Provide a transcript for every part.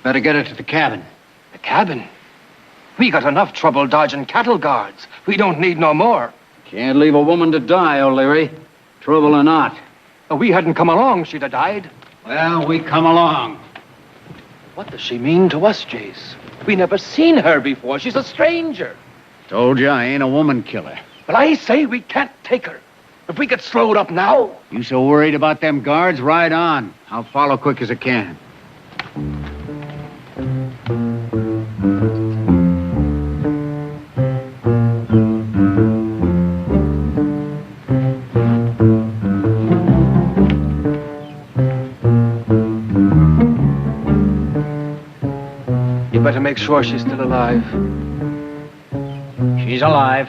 Better get her to the cabin. The cabin? We got enough trouble dodging cattle guards. We don't need no more. Can't leave a woman to die, O'Leary. Trouble or not. If we hadn't come along, she'd have died. Well, we come along. What does she mean to us, Jace? We never seen her before. She's a stranger. Told you I ain't a woman killer. But I say we can't take her. If we get slowed up now... You so worried about them guards? Ride on. I'll follow quick as I can. You better make sure she's still alive. She's alive.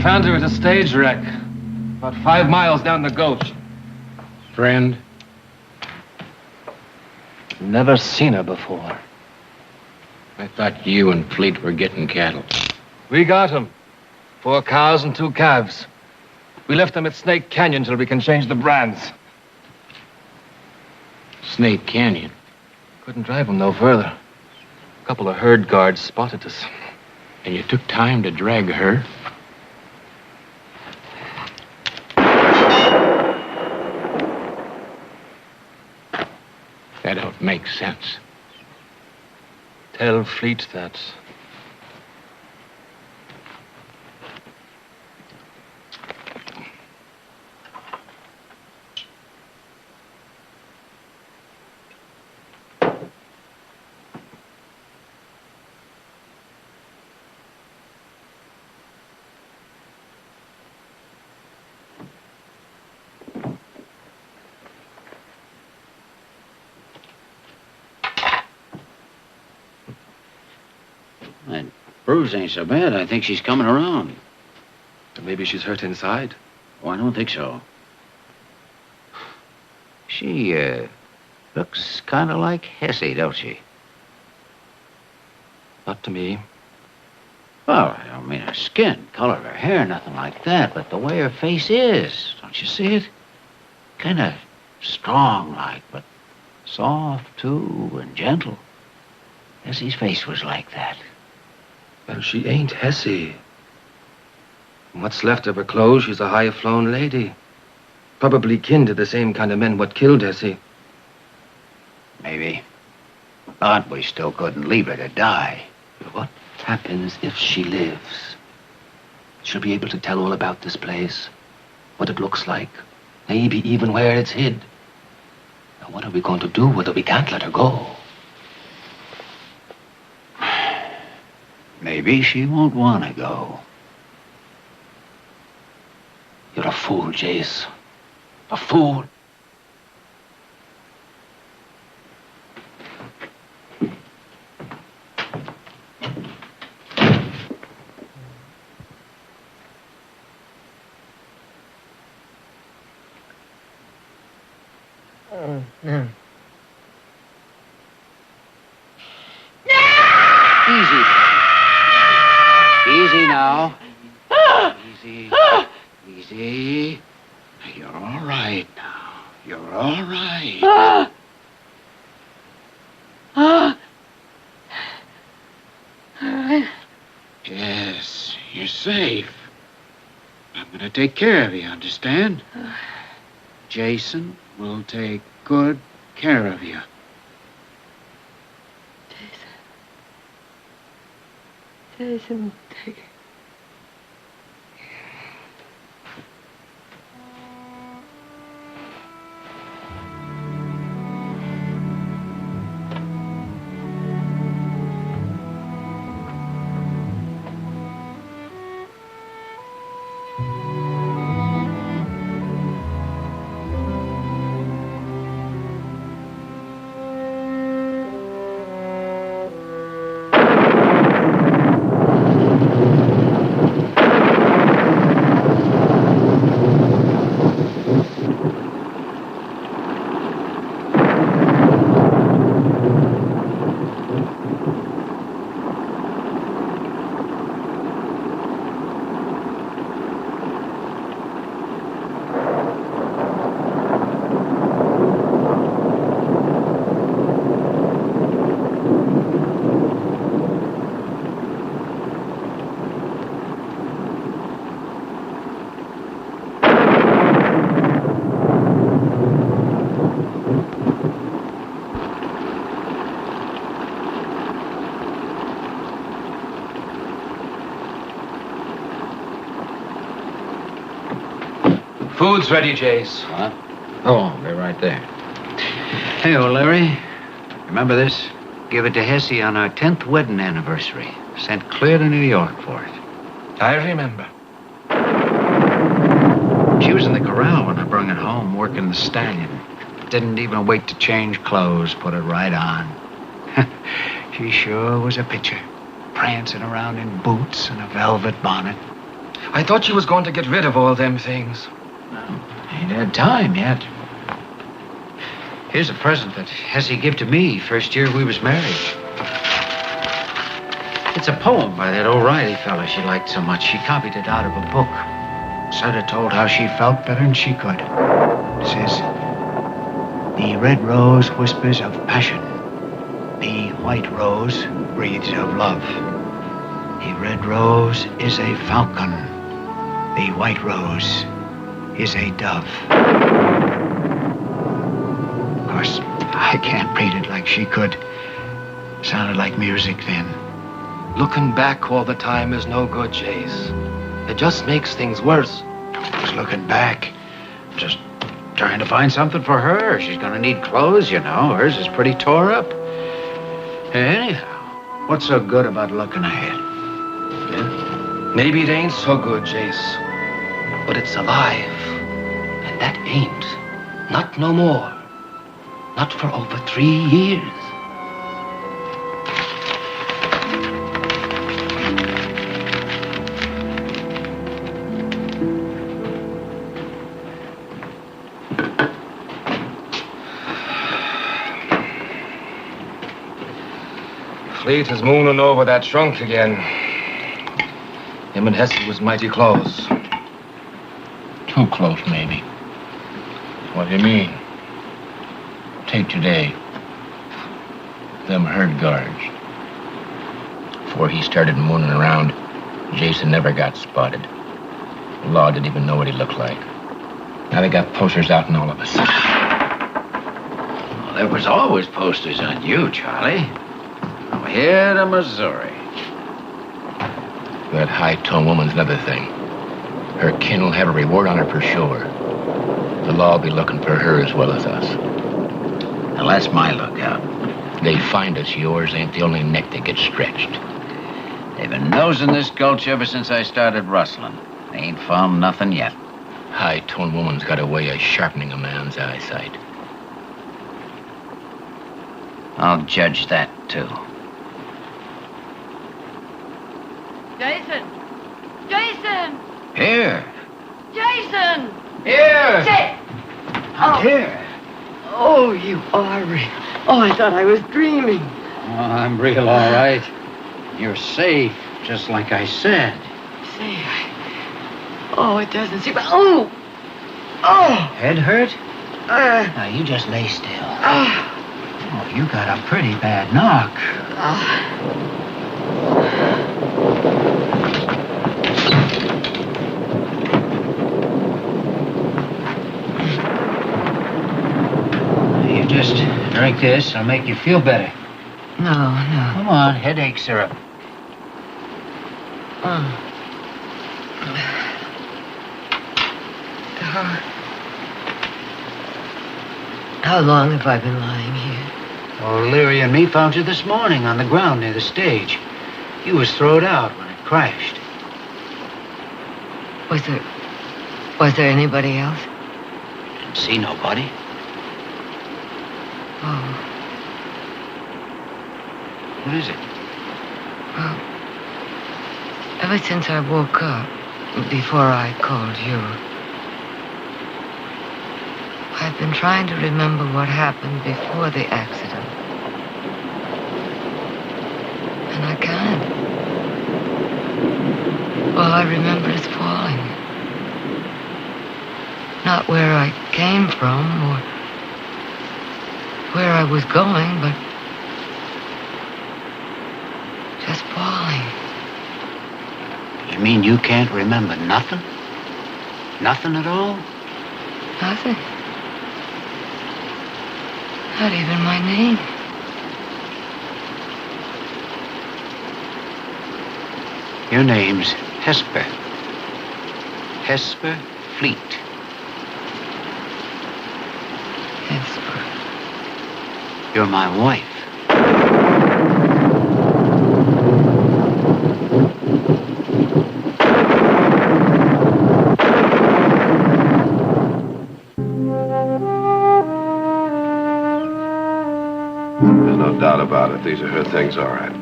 Found her at a stage wreck, about 5 miles down the gulch. Friend? Never seen her before. I thought you and Fleet were getting cattle. We got them. 4 cows and 2 calves. We left them at Snake Canyon till we can change the brands. Snake Canyon? Couldn't drive them no further. A couple of herd guards spotted us. And you took time to drag her? That don't make sense. Tell Fleet that. That bruise ain't so bad. I think she's coming around. Maybe she's hurt inside. Oh, I don't think so. She, looks kind of like Hessie, don't she? Not to me. Well, I don't mean her skin, color of her hair, nothing like that, but the way her face is. Don't you see it? Kind of strong-like, but soft, too, and gentle. Hessie's face was like that. Well, she ain't Hessie. From what's left of her clothes, she's a high-flown lady. Probably kin to the same kind of men what killed Hessie. Maybe. But we still couldn't leave her to die. What happens if she lives? She'll be able to tell all about this place, what it looks like, maybe even where it's hid. Now, what are we going to do with her? We can't let her go. Maybe she won't want to go. You're a fool, Jace. A fool. No. Easy. Easy now. Easy. Easy. You're all right now. You're all right. safe. I'm going to take care of you, understand? Jason will take good care of you. Jason, take it. Food's ready, Jace. Huh? Oh, they're right there. Hey, Larry. Remember this? Give it to Hessie on our 10th wedding anniversary. Sent clear to New York for it. I remember. She was in the corral when I brung it home, working the stallion. Didn't even wait to change clothes, put it right on. She sure was a picture. Prancing around in boots and a velvet bonnet. I thought you was going to get rid of all them things. Ain't had time yet. Here's a present that Hessie gave to me first year we was married. It's a poem by that O'Reilly fella she liked so much. She copied it out of a book. Said it told how she felt better than she could. It says, the red rose whispers of passion. The white rose breathes of love. The red rose is a falcon. The white rose is a dove. Of course, I can't read it like she could. Sounded like music then. Looking back all the time is no good, Jace. It just makes things worse. I was looking back. Just trying to find something for her. She's gonna need clothes, you know. Hers is pretty tore up. Anyhow, what's so good about looking ahead? Yeah? Maybe it ain't so good, Jace. But it's alive. And that ain't. Not no more. Not for over 3 years. Fleet is mooning over that trunk again. Him and Hessie was mighty close. Too close, maybe. What do you mean? Take today. Them herd guards. Before he started mooning around, Jason never got spotted. The law didn't even know what he looked like. Now they got posters out on all of us. Well, there was always posters on you, Charlie. From here to Missouri. That high-tone woman's another thing. Her kin will have a reward on her for sure. The law will be looking for her as well as us. Well, that's my lookout. They find us, yours ain't the only neck that gets stretched. They've been nosing this gulch ever since I started rustling. They ain't found nothing yet. High-tone woman's got a way of sharpening a man's eyesight. I'll judge that, too. Jason! Jason! Here. Jason! Here. I'm Here. Oh, you are real. Oh, I thought I was dreaming. Oh, I'm real all right. You're safe, just like I said. Say, oh, it doesn't seem... Oh! Oh! Head hurt? Uh, Now, you just lay still. uh, Oh, you got a pretty bad knock. Just drink this. It'll make you feel better. No, no. Come on, headache syrup. How long have I been lying here? Well, Leary and me found you this morning on the ground near the stage. You was throwed out when it crashed. Was there anybody else? Didn't see nobody. Oh, What is it? well, ever since I woke up, before I called you, I've been trying to remember what happened before the accident. And I can't. All I remember is falling. Not where I came from or where I was going, but just falling. You mean you can't remember nothing? Nothing at all? Nothing. Not even my name. Your name's Hesper. Hesper Fleet. Hesper. You're my wife. There's no doubt about it. These are her things, all right.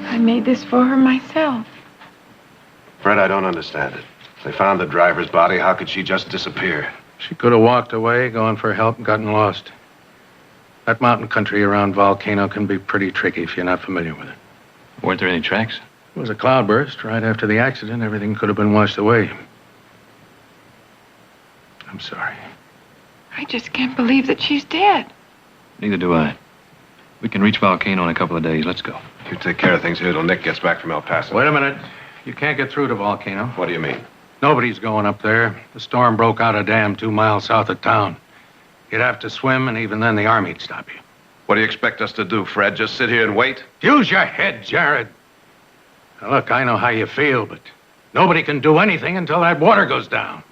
I made this for her myself. Fred, I don't understand it. They found the driver's body. How could she just disappear? She could have walked away, gone for help, and gotten lost. That mountain country around Volcano can be pretty tricky if you're not familiar with it. Weren't there any tracks? It was a cloudburst. Right after the accident, everything could have been washed away. I'm sorry. I just can't believe that she's dead. Neither do I. We can reach Volcano in a couple of days. Let's go. You take care of things here till Nick gets back from El Paso. Wait a minute. You can't get through to Volcano. What do you mean? Nobody's going up there. The storm broke out a dam 2 miles south of town. You'd have to swim, and even then the Army'd stop you. What do you expect us to do, Fred? Just sit here and wait? Use your head, Jared. Now, look, I know how you feel, but nobody can do anything until that water goes down.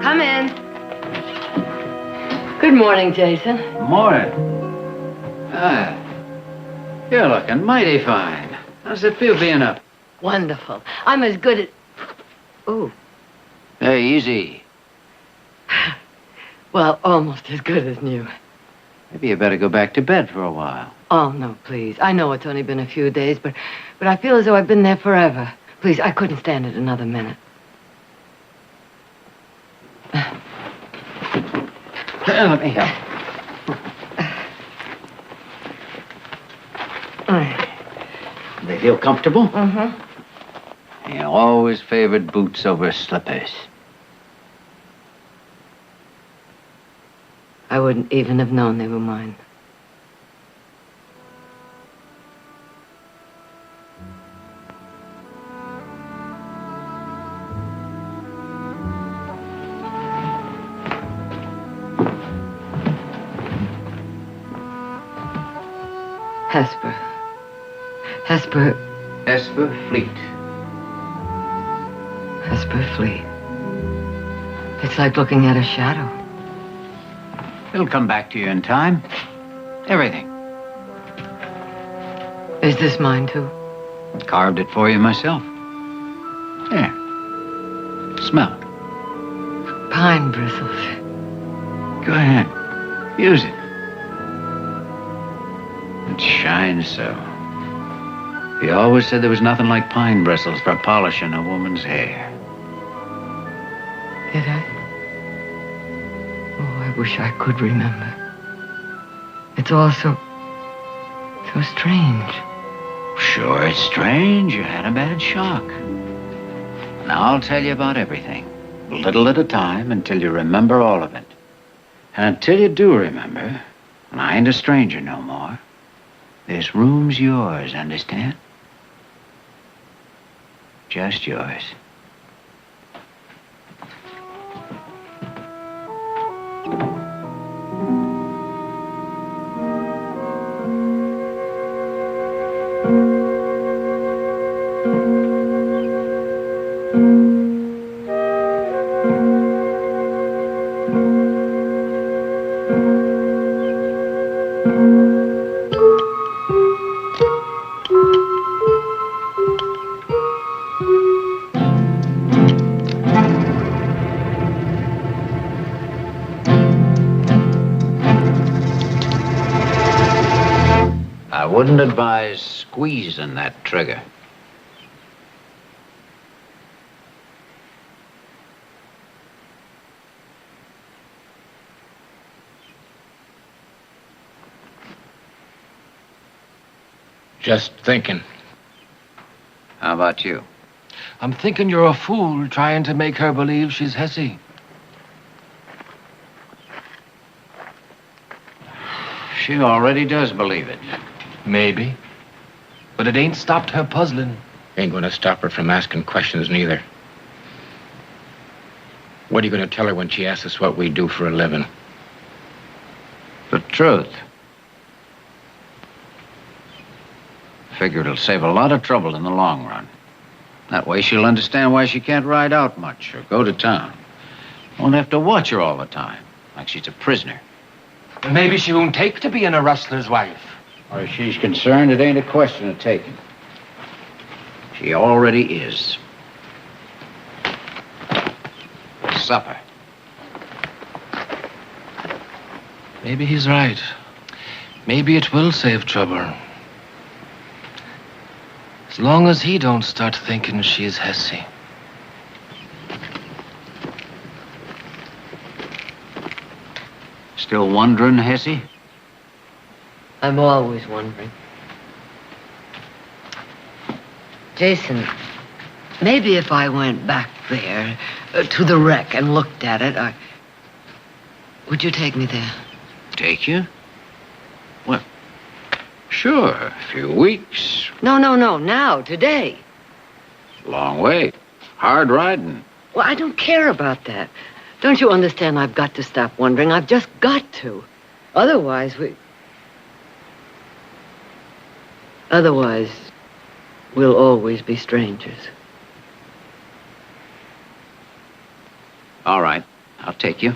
Come in. Good morning, Jason. Morning. Ah, you're looking mighty fine. How's it feel being up? Wonderful. I'm as good at... Ooh. Hey, easy. Well, almost as good as new. Maybe you better go back to bed for a while. Oh, no, please. I know it's only been a few days, but I feel as though I've been there forever. Please, I couldn't stand it another minute. Let me help. They feel comfortable? Mm-hmm. You always favored boots over slippers. I wouldn't even have known they were mine. Hesper. Hesper. Hesper Fleet. Hesper Fleet. It's like looking at a shadow. It'll come back to you in time. Everything. Is this mine, too? Carved it for you myself. Here. Smell it. Pine bristles. Go ahead. Use it. It shines so. You always said there was nothing like pine bristles for polishing a woman's hair. Did I? Oh, I wish I could remember. It's all so strange. Sure, it's strange. You had a bad shock. Now I'll tell you about everything, a little at a time, until you remember all of it. And until you do remember, and I ain't a stranger no more, this room's yours, understand? Just yours. I wouldn't advise squeezing that trigger. Just thinking. How about you? I'm thinking you're a fool trying to make her believe she's Hesse. She already does believe it. Maybe. But it ain't stopped her puzzling. Ain't gonna stop her from asking questions neither. What are you gonna tell her when she asks us what we do for a living? The truth. Figure it'll save a lot of trouble in the long run. That way she'll understand why she can't ride out much or go to town. Won't have to watch her all the time, like she's a prisoner. Maybe she won't take to being a rustler's wife. Or if she's concerned, it ain't a question of taking. She already is. Supper. Maybe he's right. Maybe it will save trouble. As long as he don't start thinking she's Hesse. Still wondering, Hesse? I'm always wondering. Jason, maybe if I went back there to the wreck and looked at it, would you take me there? Take you? Well, sure, a few weeks. No, now, today. Long way. Hard riding. Well, I don't care about that. Don't you understand I've got to stop wondering? I've just got to. Otherwise, we'll always be strangers. All right, I'll take you.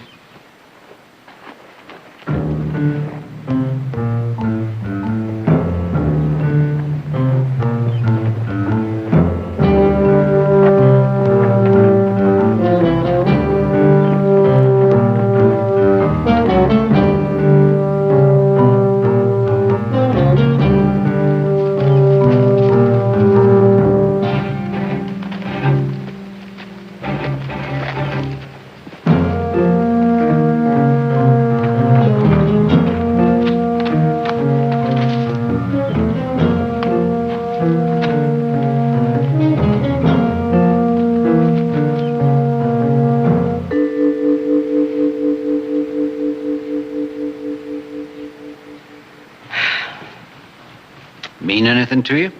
Mean anything to you?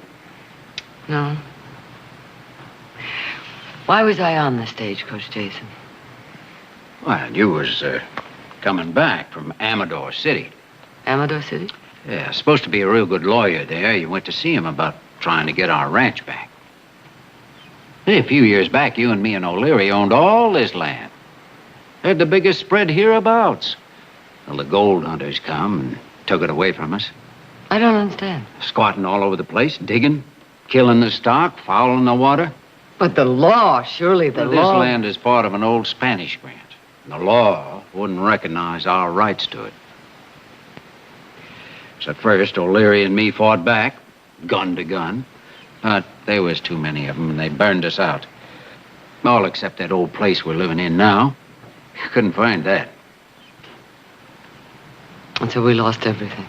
No. Why was I on the stagecoach, Jason? Well, you was coming back from Amador City. Amador City? Yeah, supposed to be a real good lawyer there. You went to see him about trying to get our ranch back. Hey, a few years back, you and me and O'Leary owned all this land. Had the biggest spread hereabouts. Well, the gold hunters come and took it away from us. I don't understand. Squatting all over the place, digging, killing the stock, fouling the water. But the law, surely the Well, law... This land is part of an old Spanish grant. The law wouldn't recognize our rights to it. So at first, O'Leary and me fought back, gun to gun. But there was too many of them, and they burned us out. All except that old place we're living in now. Couldn't find that. And so we lost everything.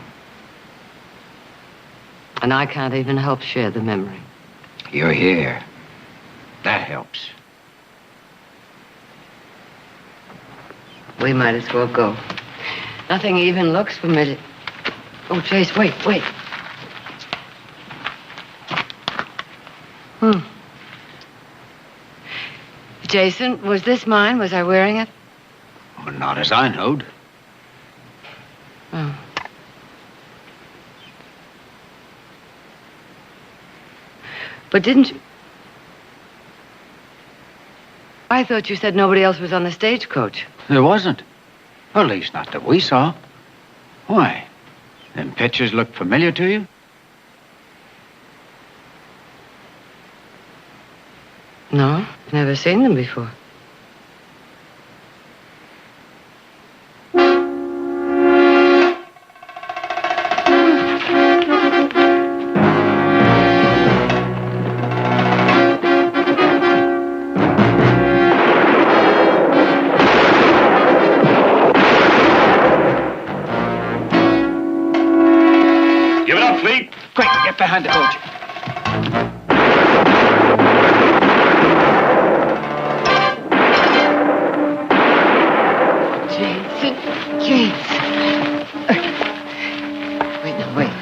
And I can't even help share the memory. You're here. That helps. We might as well go. Nothing even looks familiar. Oh, Chase, wait. Jason, was this mine? Was I wearing it? Well, not as I knowed. Oh. But didn't you... I thought you said nobody else was on the stagecoach. There wasn't. Or at least not that we saw. Why? Them pictures look familiar to you? No, never seen them before. Give it up, Fleet. Quick, get behind the coach. Jason. Wait, no, wait.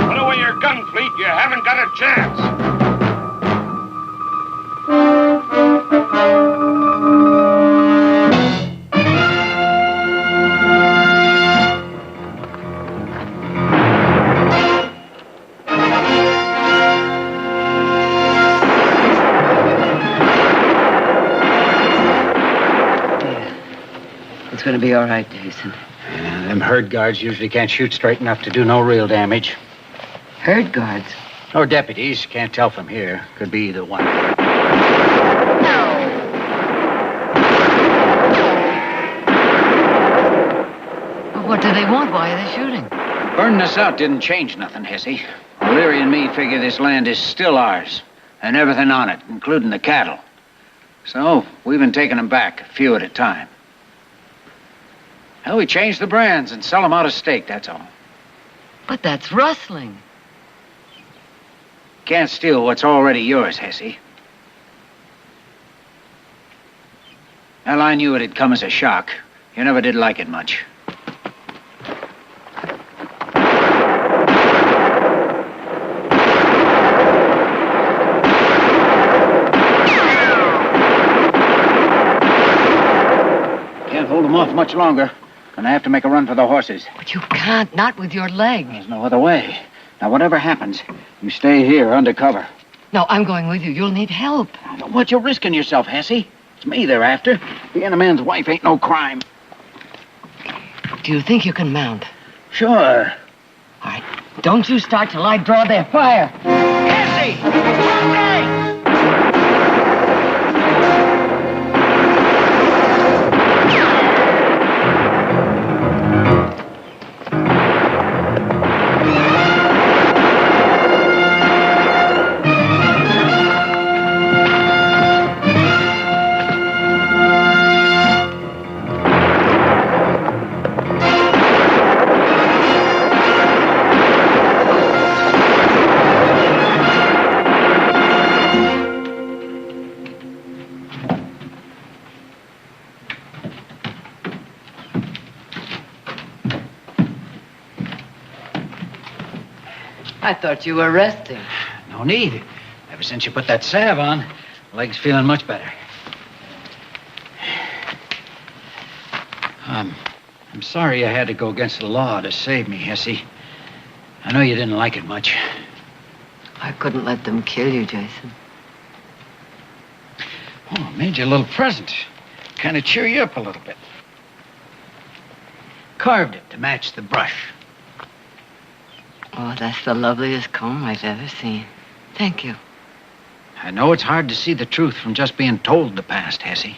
Put away your gun, Fleet. You haven't got a chance. It's going to be all right, Jason. Them herd guards usually can't shoot straight enough to do no real damage. Herd guards. Or deputies. Can't tell from here. Could be either one. What do they want? Why are they shooting? Burning us out didn't change nothing, Hesse. O'Leary and me figure this land is still ours. And everything on it, including the cattle. So, we've been taking them back, a few at a time. Well, we change the brands and sell them out of stake, that's all. But that's rustling. Can't steal what's already yours, Hesse. Well, I knew it'd come as a shock. You never did like it much. Can't hold them off much longer. Gonna have to make a run for the horses. But you can't, not with your leg. There's no other way. Now, whatever happens, you stay here undercover. No, I'm going with you. You'll need help. What you risking yourself, Hesse? It's me they're after. Being a man's wife ain't no crime. Do you think you can mount? Sure. All right. Don't you start till I draw their fire. Hesse! Hey! I thought you were resting. No need. Ever since you put that salve on, leg's feeling much better. I'm sorry I had to go against the law to save me, Hesse. I know you didn't like it much. I couldn't let them kill you, Jason. Oh, I made you a little present. Kind of cheer you up a little bit. Carved it to match the brush. Oh, that's the loveliest comb I've ever seen. Thank you. I know it's hard to see the truth from just being told the past, Hesse.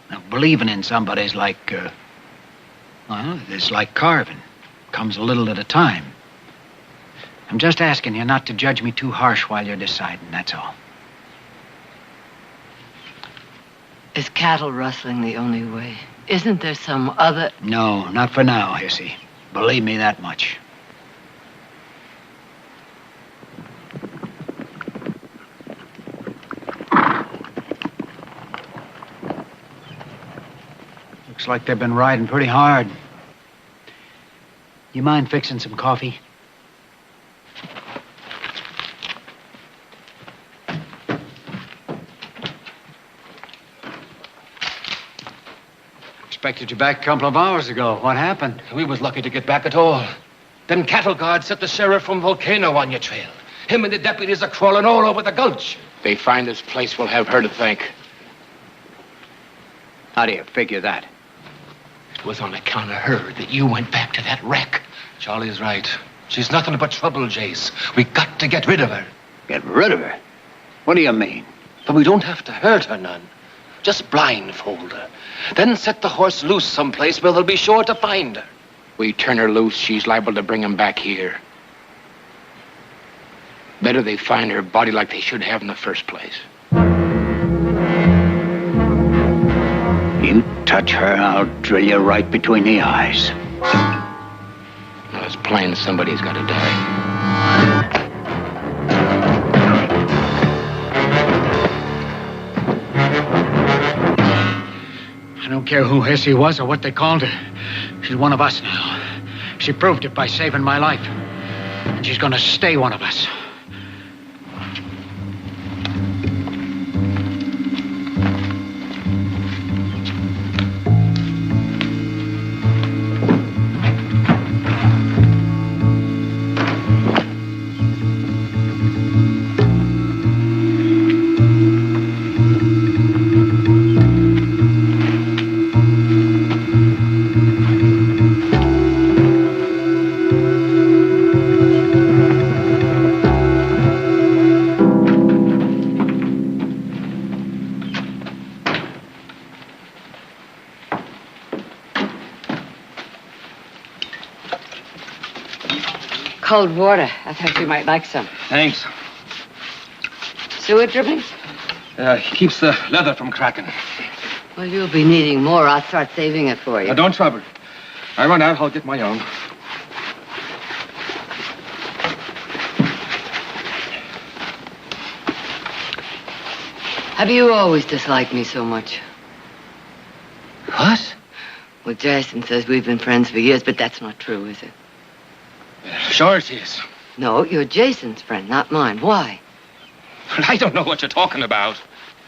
Now, believing in somebody's like, well, it's like carving. Comes a little at a time. I'm just asking you not to judge me too harsh while you're deciding, that's all. Is cattle rustling the only way? Isn't there some other... No, not for now, Hesse. Believe me that much. Looks like they've been riding pretty hard. You mind fixing some coffee? Expected you back a couple of hours ago. What happened? We was lucky to get back at all. Them cattle guards set the sheriff from Volcano on your trail. Him and the deputies are crawling all over the gulch. They find this place, we'll have her to thank. How do you figure that? It was on account of her that you went back to that wreck. Charlie's right. She's nothing but trouble, Jace. We got to get rid of her. Get rid of her? What do you mean? But we don't have to hurt her none. Just blindfold her. Then set the horse loose someplace where they'll be sure to find her. We turn her loose, she's liable to bring him back here. Better they find her body like they should have in the first place. You touch her, I'll drill you right between the eyes. Now, it's plain somebody's got to die. I don't care who Hessie was or what they called her. She's one of us now. She proved it by saving my life. And she's gonna stay one of us. Cold water. I thought you might like some. Thanks. Sewer drippings? Keeps the leather from cracking. Well, you'll be needing more. I'll start saving it for you. Now, don't trouble. I run out, I'll get my own. Have you always disliked me so much? What? Well, Jason says we've been friends for years, but that's not true, is it? Sure it is. No, you're Jason's friend, not mine. Why? I don't know what you're talking about.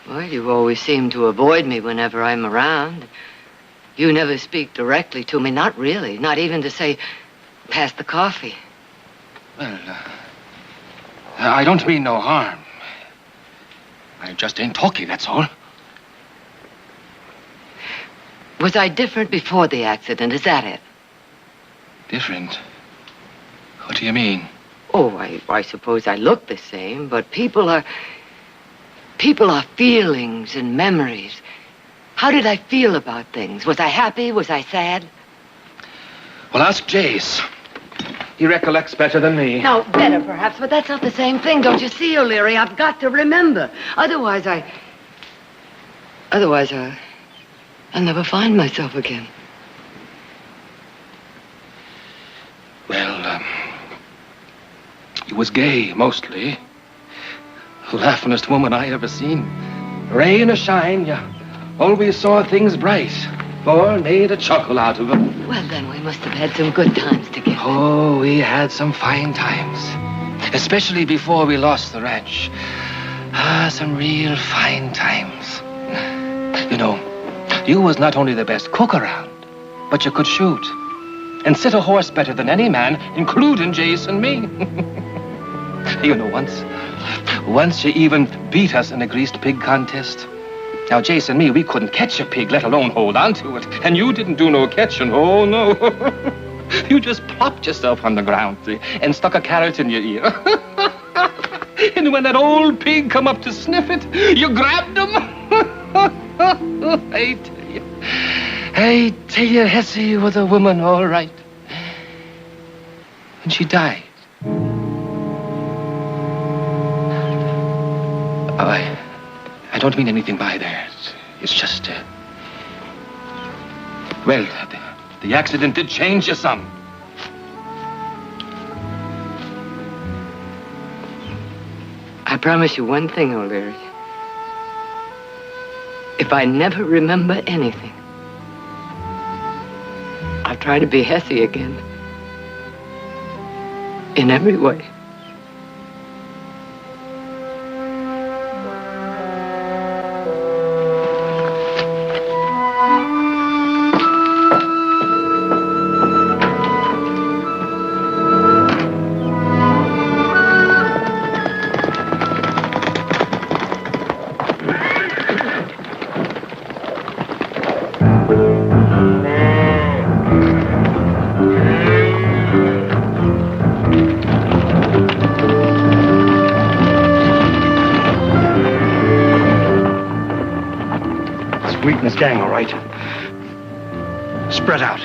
Well, you always seem to avoid me whenever I'm around. You never speak directly to me, not really. Not even to say, pass the coffee. Well, I don't mean no harm. I just ain't talky, that's all. Was I different before the accident? Is that it? Different? What do you mean? Oh, I suppose I look the same, but people are feelings and memories. How did I feel about things? Was I happy? Was I sad? Well, ask Jace. He recollects better than me. No, better perhaps, but that's not the same thing. Don't you see, O'Leary? I've got to remember. Otherwise, I'll never find myself again. Well, you was gay, mostly. Laughingest woman I ever seen. Rain or shine, you always saw things bright. Or made a chuckle out of them. Well, then we must have had some good times together. Oh, we had some fine times. Especially before we lost the ranch. Some real fine times. You know, you was not only the best cook around, but you could shoot. And sit a horse better than any man, including Jace and me. You know, once you even beat us in a greased pig contest. Now, Jace and me, we couldn't catch a pig, let alone hold on to it. And you didn't do no catching, oh, no. You just plopped yourself on the ground, see, and stuck a carrot in your ear. And when that old pig come up to sniff it, you grabbed him. I tell you, Hessie was a woman, all right. And she died. Oh, I don't mean anything by there. It's just, well, the accident did change you some. I promise you one thing, O'Leary. If I never remember anything, I'll try to be Hessie again. In every way. Wheaton's gang, all right. Spread out.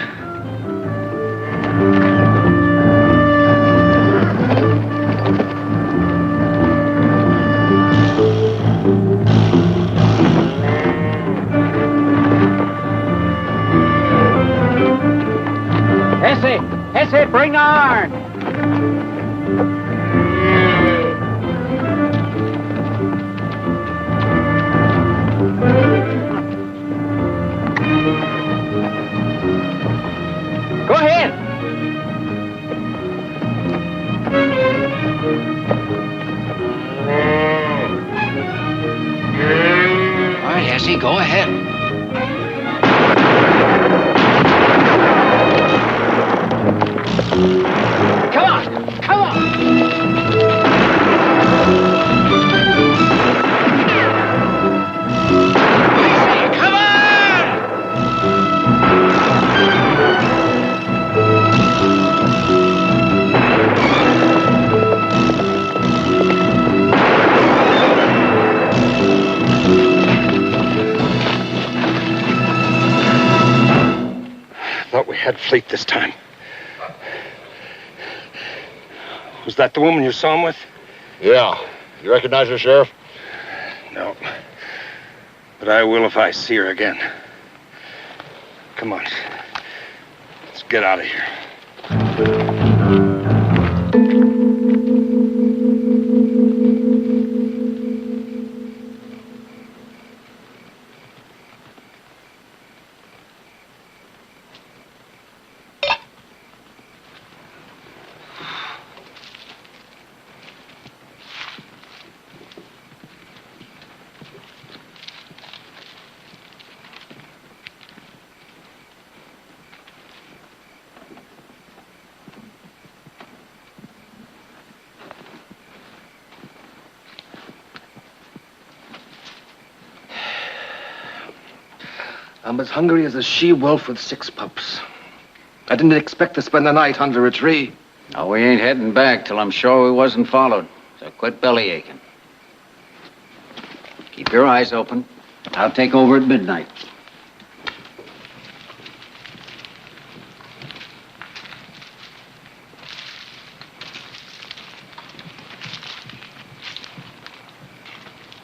Hesse, bring the iron. Go ahead. All right, Hesse, go ahead. Come on, come on. Thought we had fleet this time. Was that the woman you saw him with? Yeah. You recognize her, Sheriff? No. But I will if I see her again. Come on. Let's get out of here. I'm as hungry as a she-wolf with 6 pups. I didn't expect to spend the night under a tree. No, we ain't heading back till I'm sure we wasn't followed. So quit belly aching. Keep your eyes open. I'll take over at midnight.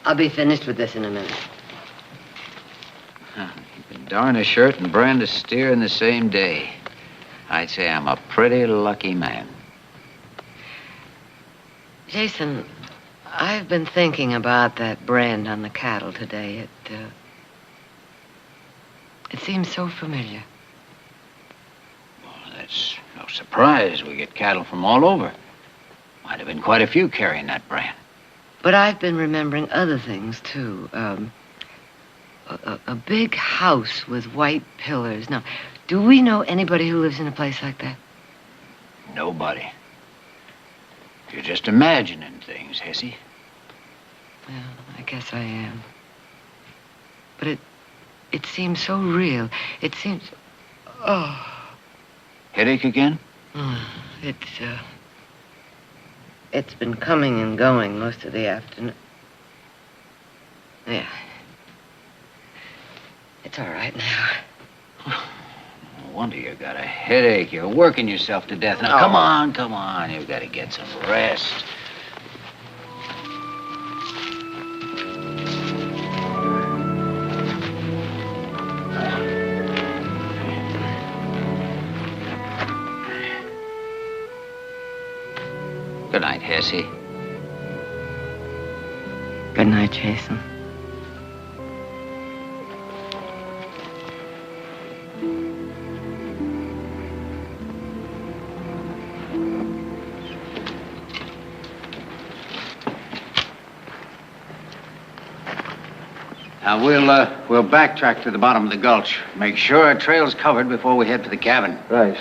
I'll be finished with this in a minute. You can darn a shirt and brand a steer in the same day. I'd say I'm a pretty lucky man. Jason, I've been thinking about that brand on the cattle today. It seems so familiar. Well, that's no surprise. We get cattle from all over. Might have been quite a few carrying that brand. But I've been remembering other things, too. A big house with white pillars. Now, do we know anybody who lives in a place like that? Nobody. You're just imagining things, Hesse. Well, I guess I am. But it seems so real. It seems... Oh. Headache again? It's been coming and going most of the afternoon. Yeah. It's all right now. No wonder you got a headache. You're working yourself to death. Now, come on. You've got to get some rest. Good night, Hesse. Good night, Jason. Now, we'll backtrack to the bottom of the gulch. Make sure our trail's covered before we head for the cabin. Right.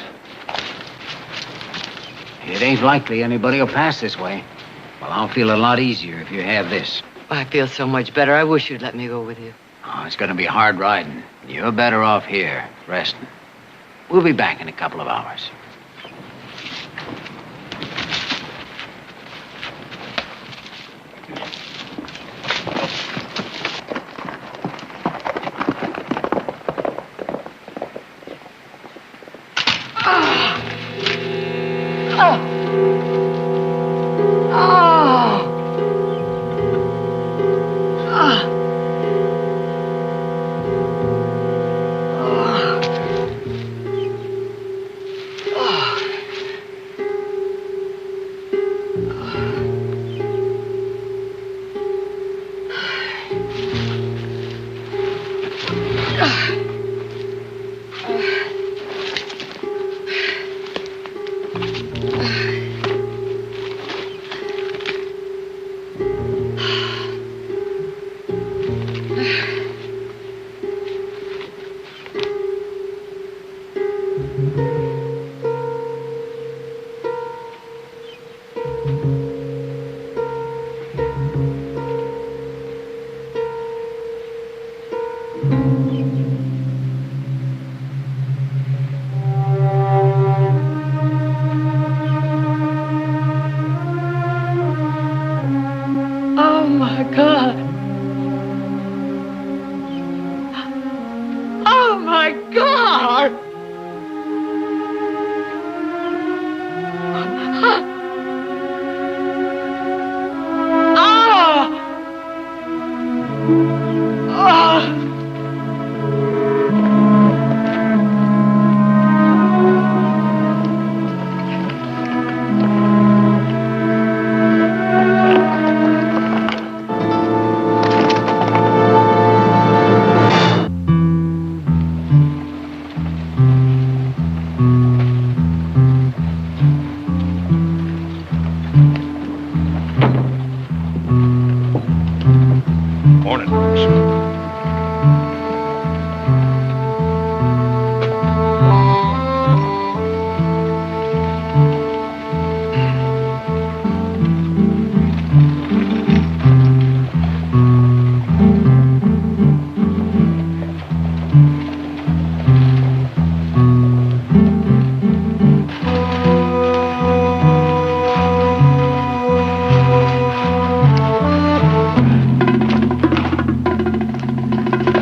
It ain't likely anybody will pass this way. Well, I'll feel a lot easier if you have this. I feel so much better. I wish you'd let me go with you. Oh, it's gonna be hard riding. You're better off here, resting. We'll be back in a couple of hours. Oh, my God. Oh, my God.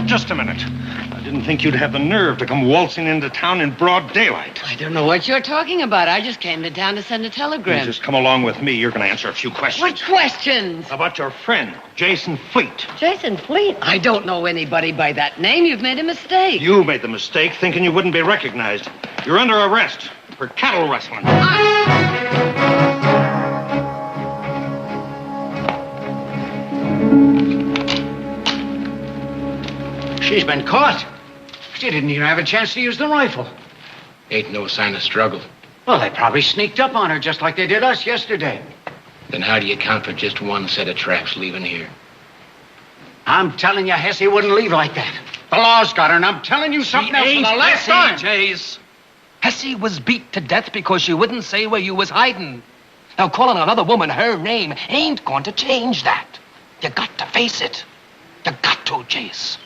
Just a minute. I didn't think you'd have the nerve to come waltzing into town in broad daylight. I don't know what you're talking about. I just came to town to send a telegram. You just come along with me. You're going to answer a few questions. What questions? About your friend, Jason Fleet. Jason Fleet? I don't know anybody by that name. You've made a mistake. You made the mistake thinking you wouldn't be recognized. You're under arrest for cattle rustling. She's been caught. She didn't even have a chance to use the rifle. Ain't no sign of struggle. Well, they probably sneaked up on her just like they did us yesterday. Then how do you account for just one set of tracks leaving here? I'm telling you, Hesse wouldn't leave like that. The law's got her, and I'm telling you something else for the last time. Jace. Hesse was beat to death because she wouldn't say where you was hiding. Now, calling another woman her name ain't going to change that. You got to face it. You got to, Jace.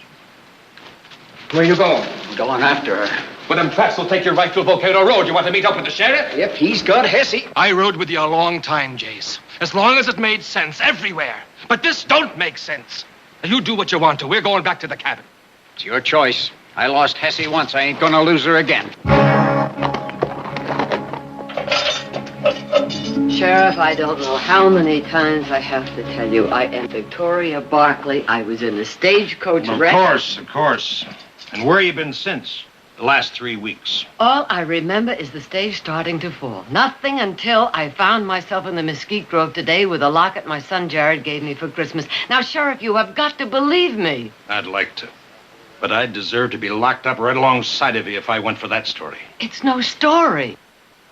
Where you going? I'm going after her. But them tracks will take you right to Volcano Road. You want to meet up with the sheriff? Yep, he's got Hesse. I rode with you a long time, Jace. As long as it made sense everywhere. But this don't make sense. Now, you do what you want to. We're going back to the cabin. It's your choice. I lost Hesse once. I ain't gonna lose her again. Sheriff, I don't know how many times I have to tell you I am Victoria Barkley. I was in a stagecoach wreck. Of course. And where you been since? The last 3 weeks. All I remember is the stage starting to fall. Nothing until I found myself in the mesquite grove today with a locket my son Jared gave me for Christmas. Now, Sheriff, you have got to believe me. I'd like to. But I'd deserve to be locked up right alongside of you if I went for that story. It's no story.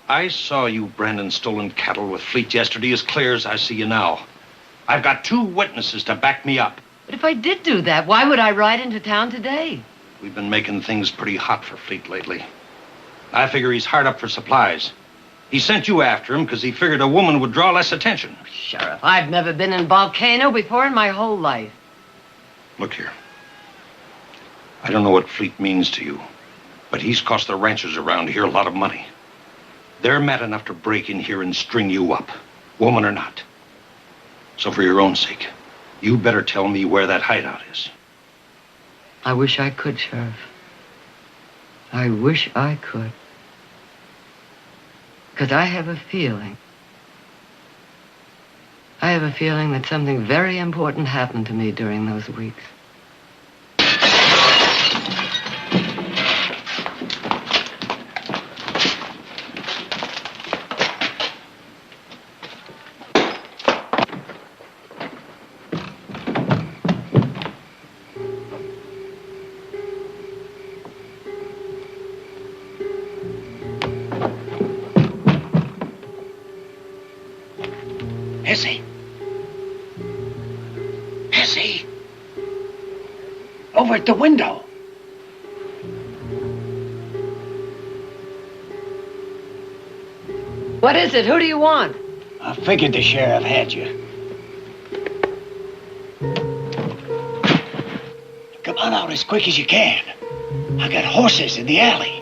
I saw you branding stolen cattle with Fleet yesterday as clear as I see you now. I've got 2 witnesses to back me up. But if I did do that, why would I ride into town today? We've been making things pretty hot for Fleet lately. I figure he's hard up for supplies. He sent you after him because he figured a woman would draw less attention. Sheriff, I've never been in Volcano before in my whole life. Look here. I don't know what Fleet means to you, but he's cost the ranchers around here a lot of money. They're mad enough to break in here and string you up, woman or not. So for your own sake, you better tell me where that hideout is. I wish I could, Sheriff. I wish I could. Because I have a feeling. I have a feeling that something very important happened to me during those weeks. Essie. Essie. Over at the window. What is it? Who do you want? I figured the sheriff had you. Come on out as quick as you can. I got horses in the alley.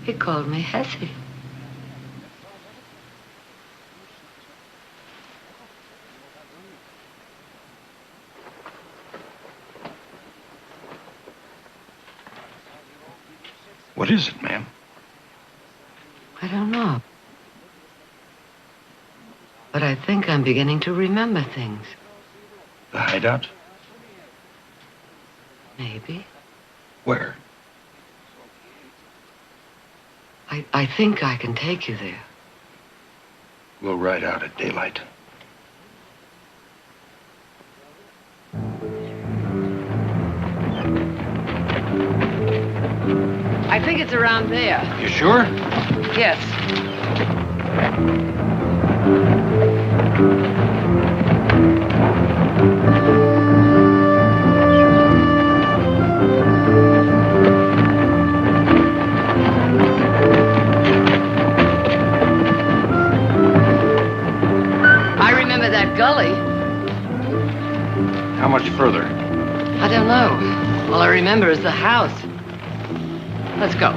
He called me Hessie. What is it, ma'am? I don't know. But I think I'm beginning to remember things. The hideout? Maybe. Where? I think I can take you there. We'll ride out at daylight. I think it's around there. You sure? Yes. I remember that gully. How much further? I don't know. All I remember is the house. Let's go.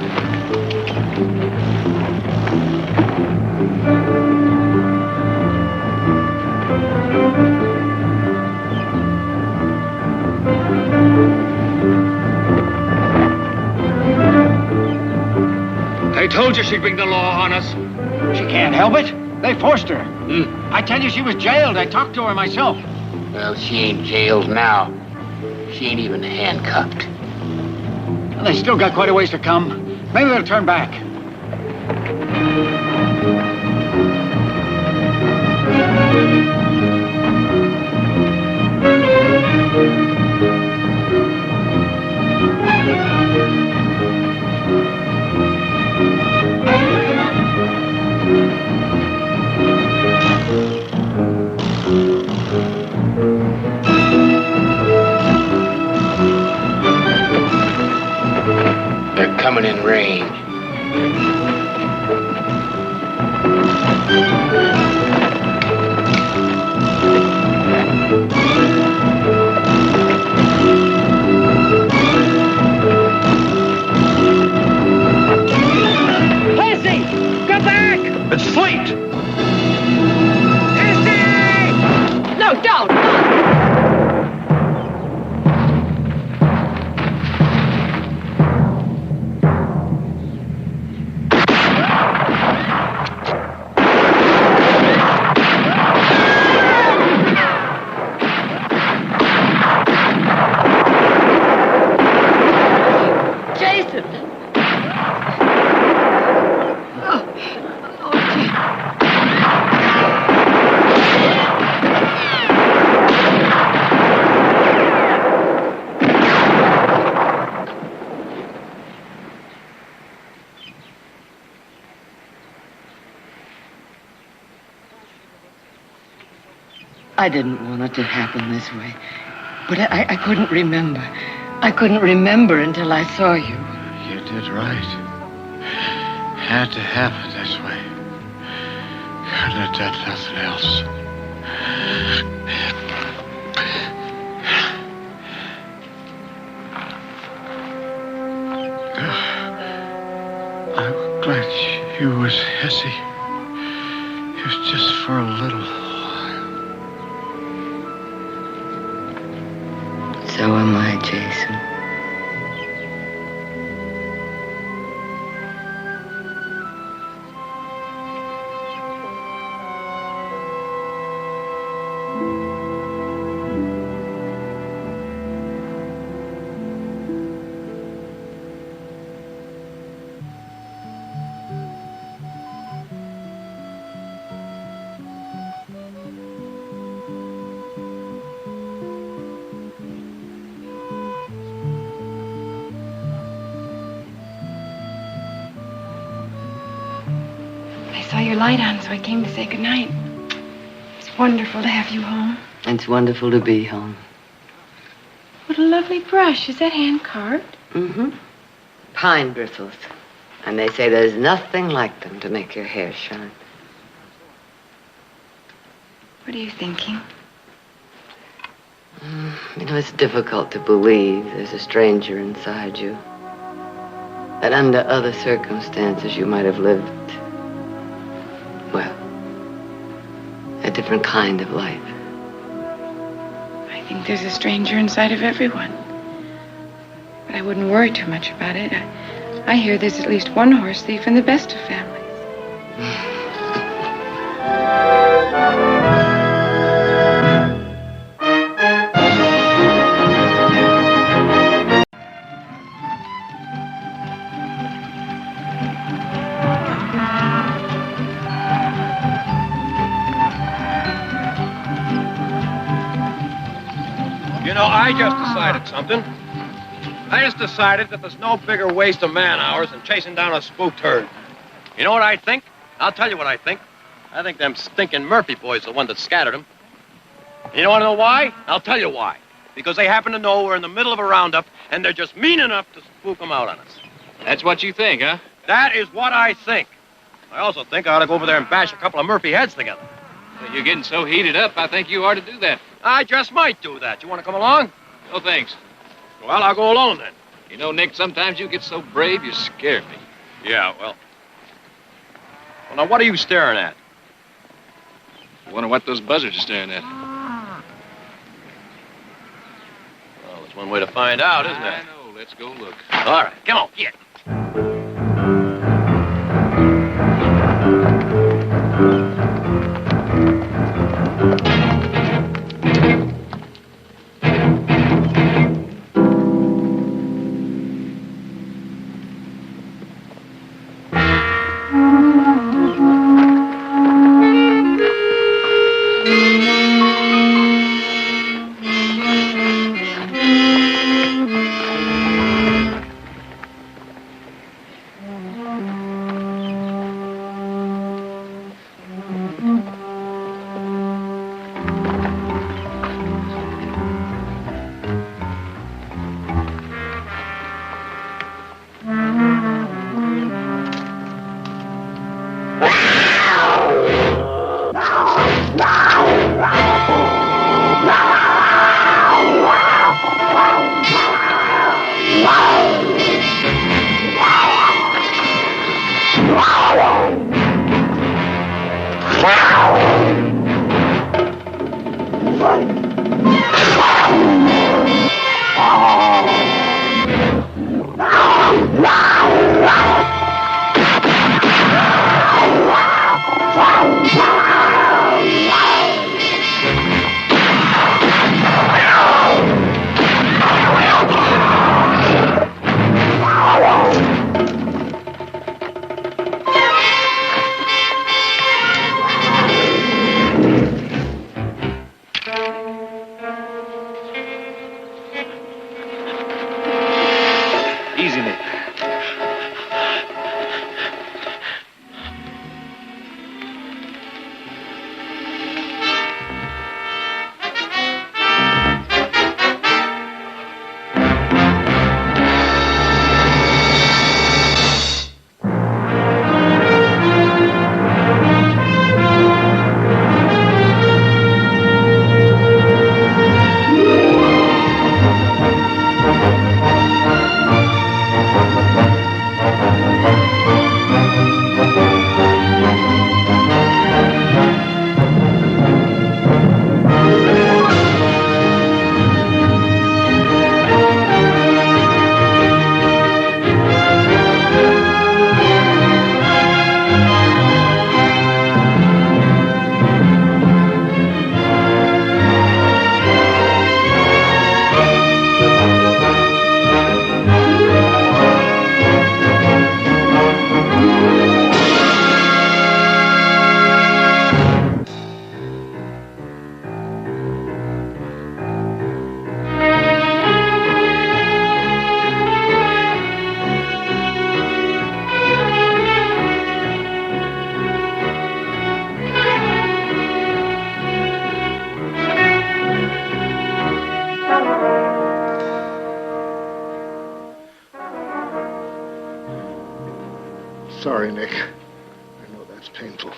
I told you she'd bring the law on us. She can't help it. They forced her. I tell you, she was jailed. I talked to her myself. Well, she ain't jailed now. She ain't even handcuffed. Well, they still got quite a ways to come. Maybe they'll turn back. They're coming in range. Hesse! Go back! It's Fleet! Hesse! No, don't! Jason! I didn't want it to happen this way. But I couldn't remember. I couldn't remember until I saw you. You did right. Had to happen this way. Couldn't have done nothing else. I'm glad you was Hesse. It was just for a little. So am I, Jason. I saw your light on, so I came to say goodnight. It's wonderful to have you home. It's wonderful to be home. What a lovely brush. Is that hand-carved? Mm-hmm. Pine bristles. And they say there's nothing like them to make your hair shine. What are you thinking? You know, it's difficult to believe there's a stranger inside you. That under other circumstances you might have lived, well, a different kind of life. I think there's a stranger inside of everyone. But I wouldn't worry too much about it. I hear there's at least one horse thief in the best of families. You know, I just decided something. I just decided that there's no bigger waste of man-hours than chasing down a spooked herd. You know what I think? I'll tell you what I think. I think them stinking Murphy boys are the one that scattered them. You want to know why? I'll tell you why. Because they happen to know we're in the middle of a roundup, and they're just mean enough to spook them out on us. That's what you think, huh? That is what I think. I also think I ought to go over there and bash a couple of Murphy heads together. Well, you're getting so heated up, I think you ought to do that. I just might do that. You want to come along? No, thanks. Well, I'll go alone then. You know, Nick, sometimes you get so brave, you scare me. Yeah, well, now what are you staring at? I wonder what those buzzards are staring at. Well, there's one way to find out, isn't there? I know. Let's go look. All right, come on, get. sorry, Nick. I know that's painful.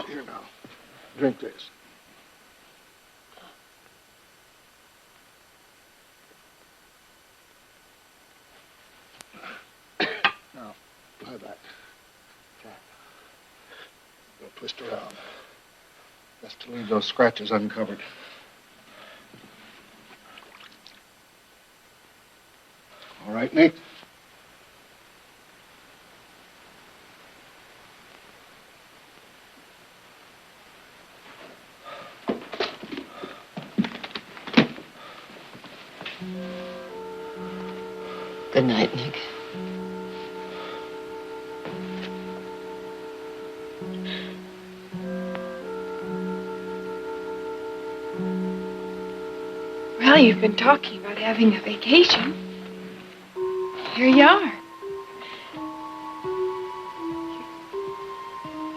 Here now. Drink this. Now, lie back. Go twist around. Best to leave those scratches uncovered. All right, Nick? Good night, Nick. Well, you've been talking about having a vacation. Here you are.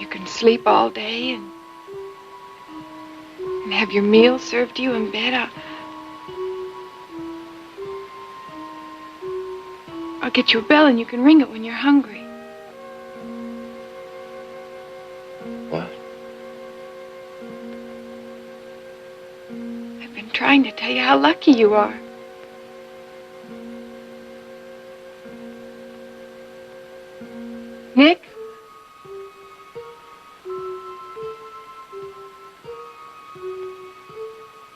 You can sleep all day and have your meals served to you in bed. I'll get you a bell and you can ring it when you're hungry. What? I've been trying to tell you how lucky you are. Nick?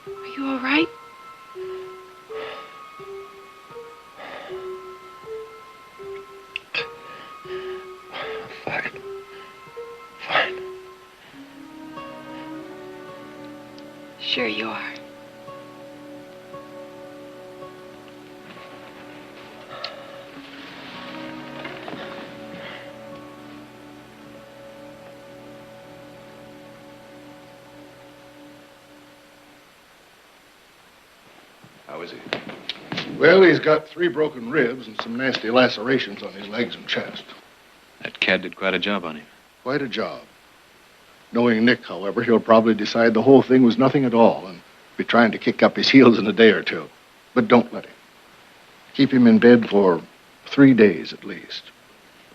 Are you all right? Fine. Sure you are. How is he? Well, he's got 3 broken ribs and some nasty lacerations on his legs and chest. That cat did quite a job on him. Quite a job. Knowing Nick, however, he'll probably decide the whole thing was nothing at all and be trying to kick up his heels in a day or two. But don't let him. Keep him in bed for 3 days at least.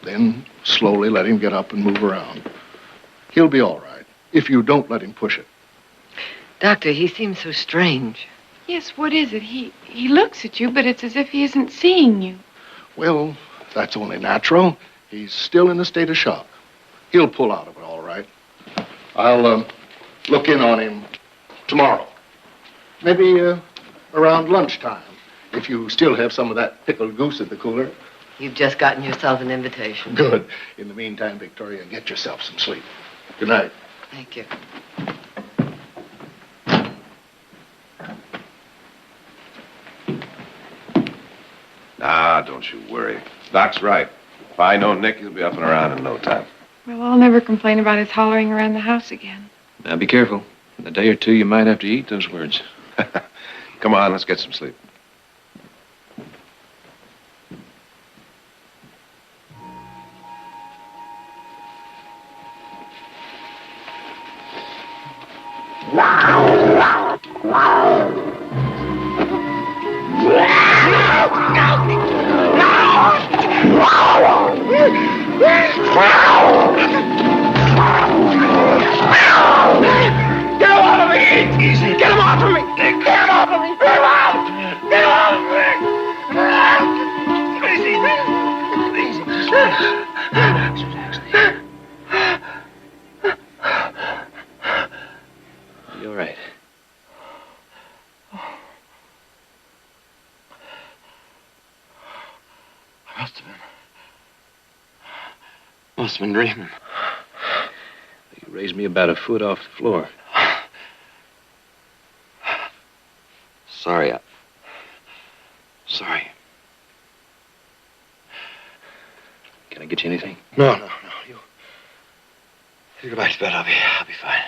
Then slowly let him get up and move around. He'll be all right if you don't let him push it. Doctor, he seems so strange. Yes, what is it? He looks at you, but it's as if he isn't seeing you. Well, that's only natural. He's still in a state of shock. He'll pull out of it all right. I'll look in on him tomorrow. Maybe around lunchtime, if you still have some of that pickled goose in the cooler. You've just gotten yourself an invitation. Good. In the meantime, Victoria, get yourself some sleep. Good night. Thank you. Ah, don't you worry. Doc's right. If I know Nick, he'll be up and around in no time. Well, I'll never complain about his hollering around the house again. Now, be careful. In a day or two, you might have to eat those words. Come on, let's get some sleep. Get him off of me! Easy! Get him off of me! Get him off of me! Get him off! Get him off of me! Easy! Easy! You all right? Must have been dreaming. You raised me about a foot off the floor. Sorry. Sorry. Can I get you anything? No. You go back to bed. I'll be fine.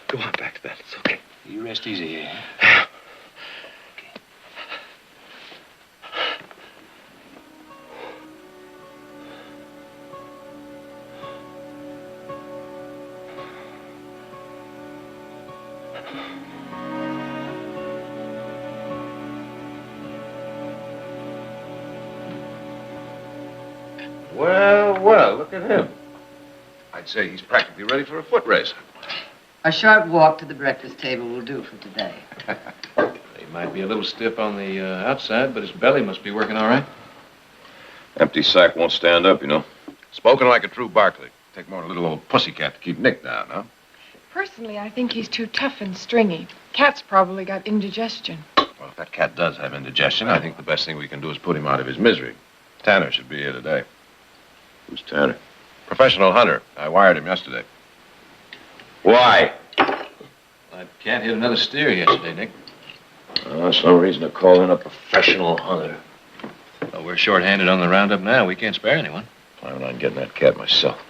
Go on back to bed. It's okay. You rest easy here. Well, well, look at him. I'd say he's practically ready for a foot race. A short walk to the breakfast table will do for today. He might be a little stiff on the outside, but his belly must be working all right. Empty sack won't stand up, you know. Spoken like a true Barkley. Take more than a little old pussycat to keep Nick down, huh? Personally, I think he's too tough and stringy. Cat's probably got indigestion. Well, if that cat does have indigestion, I think the best thing we can do is put him out of his misery. Tanner should be here today. Who's Tanner? Professional hunter. I wired him yesterday. Why? That cat hit another steer yesterday, Nick. That's no reason to call in a professional hunter. Well, we're short-handed on the roundup now. We can't spare anyone. Planning on getting that cat myself.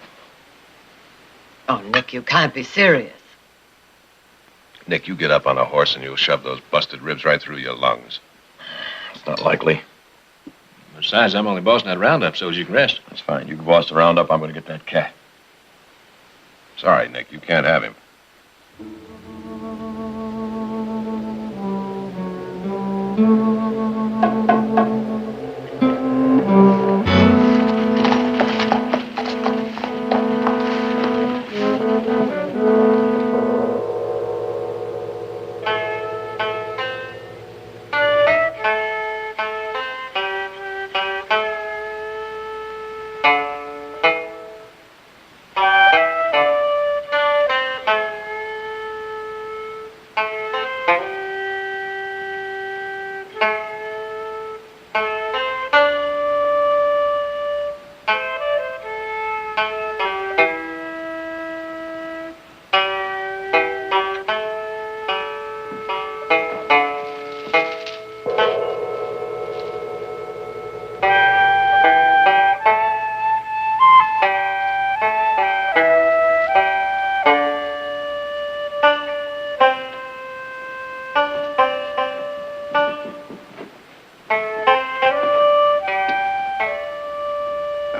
Oh, Nick, you can't be serious. Nick, you get up on a horse and you'll shove those busted ribs right through your lungs. It's not likely. Besides, I'm only bossing that roundup so as you can rest. That's fine. You can boss the roundup. I'm going to get that cat. Sorry, Nick, you can't have him.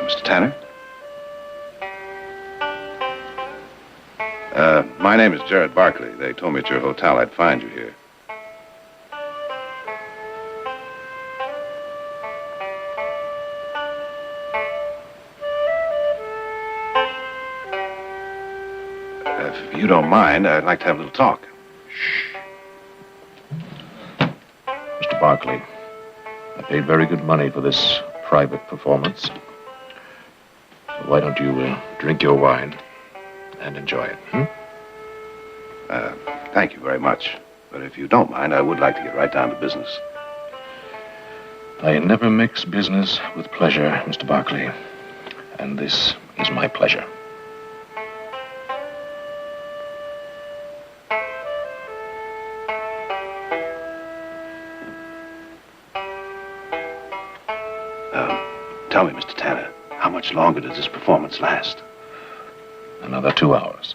Mr. Tanner? My name is Jared Barkley. They told me at your hotel I'd find you here. If you don't mind, I'd like to have a little talk. Mr. Barkley, I paid very good money for this private performance. So why don't you drink your wine and enjoy it, Thank you very much. But if you don't mind, I would like to get right down to business. I never mix business with pleasure, Mr. Barkley. And this is my pleasure. Tell me, Mr. Tanner, how much longer does this performance last? Another 2 hours.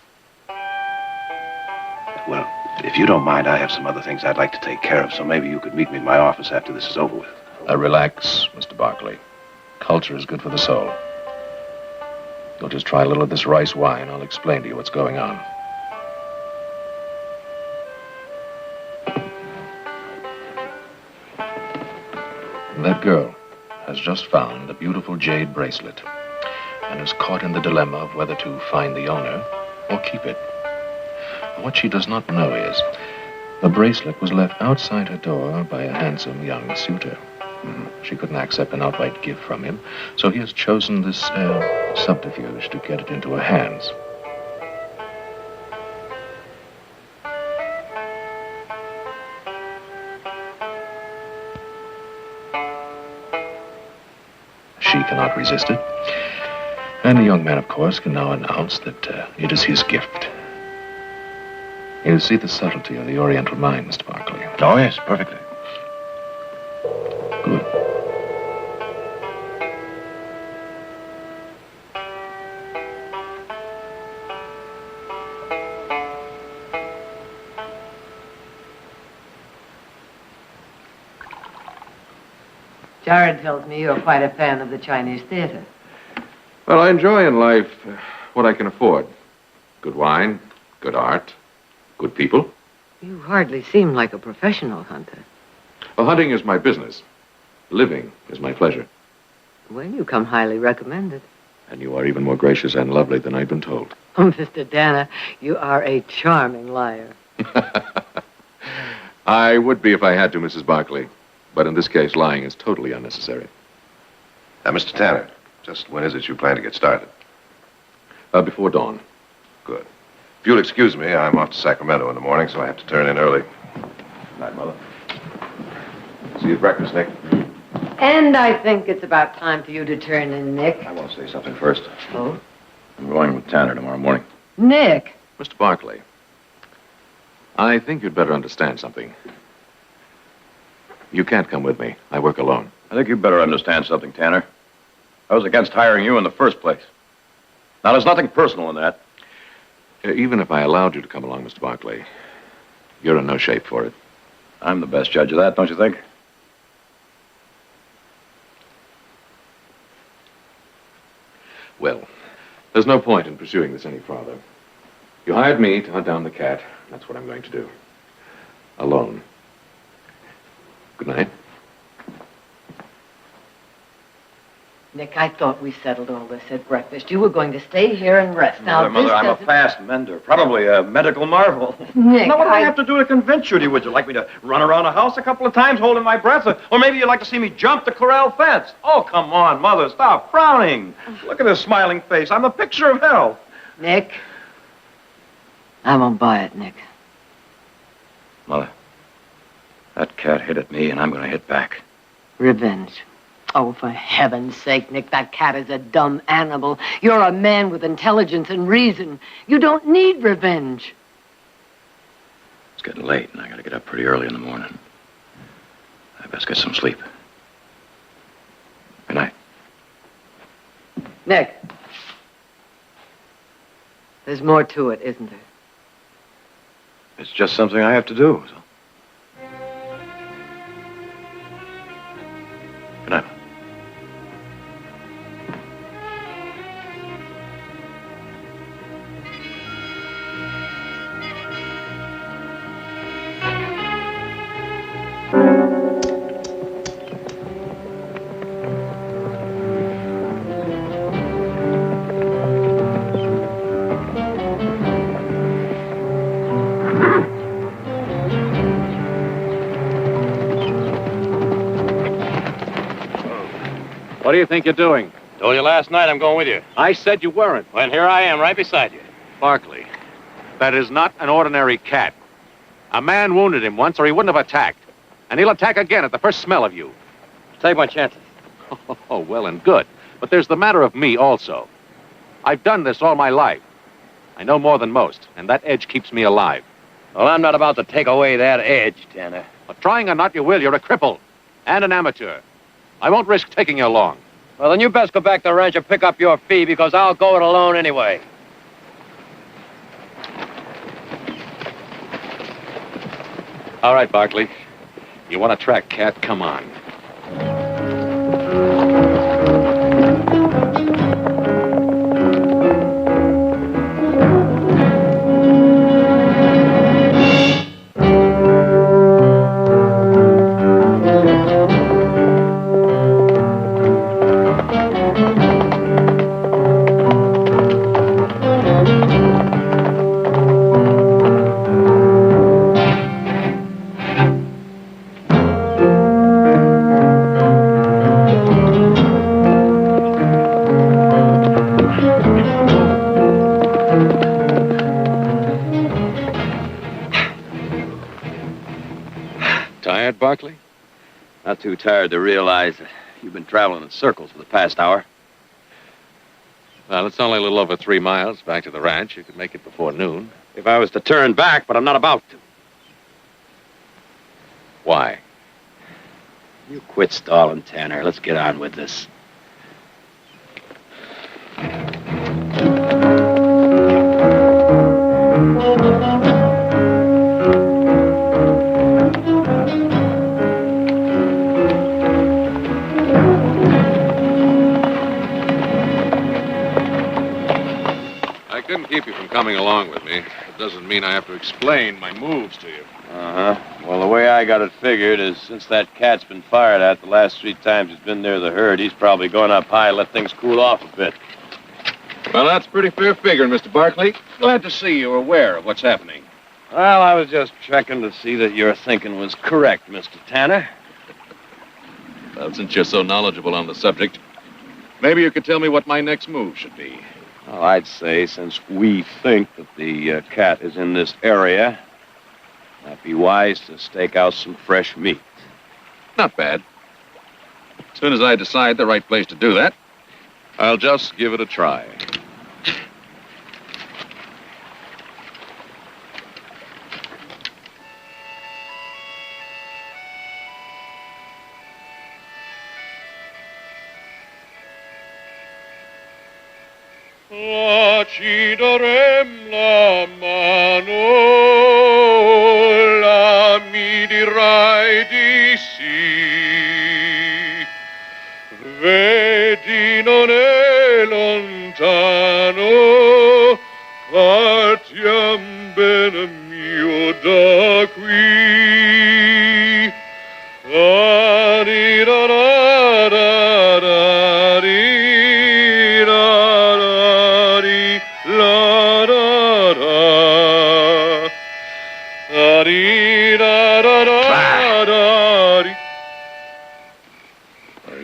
Well, if you don't mind, I have some other things I'd like to take care of, so maybe you could meet me in my office after this is over with. Relax, Mr. Barkley. Culture is good for the soul. You'll just try a little of this rice wine. I'll explain to you what's going on. That girl has just found a beautiful jade bracelet and is caught in the dilemma of whether to find the owner or keep it. What she does not know is the bracelet was left outside her door by a handsome young suitor. She couldn't accept an outright gift from him, so he has chosen this subterfuge to get it into her hands. She cannot resist it. And the young man, of course, can now announce that it is his gift. You see the subtlety of the Oriental mind, Mr. Barkley. Oh, yes, perfectly. Good. Jared tells me you're quite a fan of the Chinese theater. Well, I enjoy in life what I can afford. Good wine, good art, good people, You hardly seem like a professional hunter. Well, hunting is my business. Living is my pleasure. Well, you come highly recommended. And you are even more gracious and lovely than I've been told. Oh, Mr. Danner, you are a charming liar. I would be if I had to, Mrs. Barkley. But in this case, lying is totally unnecessary. Mr. Tanner, just when is it you plan to get started? Before dawn. Good. If you'll excuse me, I'm off to Sacramento in the morning, so I have to turn in early. Good night, Mother. See you at breakfast, Nick. And I think it's about time for you to turn in, Nick. I want to say something first. Oh? I'm going with Tanner tomorrow morning. Nick! Mr. Barkley, I think you'd better understand something. You can't come with me. I work alone. I think you better understand something, Tanner. I was against hiring you in the first place. Now, there's nothing personal in that. Even if I allowed you to come along, Mr. Barkley, you're in no shape for it. I'm the best judge of that, don't you think? Well, there's no point in pursuing this any farther. You hired me to hunt down the cat. That's what I'm going to do. Alone. Good night. Nick, I thought we settled all this at breakfast. You were going to stay here and rest. Now, Mother, this I'm a doesn't- fast mender. Probably a medical marvel. Nick, Now, what do I have to do to convince you? Would you like me to run around the house a couple of times holding my breath? Or maybe you'd like to see me jump the corral fence? Oh, come on, Mother, stop frowning. Look at his smiling face. I'm a picture of health. Nick, I won't buy it, Nick. Mother, that cat hit at me, and I'm going to hit back. Revenge. Oh, for heaven's sake, Nick, that cat is a dumb animal. You're a man with intelligence and reason. You don't need revenge. It's getting late, and I got to get up pretty early in the morning. I best get some sleep. Good night. Nick, there's more to it, isn't there? It's just something I have to do. So. Good night. What do you think you're doing? Told you last night I'm going with you. I said you weren't. Well, here I am, right beside you. Barkley, that is not an ordinary cat. A man wounded him once, or he wouldn't have attacked. And he'll attack again at the first smell of you. Take my chances. Oh, well and good. But there's the matter of me also. I've done this all my life. I know more than most, and that edge keeps me alive. Well, I'm not about to take away that edge, Tanner. But trying or not you will, you're a cripple and an amateur. I won't risk taking you along. Well, then you best go back to the ranch and pick up your fee, because I'll go it alone anyway. All right, Barkley. You want to track cat? Come on. Tired, Barkley? Not too tired to realize that you've been traveling in circles for the past hour. Well, it's only a little over 3 miles back to the ranch. You could make it before noon. If I was to turn back, but I'm not about to. Why? You quit stalling, Tanner. Let's get on with this. couldn't keep you from coming along with me. It doesn't mean I have to explain my moves to you. Uh-huh. Well, the way I got it figured is since that cat's been fired at the last 3 times he's been near the herd, he's probably gone up high and let things cool off a bit. Well, that's pretty fair figuring, Mr. Barkley. Glad to see you're aware of what's happening. Well, I was just checking to see that your thinking was correct, Mr. Tanner. Well, since you're so knowledgeable on the subject, maybe you could tell me what my next move should be. Well, I'd say since we think that the cat is in this area, it might be wise to stake out some fresh meat. Not bad. As soon as I decide the right place to do that, I'll just give it a try. Ci darem la mano, la mi dirai di sì. Vedi non è lontano, partiam bene mio da qui.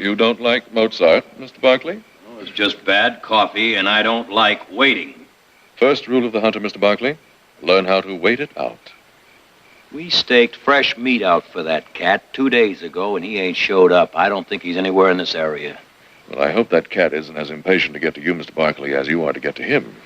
You don't like Mozart, Mr. Barkley? Oh, it's just bad coffee, and I don't like waiting. First rule of the hunter, Mr. Barkley, learn how to wait it out. We staked fresh meat out for that cat 2 days ago, and he ain't showed up. I don't think he's anywhere in this area. Well, I hope that cat isn't as impatient to get to you, Mr. Barkley, as you are to get to him.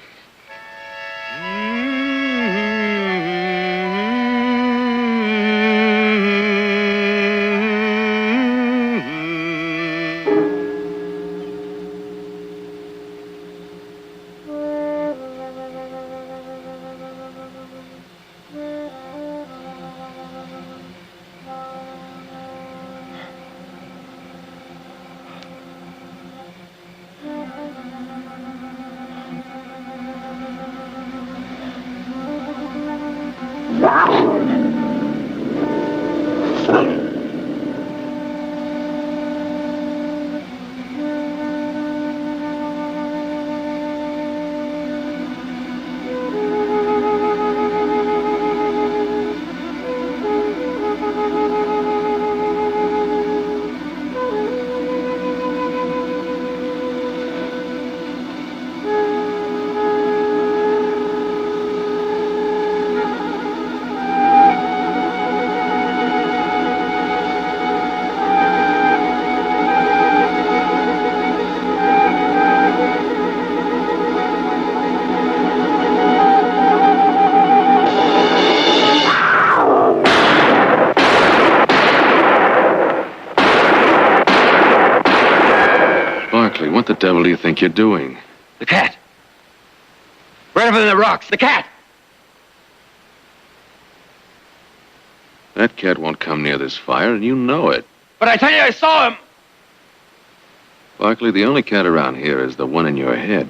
What the devil do you think you're doing? The cat. Right over in the rocks. The cat. That cat won't come near this fire, and you know it. But I tell you, I saw him. Barkley, the only cat around here is the one in your head.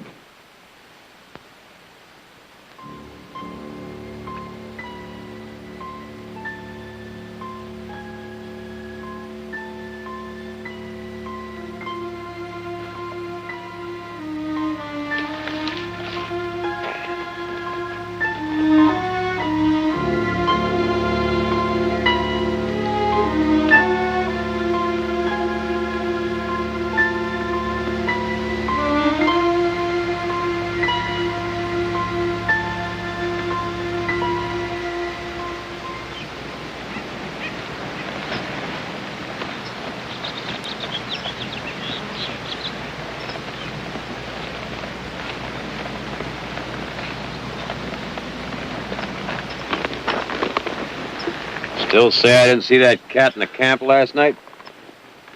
Still say I didn't see that cat in the camp last night?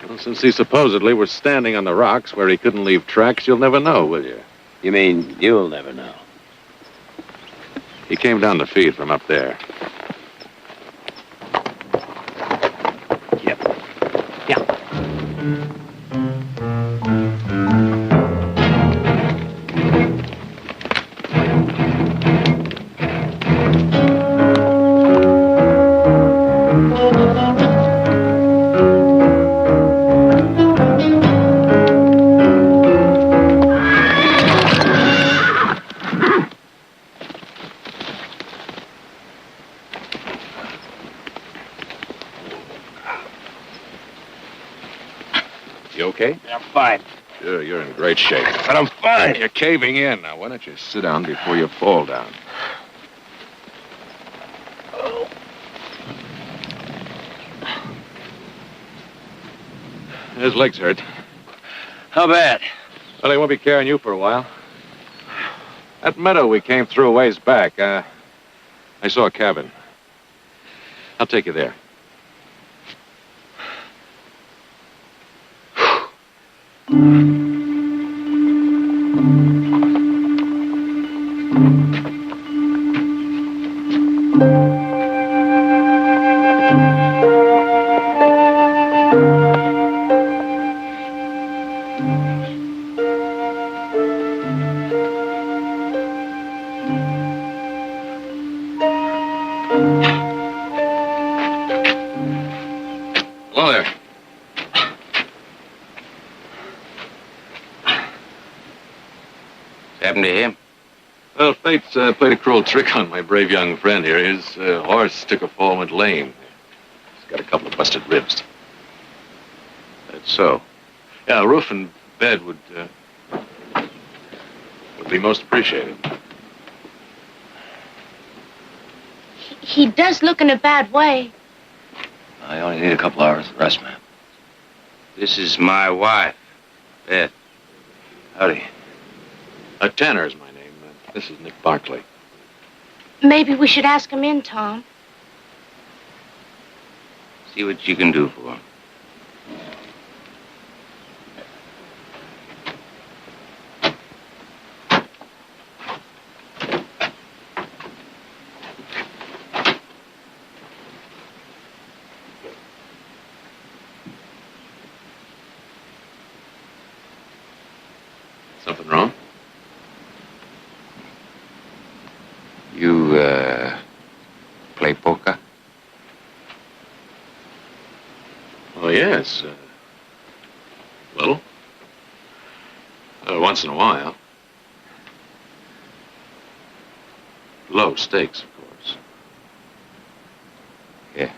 Well, since he supposedly was standing on the rocks where he couldn't leave tracks, you'll never know, will you? You mean you'll never know? He came down to feed from up there. okay? I'm fine. Sure, you're in great shape. But I'm fine. You're caving in. Now, why don't you sit down before you fall down? His legs hurt. How bad? Well, he won't be carrying you for a while. That meadow we came through a ways back, I saw a cabin. I'll take you there. Hello there. What happened to him? Well, fate's played a cruel trick on my brave young friend here. His horse took a fall and went lame. He's got a couple of busted ribs. That's so. Yeah, a roof and bed would be most appreciated. He does look in a bad way. I only need a couple hours of rest, ma'am. This is my wife, Beth. Howdy. Tanner is my name. This is Nick Barclay. Maybe we should ask him in, Tom. See what you can do for him. Something wrong? You, play poker? Oh, yes. Little. Once in a while. Low stakes, of course. Yeah.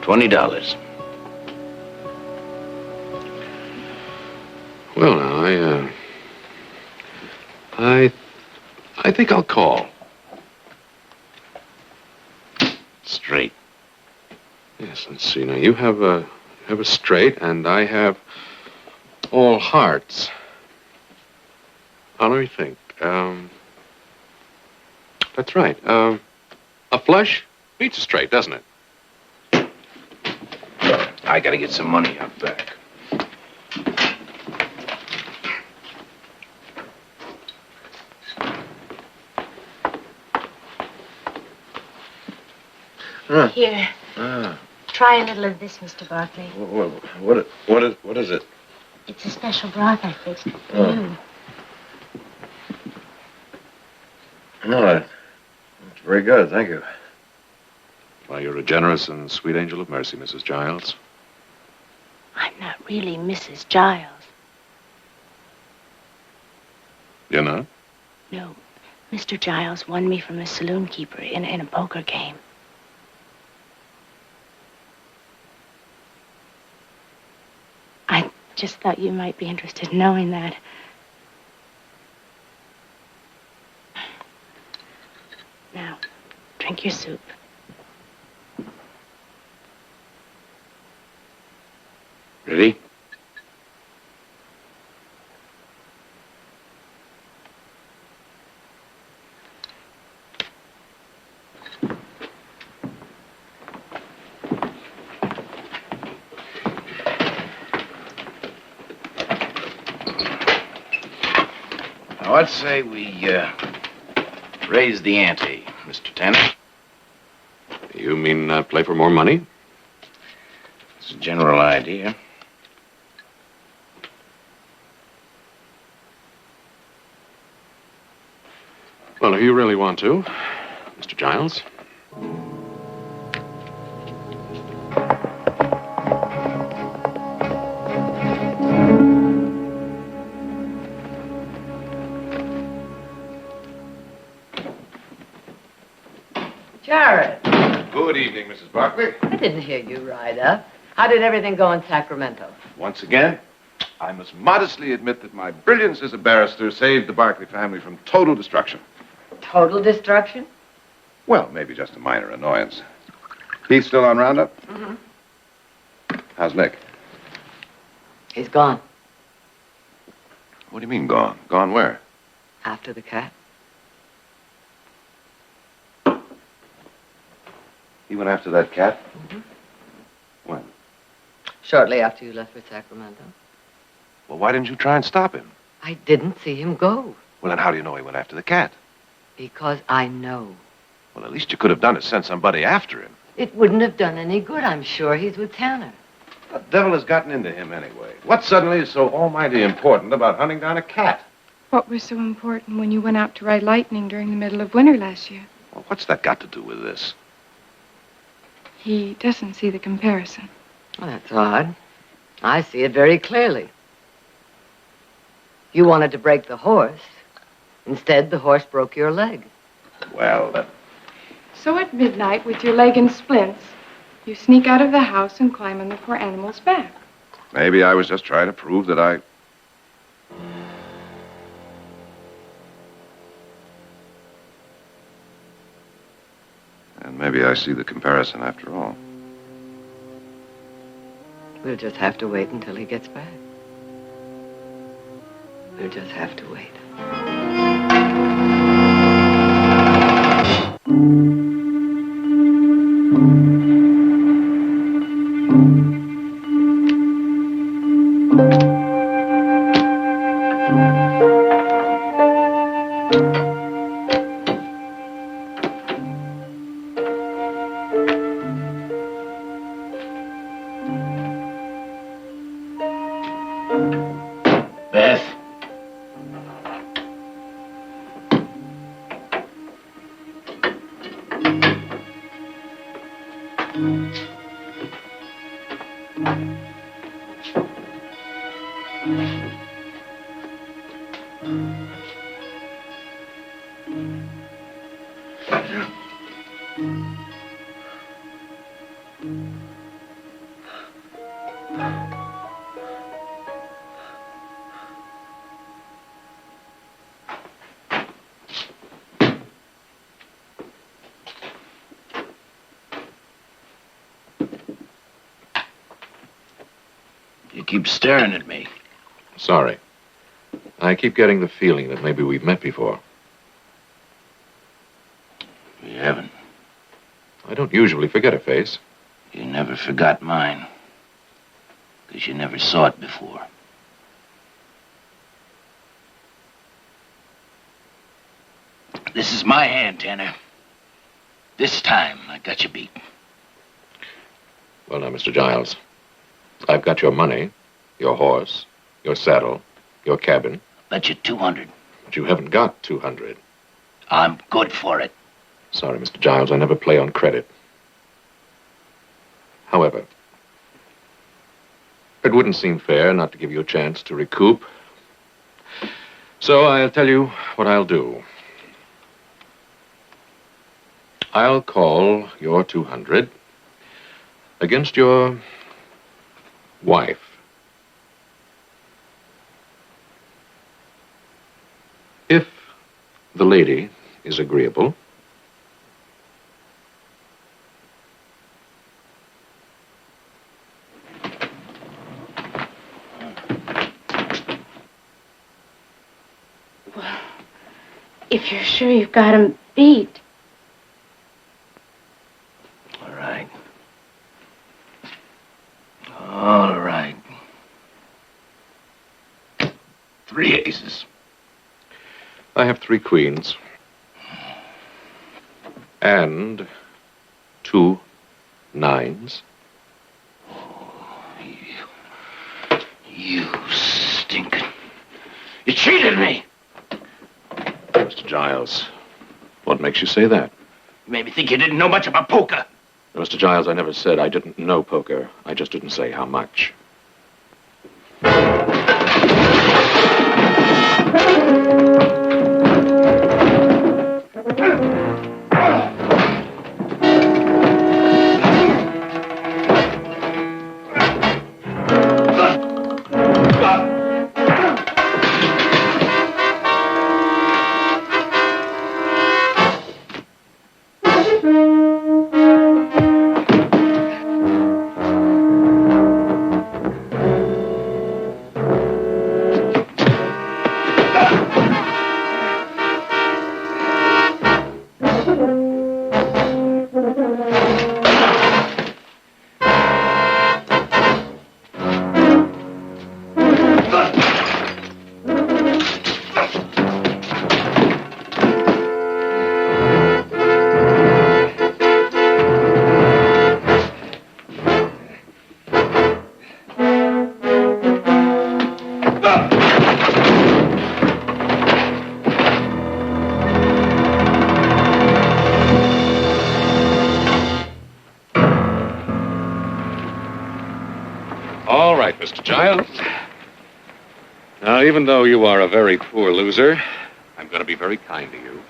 $20. Well, now, I think I'll call. Straight. Yes, let's see. Now, you have a straight, and I have all hearts. Now, let me think. That's right. A flush beats a straight, doesn't it? I gotta get some money out back. Here. Try a little of this, Mr. Barclay. What is it? It's a special broth I fixed for Oh. you. No, it's very good, thank you. Why, you're a generous and sweet angel of mercy, Mrs. Giles. I'm not really Mrs. Giles. You're not? No. Mr. Giles won me from a saloon keeper in a poker game. I just thought you might be interested in knowing that. Now, drink your soup. Ready? I'd say we raise the ante, Mr. Tanner. You mean play for more money? It's a general idea. Well, if you really want to, Mr. Giles. Jared, Good evening, Mrs. Barkley. I didn't hear you ride up. How did everything go in Sacramento? Once again, I must modestly admit that my brilliance as a barrister saved the Barkley family from total destruction. Total destruction? Well, maybe just a minor annoyance. Heath still on Roundup? Mm-hmm. How's Nick? He's gone. What do you mean gone? Gone where? After the cat. He went after that cat? Mm-hmm. When? Shortly after you left for Sacramento. Well, why didn't you try and stop him? I didn't see him go. Well, then how do you know he went after the cat? Because I know. Well, at least you could have done is send somebody after him. It wouldn't have done any good. I'm sure he's with Tanner. The devil has gotten into him anyway. What suddenly is so almighty important about hunting down a cat? What was so important when you went out to ride lightning during the middle of winter last year? Well, what's that got to do with this? He doesn't see the comparison. Well, that's odd. I see it very clearly. You wanted to break the horse. Instead, the horse broke your leg. Well, So at midnight, with your leg in splints, you sneak out of the house and climb on the poor animal's back. maybe I was just trying to prove that I... And maybe I see the comparison after all. We'll just have to wait until he gets back. We'll just have to wait. Beth? You keep staring at me. Sorry. I keep getting the feeling that maybe we've met before. We haven't. I don't usually forget a face. You never forgot mine. Because you never saw it before. This is my hand, Tanner. This time, I got you beat. Well, now, Mr. Giles, I've got your money, your horse, your saddle, your cabin. Bet you 200. But you haven't got 200. I'm good for it. Sorry, Mr. Giles, I never play on credit. However, it wouldn't seem fair not to give you a chance to recoup. So I'll tell you what I'll do. I'll call your 200 against your wife. If the lady is agreeable, If you're sure you've got him beat. All right. All right. 3 aces. I have 3 queens. And 2 9s. You stinking. You cheated me! Mr. Giles, what makes you say that? You made me think you didn't know much about poker. Mr. Giles, I never said I didn't know poker. I just didn't say how much. All right, Mr. Giles. Now, even though you are a very poor loser, I'm going to be very kind to you.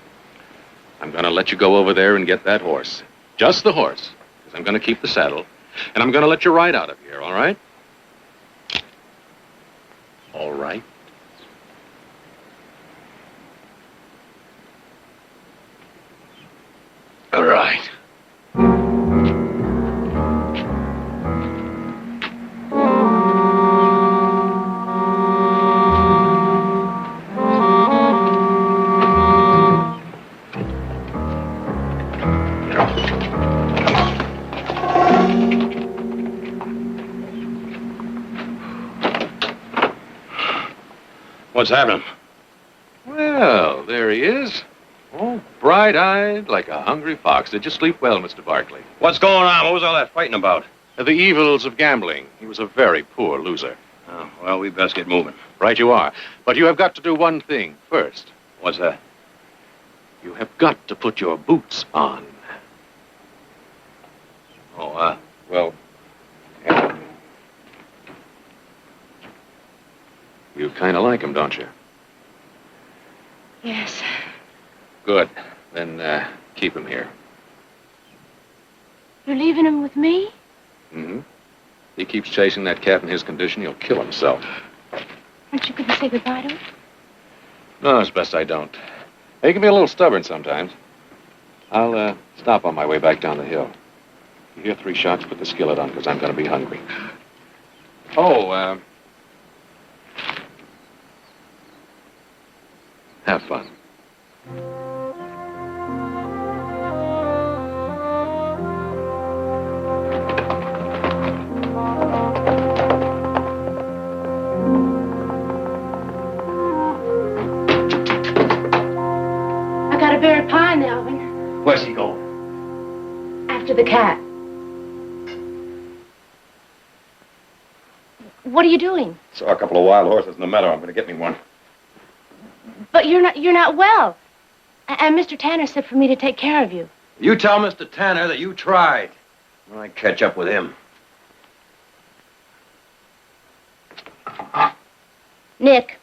I'm going to let you go over there and get that horse. Just the horse, because I'm going to keep the saddle. And I'm going to let you ride out of here, all right? All right. All right. What's happening? Well, there he is. Oh, bright-eyed like a hungry fox. Did you sleep well, Mr. Barkley? What's going on? What was all that fighting about? The evils of gambling. He was a very poor loser. Oh, well, we best get moving. Right you are. But you have got to do one thing first. What's that? You have got to put your boots on. Oh, well, you kind of like him, don't you? Yes. Good. Then keep him here. You're leaving him with me? Mm-hmm. He keeps chasing that cat in his condition, he'll kill himself. Aren't you going to say goodbye to him? No, it's best I don't. He can be a little stubborn sometimes. I'll stop on my way back down the hill. You hear 3 shots, put the skillet on, because I'm going to be hungry. Oh, have fun. I got a berry pie, Alvin. Where's he going? After the cat. What are you doing? Saw a couple of wild horses in the meadow. I'm going to get me one. But you're not well. And Mr. Tanner said for me to take care of you. You tell Mr. Tanner that you tried. When I catch up with him. Nick.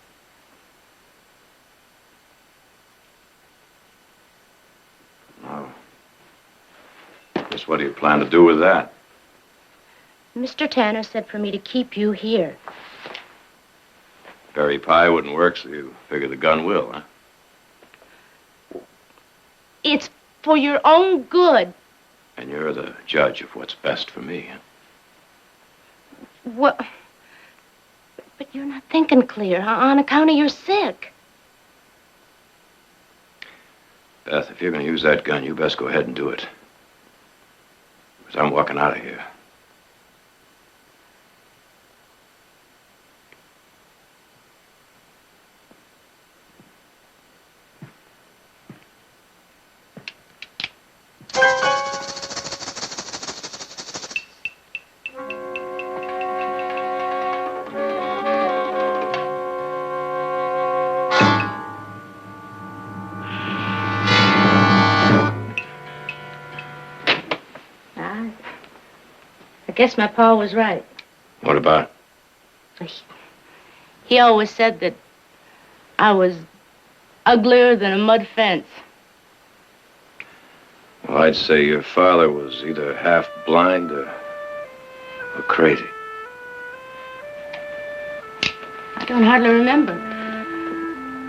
No. Just what do you plan to do with that? Mr. Tanner said for me to keep you here. Berry pie wouldn't work, so you figure the gun will, huh? It's for your own good. And you're the judge of what's best for me. What? But you're not thinking clear on account of you're sick. Beth, if you're going to use that gun, you best go ahead and do it. Because I'm walking out of here. guess my pa was right. What about it? He always said that I was uglier than a mud fence. Well, I'd say your father was either half blind or crazy. I don't hardly remember.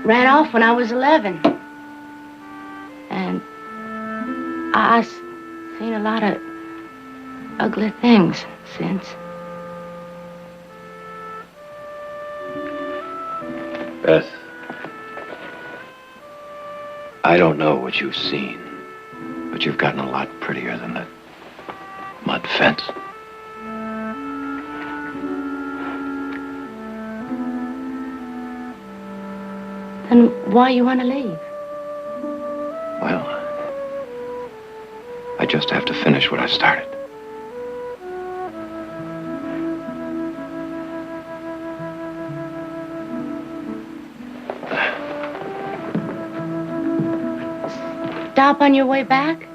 Ran off when I was 11. And I've seen a lot of ugly things since. Beth, I don't know what you've seen, but you've gotten a lot prettier than that mud fence. Then why you want to leave? Well, I just have to finish what I started. Stop on your way back?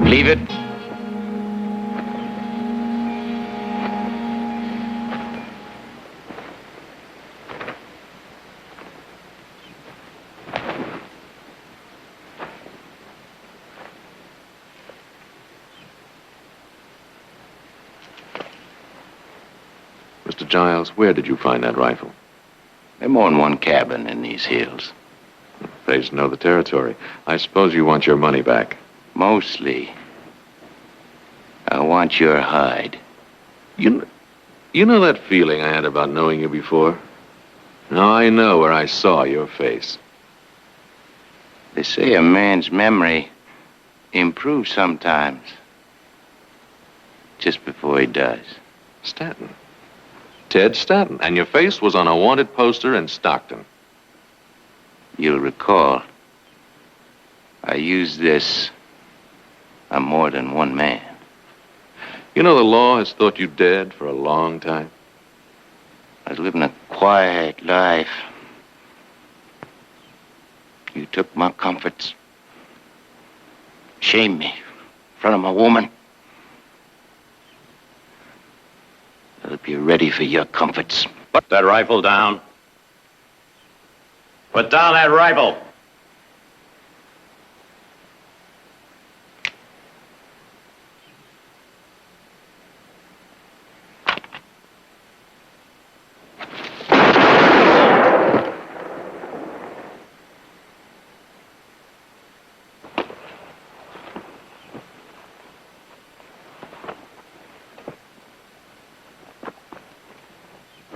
Leave it. Mr. Giles, where did you find that rifle? There's more than one cabin in these hills. They know the territory. I suppose you want your money back. Mostly. I want your hide. You know that feeling I had about knowing you before? Now I know where I saw your face. They say a man's memory improves sometimes. Just before he dies. Stanton. Ted Stanton. And your face was on a wanted poster in Stockton. You'll recall, I used this on more than one man. You know the law has thought you dead for a long time. I was living a quiet life. You took my comforts. Shamed me in front of my woman. I hope you're ready for your comforts. Put that rifle down. Put down that rifle.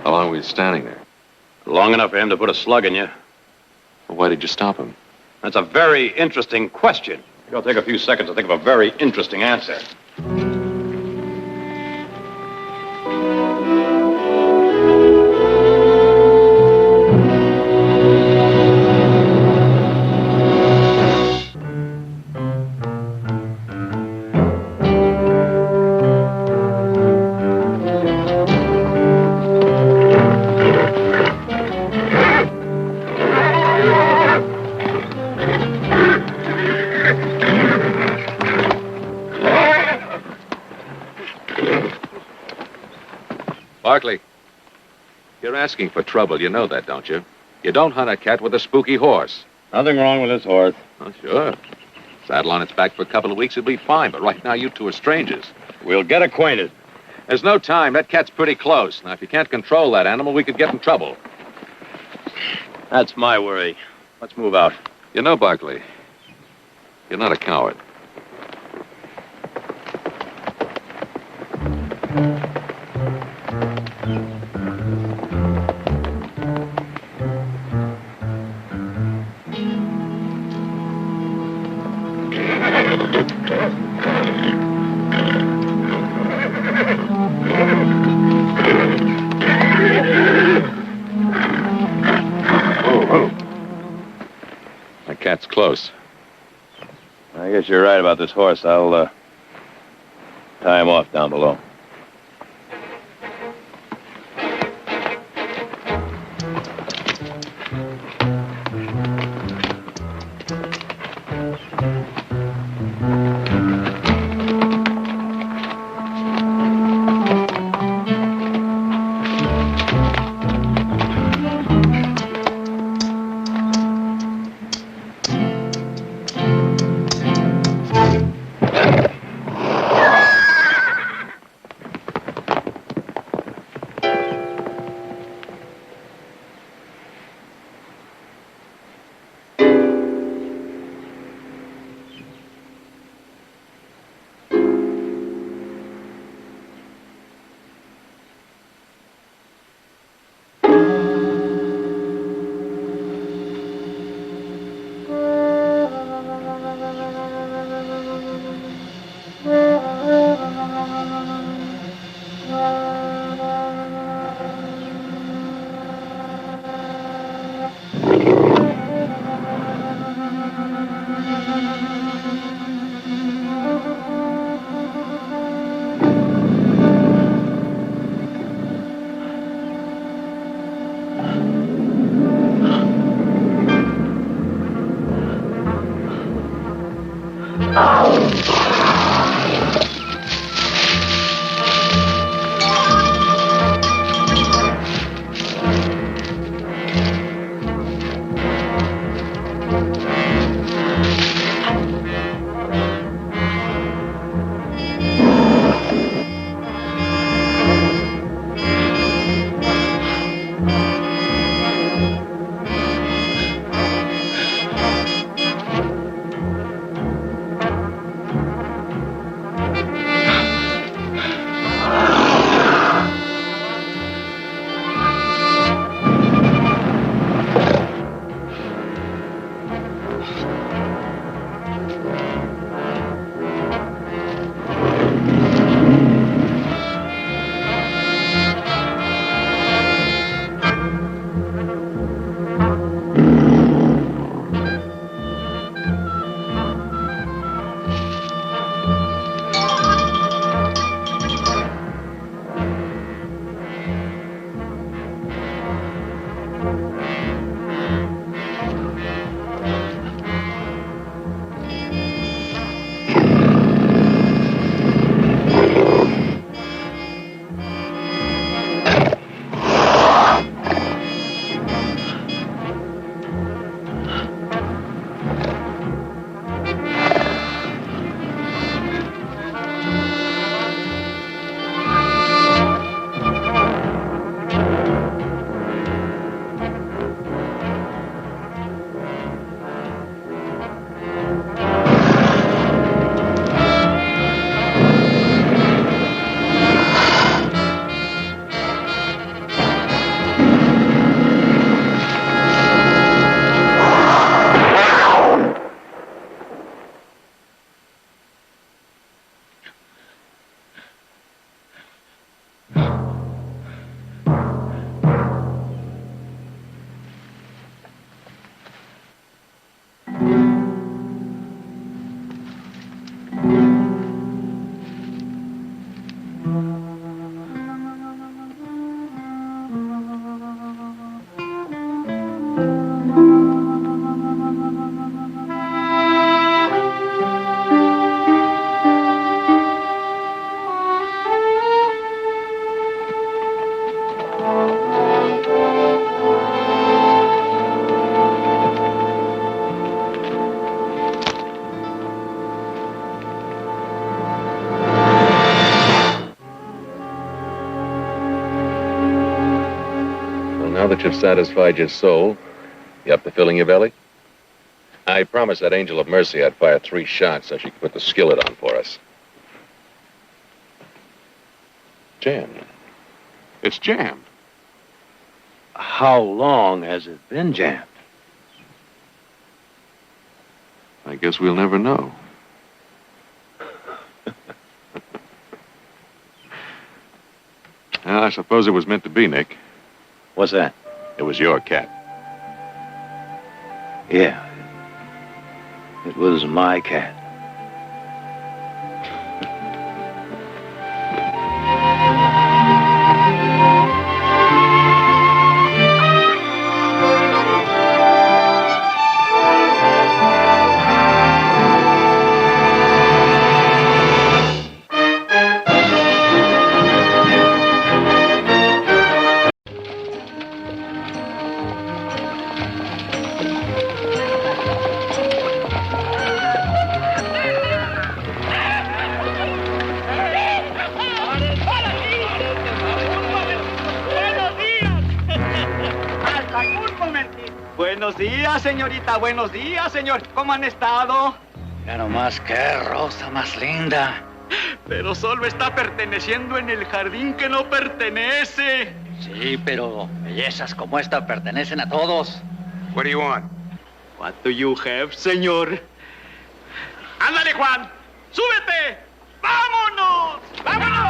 How long were you standing there? Long enough for him to put a slug in you. Well, why did you stop him? That's a very interesting question. It'll take a few seconds to think of a very interesting answer. Barkley, you're asking for trouble. You know that, don't you? You don't hunt a cat with a spooky horse. Nothing wrong with this horse. Oh, sure. Saddle on its back for a couple of weeks, it'll be fine. But right now, you two are strangers. We'll get acquainted. There's no time. That cat's pretty close. Now, if you can't control that animal, we could get in trouble. That's my worry. Let's move out. You know, Barkley, you're not a coward. That cat's close. I guess you're right about this horse. I'll tie him off down below. that you've satisfied your soul, you up to filling your belly? I promised that angel of mercy I'd fire 3 shots so she could put the skillet on for us. Jammed. It's jammed. How long has it been jammed? I guess we'll never know. I suppose it was meant to be, Nick. What's that? It was your cat. Yeah. It was my cat. Buenos días, señorita. Buenos días, señor. ¿Cómo han estado? Ya nomás, qué rosa más linda. Pero solo está perteneciendo en el jardín que no pertenece. Sí, pero bellezas como esta pertenecen a todos. What do you want? What do you have, señor? ¡Ándale, Juan! ¡Súbete! ¡Vámonos! ¡Vámonos!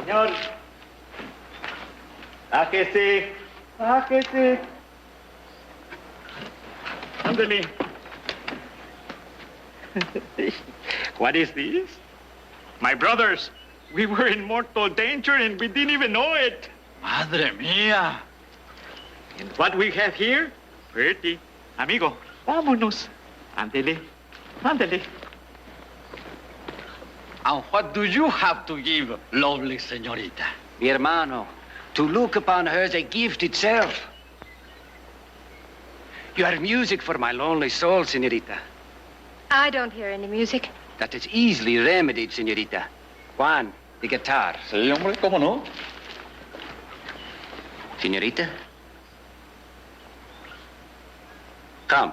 Señor, bájese, bájese. Ándale. What is this? My brothers, we were in mortal danger and we didn't even know it. Madre mía. And what we have here? Pretty. Amigo, vámonos. Ándele, ándele. And what do you have to give, lovely señorita? Mi hermano, to look upon her is a gift itself. You are music for my lonely soul, señorita. I don't hear any music. That is easily remedied, señorita. Juan, the guitar. Sí, hombre, ¿cómo no? Señorita? Come.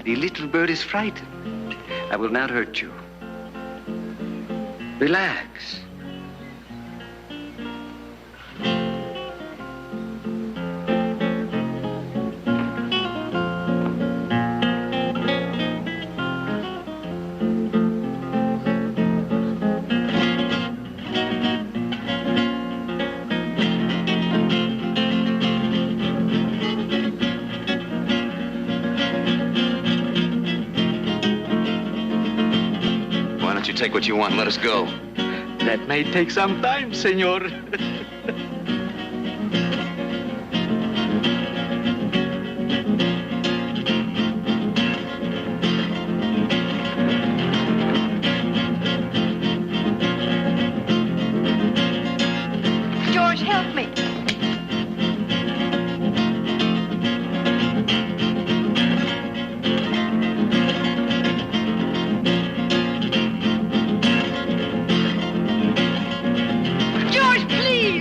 The little bird is frightened. I will not hurt you. Relax. Take what you want and let us go. That may take some time, senor. George, help me. George, please!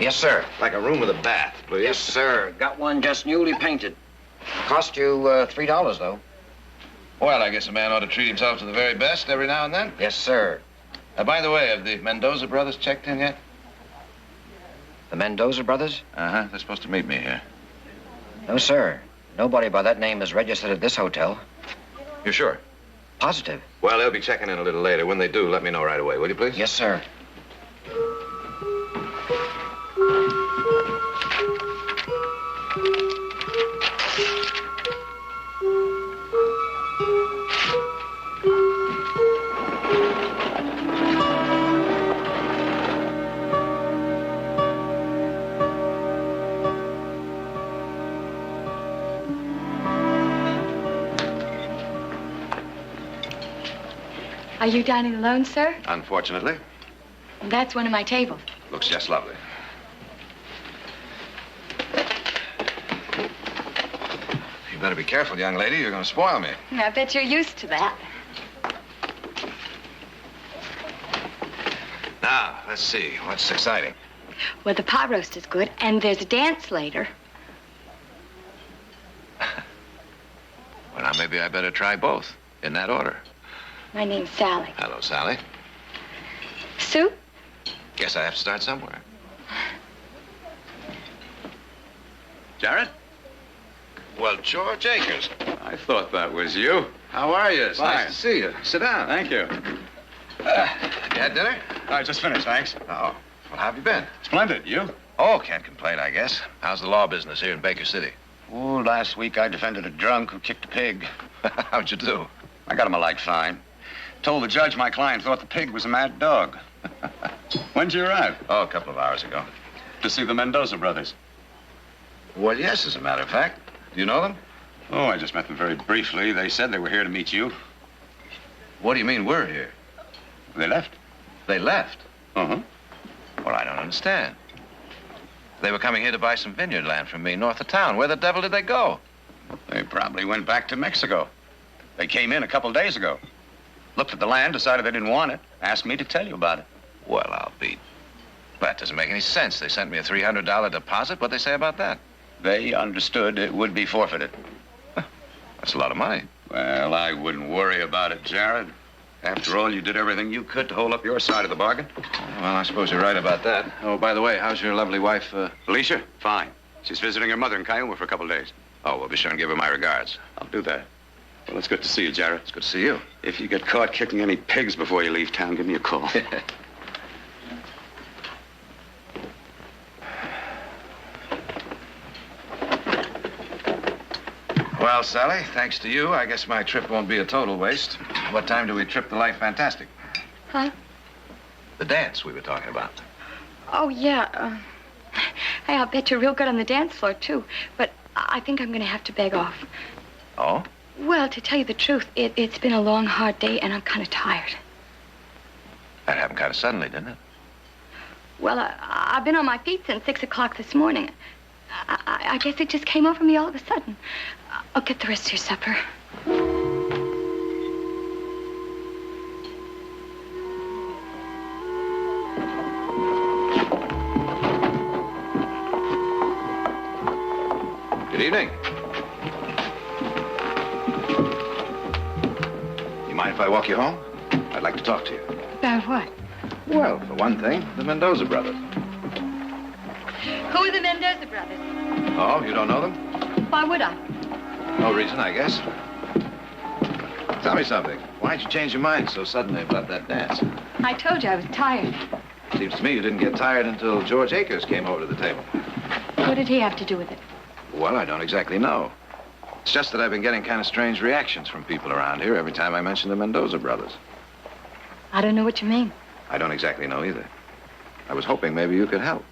Yes, sir. Like a room with a bath, please. Yes, sir. Got one just newly painted. Cost you $3, though. Well, I guess a man ought to treat himself to the very best every now and then. Yes, sir. By the way, have the Mendoza brothers checked in yet? The Mendoza brothers? Uh-huh. They're supposed to meet me here. No, sir. Nobody by that name is registered at this hotel. You're sure? Positive. Well, they'll be checking in a little later. When they do, let me know right away, will you, please? Yes, sir. Are you dining alone, sir? Unfortunately. That's one of my tables. Looks just lovely. You better be careful, young lady. You're going to spoil me. I bet you're used to that. Now, let's see. What's exciting? Well, the pot roast is good, and there's a dance later. Well, now, maybe I better try both. In that order. My name's Sally. Hello, Sally. Sue? Guess I have to start somewhere. Jared? Well, George Akers. I thought that was you. How are you? It's Fine. nice to see you. Sit down. Thank you. You had dinner? I just finished, thanks. Oh. Well, how have you been? Splendid. You? Oh, can't complain, I guess. How's the law business here in Baker City? Oh, last week I defended a drunk who kicked a pig. How'd you do? I got him a light fine. Told the judge my client thought the pig was a mad dog. When'd you arrive? Oh, a couple of hours ago. To see the Mendoza brothers. Well, yes, as a matter of fact. Do you know them? Oh, I just met them very briefly. They said they were here to meet you. What do you mean we're here? They left. They left? Uh-huh. Well, I don't understand. They were coming here to buy some vineyard land from me north of town. Where the devil did they go? They probably went back to Mexico. They came in a couple days ago. Looked at the land, decided they didn't want it. Asked me to tell you about it. Well, I'll be... That doesn't make any sense. They sent me a $300 deposit. What'd they say about that? They understood it would be forfeited. That's a lot of money. Well, I wouldn't worry about it, Jared. After all, you did everything you could to hold up your side of the bargain. Well, I suppose you're right about that. Oh, by the way, how's your lovely wife, Alicia? Fine. She's visiting her mother in Cayuma for a couple of days. Oh, well, be sure and give her my regards. I'll do that. Well, it's good to see you, Jared. It's good to see you. If you get caught kicking any pigs before you leave town, give me a call. Well, Sally, thanks to you, I guess my trip won't be a total waste. What time do we trip the Life Fantastic? Huh? The dance we were talking about. Oh, yeah. Hey, I'll bet you're real good on the dance floor, too. But I think I'm going to have to beg off. Oh? Well, to tell you the truth, it's been a long, hard day, and I'm kind of tired. That happened kind of suddenly, didn't it? Well, I've been on my feet since 6 o'clock this morning. I guess it just came over me all of a sudden. I'll get the rest of your supper. Good evening. You mind if I walk you home? I'd like to talk to you. About what? Well, for one thing, the Mendoza brothers. Who are the Mendoza brothers? Oh, you don't know them? Why would I? No reason, I guess. Tell me something. Why'd you change your mind so suddenly about that dance? I told you I was tired. Seems to me you didn't get tired until George Akers came over to the table. What did he have to do with it? Well, I don't exactly know. It's just that I've been getting kind of strange reactions from people around here every time I mention the Mendoza brothers. I don't know what you mean. I don't exactly know either. I was hoping maybe you could help.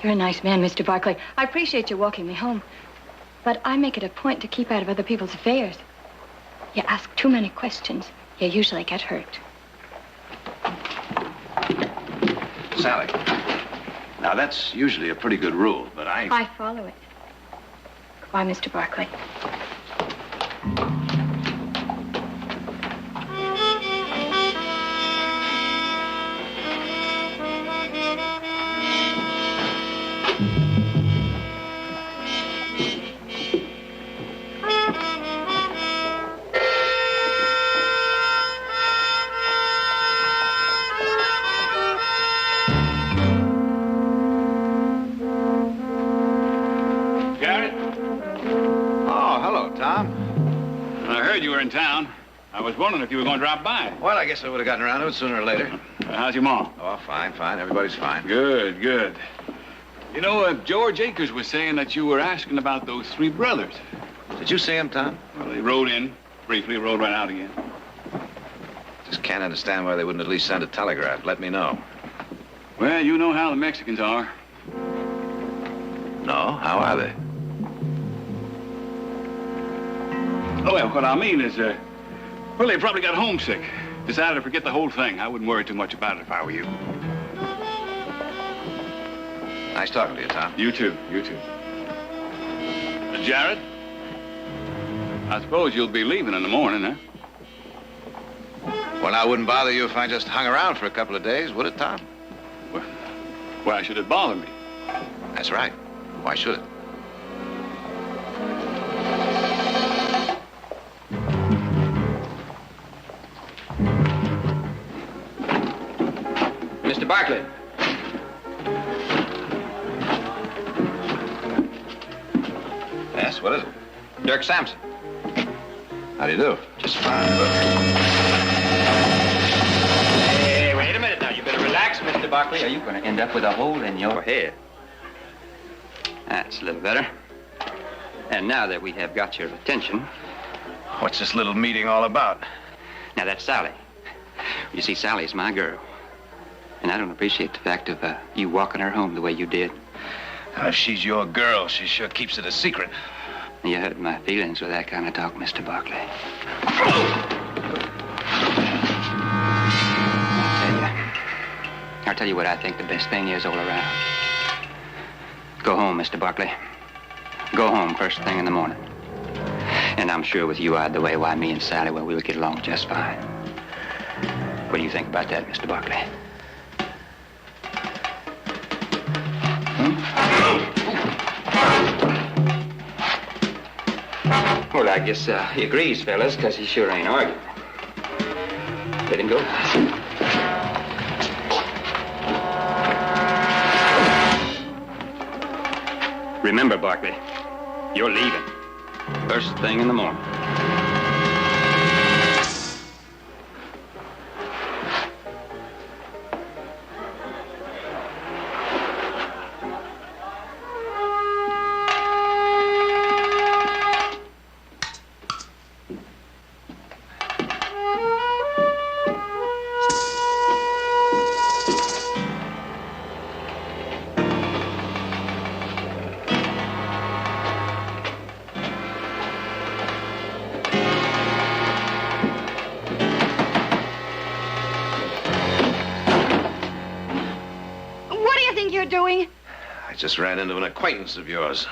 You're a nice man, Mr. Barclay. I appreciate you walking me home. But I make it a point to keep out of other people's affairs. You ask too many questions, you usually get hurt. Sally. Now, that's usually a pretty good rule, but I follow it. Goodbye, Mr. Barclay. I heard you were in town. I was wondering if you were going to drop by. Well, I guess I would have gotten around to it sooner or later. How's your mom? Oh, fine. Everybody's fine. Good, good. You know, George Akers was saying that you were asking about those three brothers. Did you see him, Tom? Well, they rode in briefly, rode right out again. Just can't understand why they wouldn't at least send a telegraph. Let me know. Well, you know how the Mexicans are. No? How are they? Oh, well, what I mean is, well, they probably got homesick. Decided to forget the whole thing. I wouldn't worry too much about it if I were you. Nice talking to you, Tom. You too. Jared? I suppose you'll be leaving in the morning, huh? Well, I wouldn't bother you if I just hung around for a couple of days, would it, Tom? Well, why should it bother me? That's right. Why should it? Mr. Barkley. Yes, what is it? Dirk Sampson. How do you do? Just fine, Hey, wait a minute now. You better relax, Mr. Barkley, or you're going to end up with a hole in your head. That's a little better. And now that we have got your attention... What's this little meeting all about? Now, that's Sally. You see, Sally's my girl. And I don't appreciate the fact of you walking her home the way you did. If she's your girl, she sure keeps it a secret. You hurt my feelings with that kind of talk, Mr. Barkley. I'll tell you what I think the best thing is all around. Go home, Mr. Barkley. Go home first thing in the morning. And I'm sure with you out the way, why, me and Sally, well, we'll get along just fine. What do you think about that, Mr. Barkley? Well, I guess he agrees, fellas, because he sure ain't arguing. Let him go. Remember, Barkley, you're leaving. First thing in the morning. Just ran into an acquaintance of yours.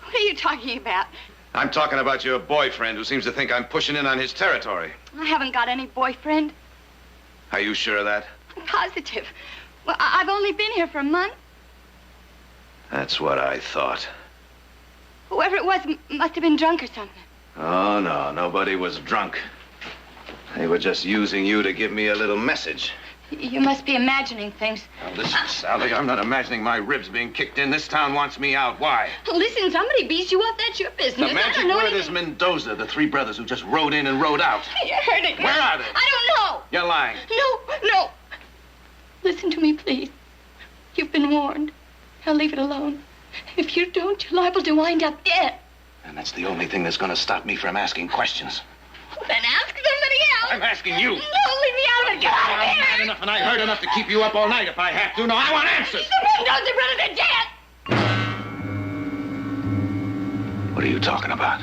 What are you talking about? I'm talking about your boyfriend who seems to think I'm pushing in on his territory. I haven't got any boyfriend. Are you sure of that? I'm positive. Well, I've only been here for a month. That's what I thought. Whoever it was must have been drunk or something. Oh, no, nobody was drunk. They were just using you to give me a little message. You must be imagining things. Now, listen, Sally, I'm not imagining my ribs being kicked in. This town wants me out. Why? Listen, somebody beats you up. That's your business. The magic word is Mendoza, the three brothers who just rode in and rode out. You're hurting me. Where are they? I don't know. You're lying. No. Listen to me, please. You've been warned. Now leave it alone. If you don't, you're liable to wind up dead. And that's the only thing that's going to stop me from asking questions. Then ask somebody else. I'm asking you. No, leave me out of it. Get out of here. I'm mad enough and I heard enough to keep you up all night if I have to. No, I want answers. The Mendoza brothers are dead. What are you talking about?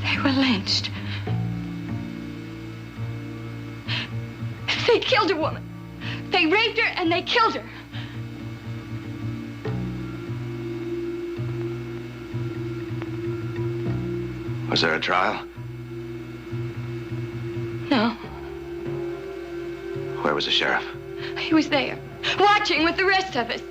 They were lynched. They killed a woman. They raped her and they killed her. Was there a trial? No. Where was the sheriff? He was there, watching with the rest of us.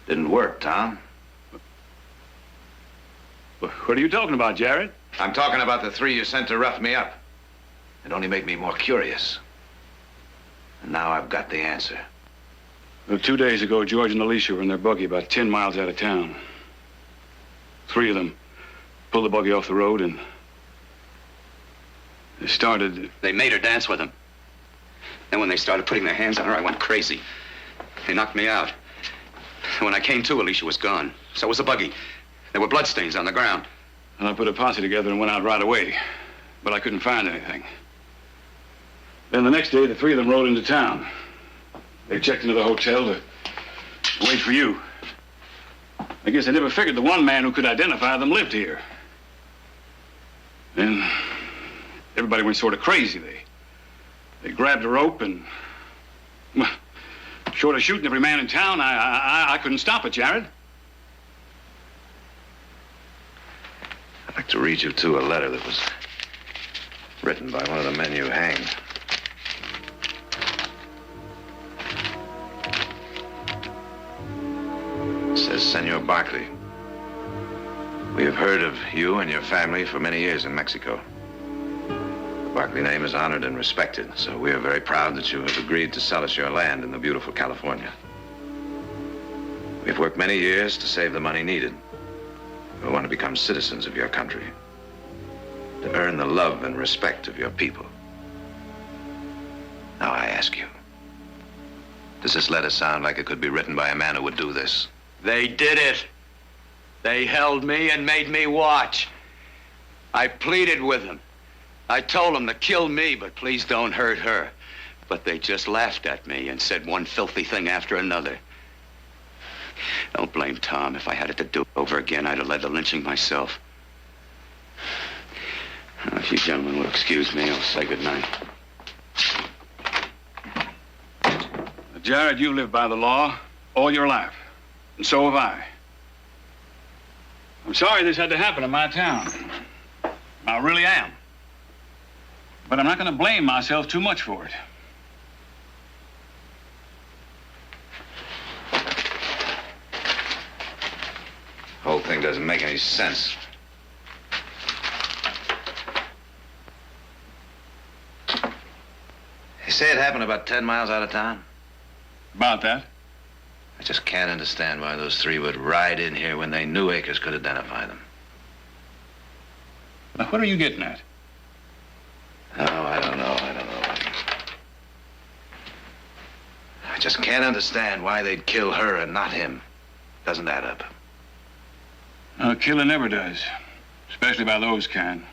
Didn't work, Tom. What are you talking about, Jared? I'm talking about the three you sent to rough me up. It only made me more curious. And now I've got the answer. Well, 2 days ago, George and Alicia were in their buggy about 10 miles out of town. 3 of them pulled the buggy off the road and they started... They made her dance with them. Then when they started putting their hands on her, I went crazy. They knocked me out. And when I came to, Alicia was gone. So was the buggy. There were bloodstains on the ground. And I put a posse together and went out right away. But I couldn't find anything. Then the next day, the 3 of them rode into town. They checked into the hotel to wait for you. I guess they never figured the one man who could identify them lived here. Then everybody went sort of crazy. They grabbed a rope and... Well, short of shooting every man in town, I couldn't stop it, Jared. I'd like to read you, too, a letter that was written by one of the men you hanged. It says, Senor Barkley, we have heard of you and your family for many years in Mexico. The Barkley name is honored and respected, so we are very proud that you have agreed to sell us your land in the beautiful California. We've worked many years to save the money needed. We want to become citizens of your country, to earn the love and respect of your people. Now I ask you, does this letter sound like it could be written by a man who would do this? They did it. They held me and made me watch. I pleaded with them. I told them to kill me, but please don't hurt her. But they just laughed at me and said one filthy thing after another. Don't blame Tom. If I had it to do over again, I'd have led the lynching myself. Now, if you gentlemen will excuse me, I'll say goodnight. Jared, you lived by the law all your life, and so have I. I'm sorry this had to happen in my town. I really am. But I'm not going to blame myself too much for it. The whole thing doesn't make any sense. You say it happened about 10 miles out of town? About that. I just can't understand why those 3 would ride in here when they knew Akers could identify them. Now, what are you getting at? Oh, I don't know. I just can't understand why they'd kill her and not him. Doesn't add up. Killing never does. Especially by those kind.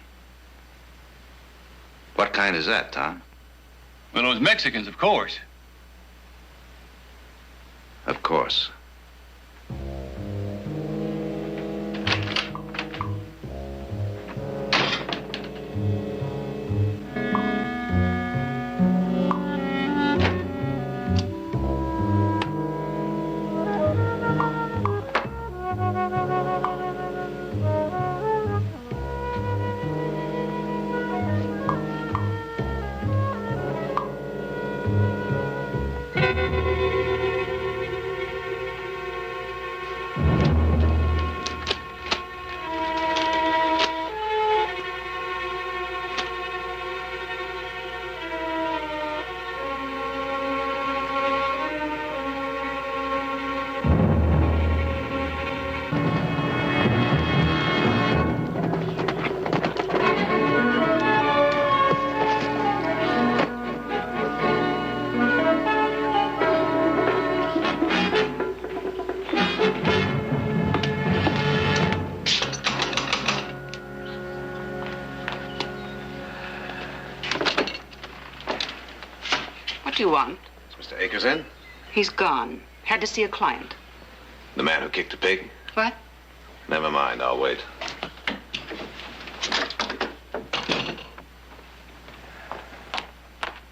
What kind is that, Tom? Well, those Mexicans, of course. Of course. What do you want? Is Mr. Akers in? He's gone. Had to see a client. The man who kicked the pig? What? Never mind, I'll wait.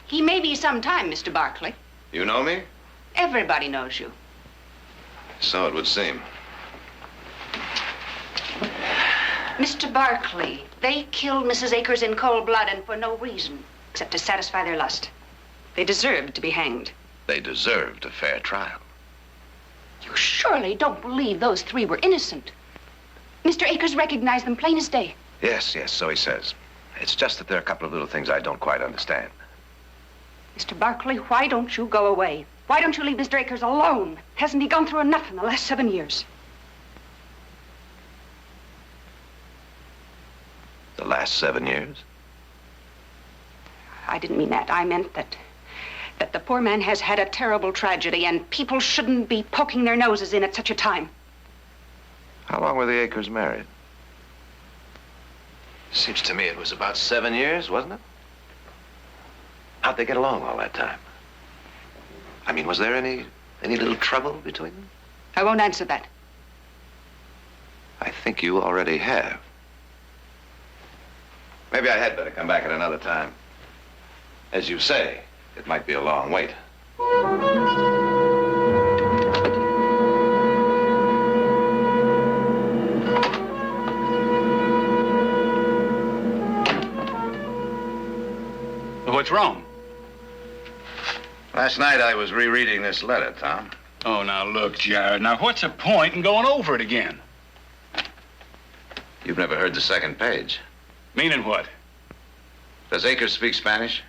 He may be some time, Mr. Barkley. You know me? Everybody knows you. So it would seem. Mr. Barkley, they killed Mrs. Akers in cold blood and for no reason, except to satisfy their lust. They deserved to be hanged. They deserved a fair trial. You surely don't believe those three were innocent. Mr. Akers recognized them plain as day. Yes, so he says. It's just that there are a couple of little things I don't quite understand. Mr. Barkley, why don't you go away? Why don't you leave Mr. Akers alone? Hasn't he gone through enough in the last 7 years? The last 7 years? I didn't mean that. I meant that the poor man has had a terrible tragedy and people shouldn't be poking their noses in at such a time. How long were the Akers married? Seems to me it was about 7 years, wasn't it? How'd they get along all that time? I mean, was there any little trouble between them? I won't answer that. I think you already have. Maybe I had better come back at another time. As you say, it might be a long wait. What's wrong? Last night I was rereading this letter, Tom. Oh, now look, Jared. Now, what's the point in going over it again? You've never heard the second page. Meaning what? Does Akers speak Spanish?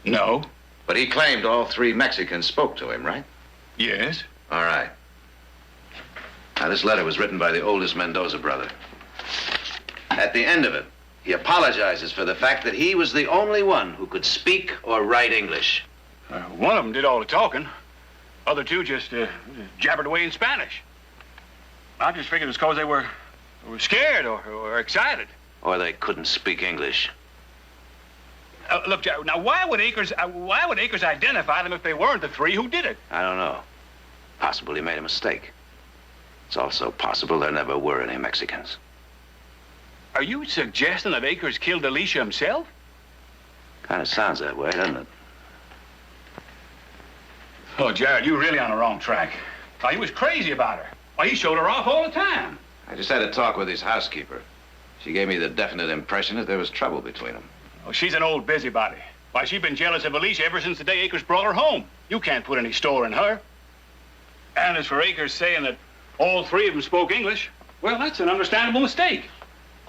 No. But he claimed all three Mexicans spoke to him, right? Yes. All right. Now, this letter was written by the oldest Mendoza brother. At the end of it, he apologizes for the fact that he was the only one who could speak or write English. One of them did all the talking. Other two just jabbered away in Spanish. I just figured it was because they were scared or excited. Or they couldn't speak English. Look, Jared, now why would Akers identify them if they weren't the three who did it? I don't know. Possible he made a mistake. It's also possible there never were any Mexicans. Are you suggesting that Akers killed Alicia himself? Kind of sounds that way, doesn't it? Oh, Jared, you're really on the wrong track. Why, he was crazy about her. Why, he showed her off all the time. I just had a talk with his housekeeper. She gave me the definite impression that there was trouble between them. Oh, she's an old busybody. Why, she's been jealous of Alicia ever since the day Akers brought her home. You can't put any store in her. And as for Akers saying that all three of them spoke English, well, that's an understandable mistake.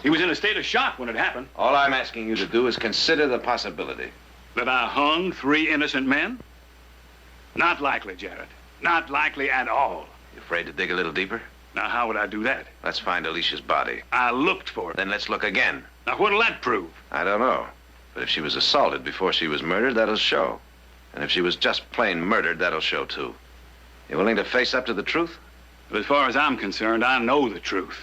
He was in a state of shock when it happened. All I'm asking you to do is consider the possibility. That I hung 3 innocent men? Not likely, Jared. Not likely at all. You afraid to dig a little deeper? Now, how would I do that? Let's find Alicia's body. I looked for it. Then let's look again. Now, what'll that prove? I don't know. But if she was assaulted before she was murdered, that'll show. And if she was just plain murdered, that'll show, too. You willing to face up to the truth? As far as I'm concerned, I know the truth.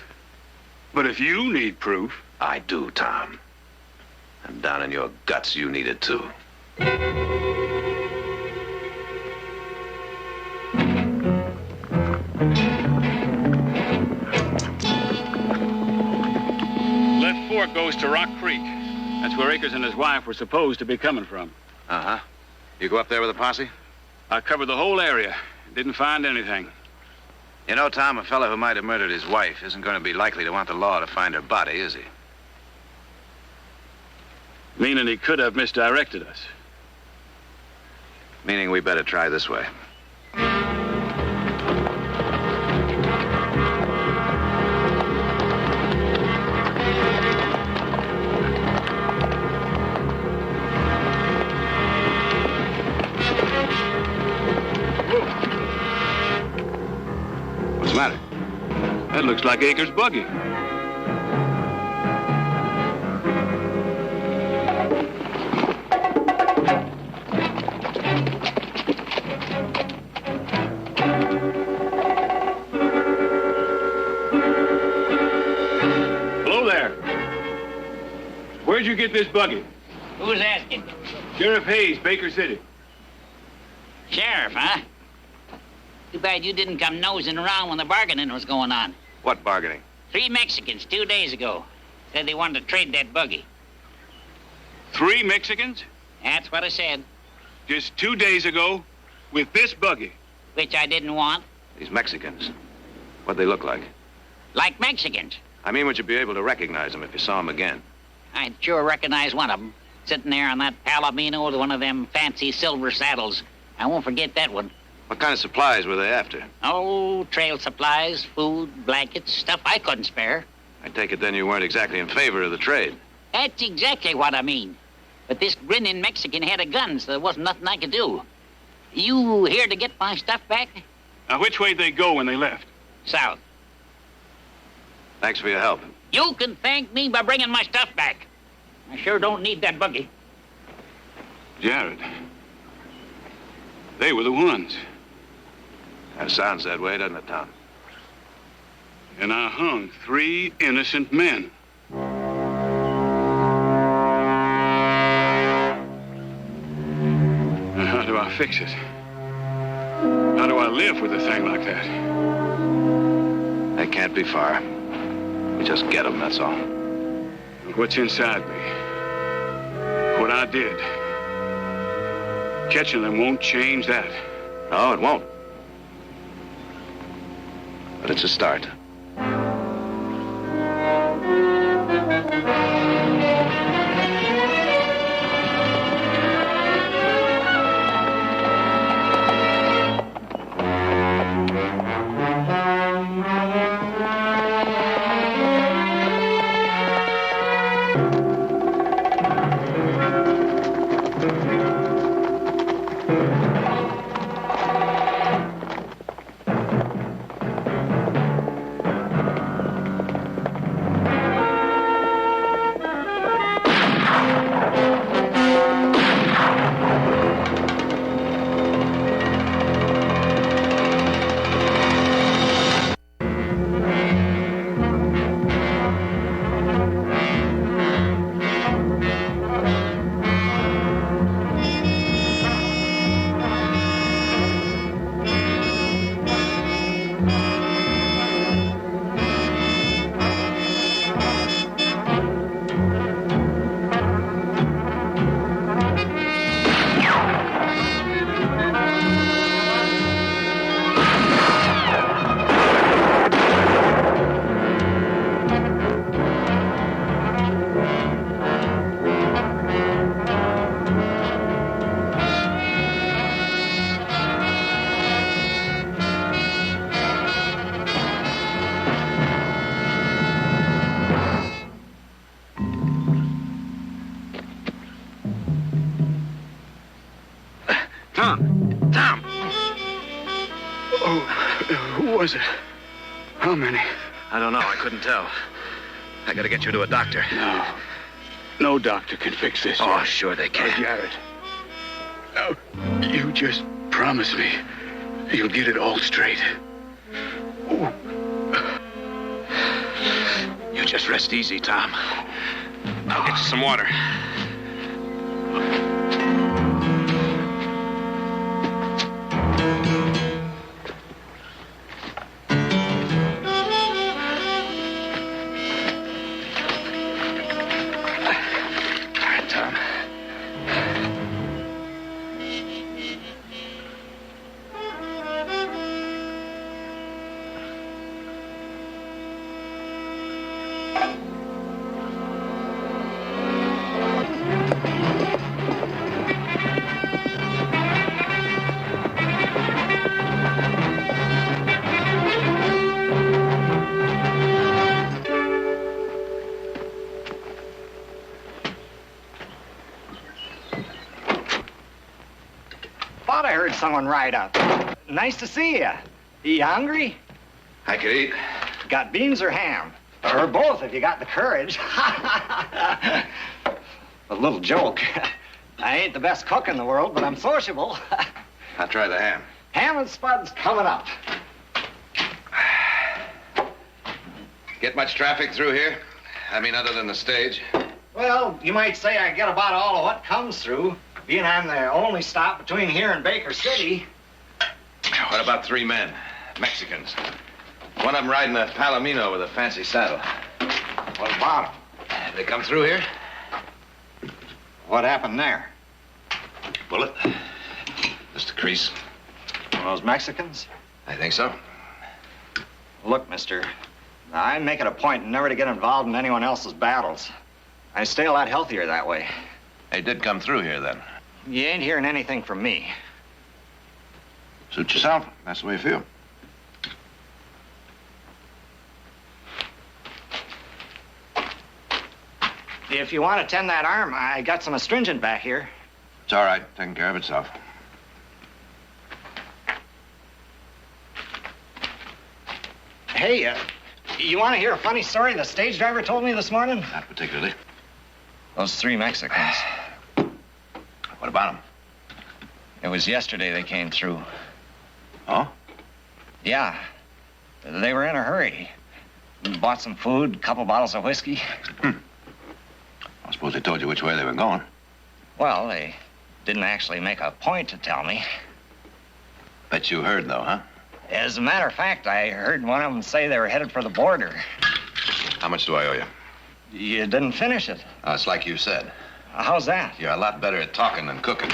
But if you need proof... I do, Tom. And down in your guts, you need it, too. Left fork goes to Rock Creek. That's where Akers and his wife were supposed to be coming from. Uh-huh. You go up there with a posse? I covered the whole area. Didn't find anything. You know, Tom, a fellow who might have murdered his wife isn't going to be likely to want the law to find her body, is he? Meaning he could have misdirected us. Meaning we better try this way. What's the matter? That looks like Akers' buggy. Where'd you get this buggy? Who's asking? Sheriff Hayes, Baker City. Sheriff, huh? Too bad you didn't come nosing around when the bargaining was going on. What bargaining? 3 Mexicans 2 days ago said they wanted to trade that buggy. 3 Mexicans? That's what I said. Just 2 days ago with this buggy? Which I didn't want. These Mexicans. What'd they look like? Like Mexicans. I mean, would you be able to recognize them if you saw them again? I'd sure recognize one of them. Sitting there on that Palomino with one of them fancy silver saddles. I won't forget that one. What kind of supplies were they after? Oh, trail supplies, food, blankets, stuff I couldn't spare. I take it then you weren't exactly in favor of the trade. That's exactly what I mean. But this grinning Mexican had a gun, so there wasn't nothing I could do. You here to get my stuff back? Now, which way'd they go when they left? South. Thanks for your help. You can thank me by bringing my stuff back. I sure don't need that buggy. Jared. They were the ones. That sounds that way, doesn't it, Tom? And I hung 3 innocent men. Now, how do I fix it? How do I live with a thing like that? They can't be far. We just get them, that's all. What's inside me? What I did. Catching them won't change that. No, it won't. But it's a start. Who was it? How many? I don't know. I couldn't tell. I gotta get you to a doctor. No. No doctor can fix this. Oh, sure they can. Jared. No. You just promise me you'll get it all straight. Ooh. You just rest easy, Tom. I'll get you some water. Thought I heard someone ride up. Nice to see you. You hungry? I could eat. Got beans or ham? Or both if you got the courage. A little joke. I ain't the best cook in the world, but I'm sociable. I'll try the ham. Ham and spuds coming up. Get much traffic through here? I mean, other than the stage? Well, you might say I get about all of what comes through, being I'm the only stop between here and Baker City. What about 3 men? Mexicans. One of them riding a Palomino with a fancy saddle. What about them? They come through here? What happened there? Bullet. Just a crease. Those Mexicans? I think so. Look, mister, I make it a point never to get involved in anyone else's battles. I stay a lot healthier that way. They did come through here, then. You ain't hearing anything from me. Suit yourself. That's the way you feel. If you want to tend that arm, I got some astringent back here. It's all right. Taking care of itself. Hey, you want to hear a funny story the stage driver told me this morning? Not particularly. Those 3 Mexicans. What about them? It was yesterday they came through. Oh? Yeah. They were in a hurry. Bought some food, a couple bottles of whiskey. I suppose they told you which way they were going. Well, they didn't actually make a point to tell me. Bet you heard, though, huh? As a matter of fact, I heard one of them say they were headed for the border. How much do I owe you? You didn't finish it. It's like you said. How's that? You're a lot better at talking than cooking.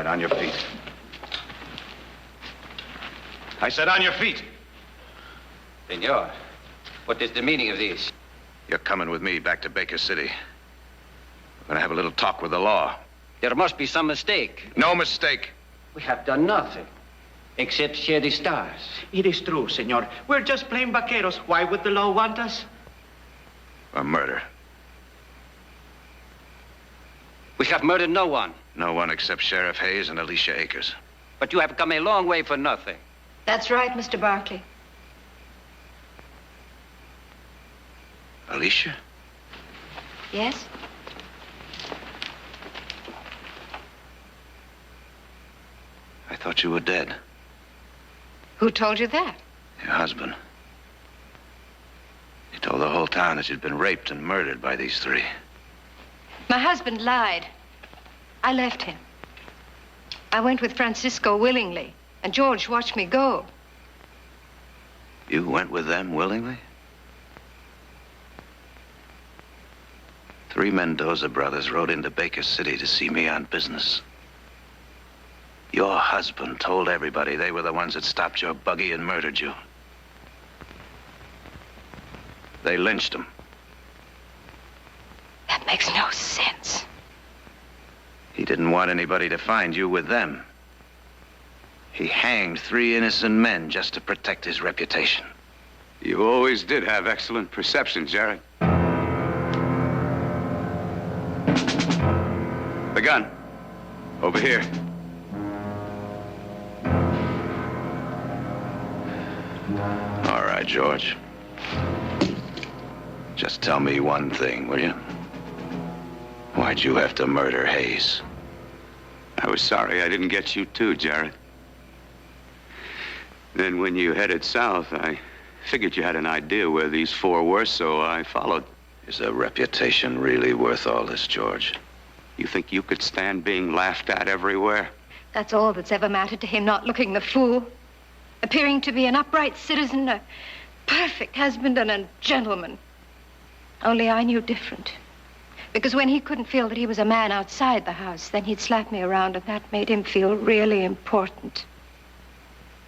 On your feet. I said on your feet. Senor, what is the meaning of this? You're coming with me back to Baker City. We're going to have a little talk with the law. There must be some mistake. No mistake. We have done nothing except share the stars. It is true, senor. We're just plain vaqueros. Why would the law want us? A murder. We have murdered no one. No one except Sheriff Hayes and Alicia Akers. But you have come a long way for nothing. That's right, Mr. Barkley. Alicia? Yes? I thought you were dead. Who told you that? Your husband. He told the whole town that you'd been raped and murdered by these 3. My husband lied. I left him. I went with Francisco willingly, and George watched me go. You went with them willingly? 3 Mendoza brothers rode into Baker City to see me on business. Your husband told everybody they were the ones that stopped your buggy and murdered you. They lynched him. makes no sense. He didn't want anybody to find you with them. He hanged 3 innocent men just to protect his reputation. You always did have excellent perception, Jared. The gun. Over here. All right, George. Just tell me one thing, will you? Why'd you have to murder Hayes? I was sorry I didn't get you too, Jared. Then when you headed south, I figured you had an idea where these 4 were, so I followed. Is a reputation really worth all this, George? You think you could stand being laughed at everywhere? That's all that's ever mattered to him, not looking the fool. Appearing to be an upright citizen, a perfect husband, and a gentleman. Only I knew different. Because when he couldn't feel that he was a man outside the house, then he'd slap me around, and that made him feel really important.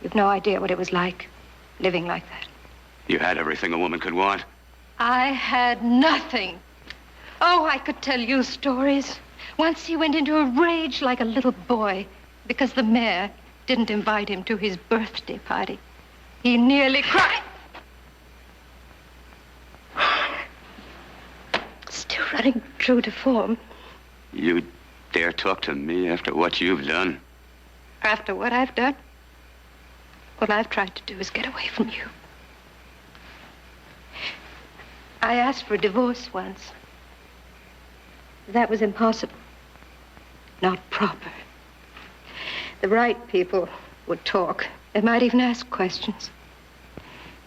You've no idea what it was like, living like that. You had everything a woman could want. I had nothing. Oh, I could tell you stories. Once he went into a rage like a little boy because the mayor didn't invite him to his birthday party. He nearly cried. Still running true to form. You dare talk to me after what you've done? After what I've done? What I've tried to do is get away from you. I asked for a divorce once. That was impossible. Not proper. The right people would talk. They might even ask questions.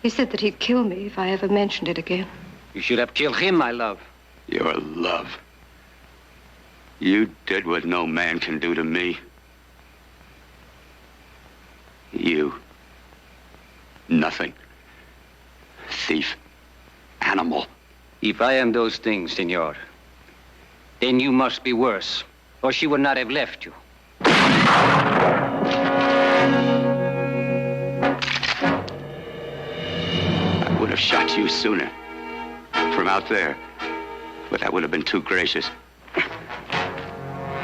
He said that he'd kill me if I ever mentioned it again. You should have killed him, my love. Your love. You did what no man can do to me. You. Nothing. Thief. Animal. If I am those things, senor, then you must be worse, or she would not have left you. I would have shot you sooner. From out there. But that would have been too gracious.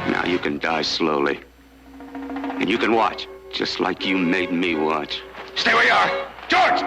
Now you can die slowly. And you can watch, just like you made me watch. Stay where you are! George!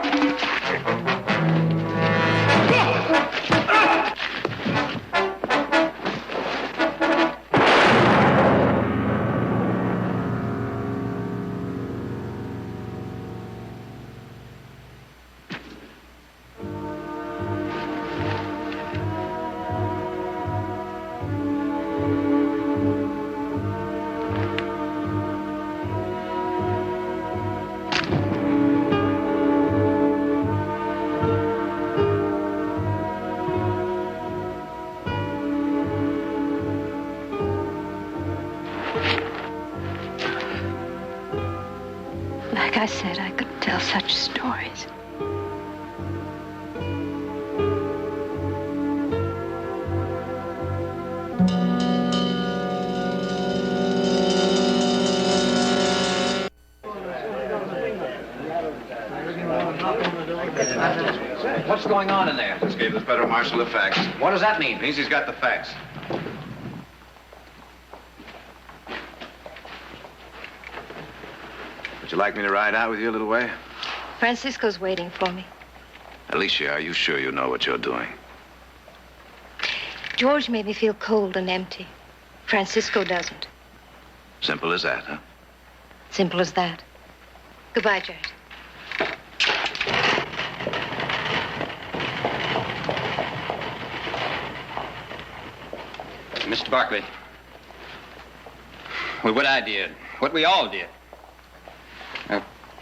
Like I said, I could tell such stories. What's going on in there? Just gave the federal marshal the facts. What does that mean? Means he's got the facts. Would you like me to ride out with you a little way? Francisco's waiting for me. Alicia, are you sure you know what you're doing? George made me feel cold and empty. Francisco doesn't. Simple as that, huh? Simple as that. Goodbye, Jared. Mr. Barkley, well, what I did, what we all did,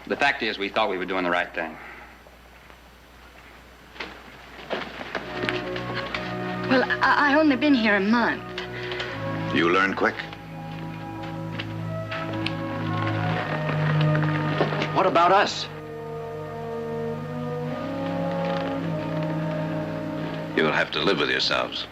the fact is we thought we were doing the right thing. Well, I only been here a month. You learn quick. What about us? You'll have to live with yourselves.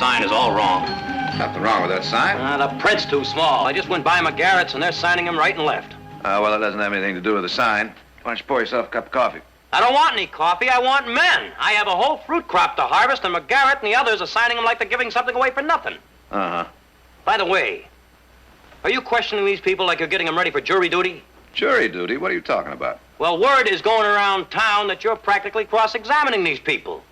sign is all wrong. Nothing wrong with that sign. The print's too small. I just went by McGarrett's and they're signing him right and left. Well, it doesn't have anything to do with the sign. Why don't you pour yourself a cup of coffee? I don't want any coffee. I want men. I have a whole fruit crop to harvest, and McGarrett and the others are signing them like they're giving something away for nothing. Uh-huh. By the way, are you questioning these people like you're getting them ready for jury duty? Jury duty? What are you talking about? Well, word is going around town that you're practically cross-examining these people.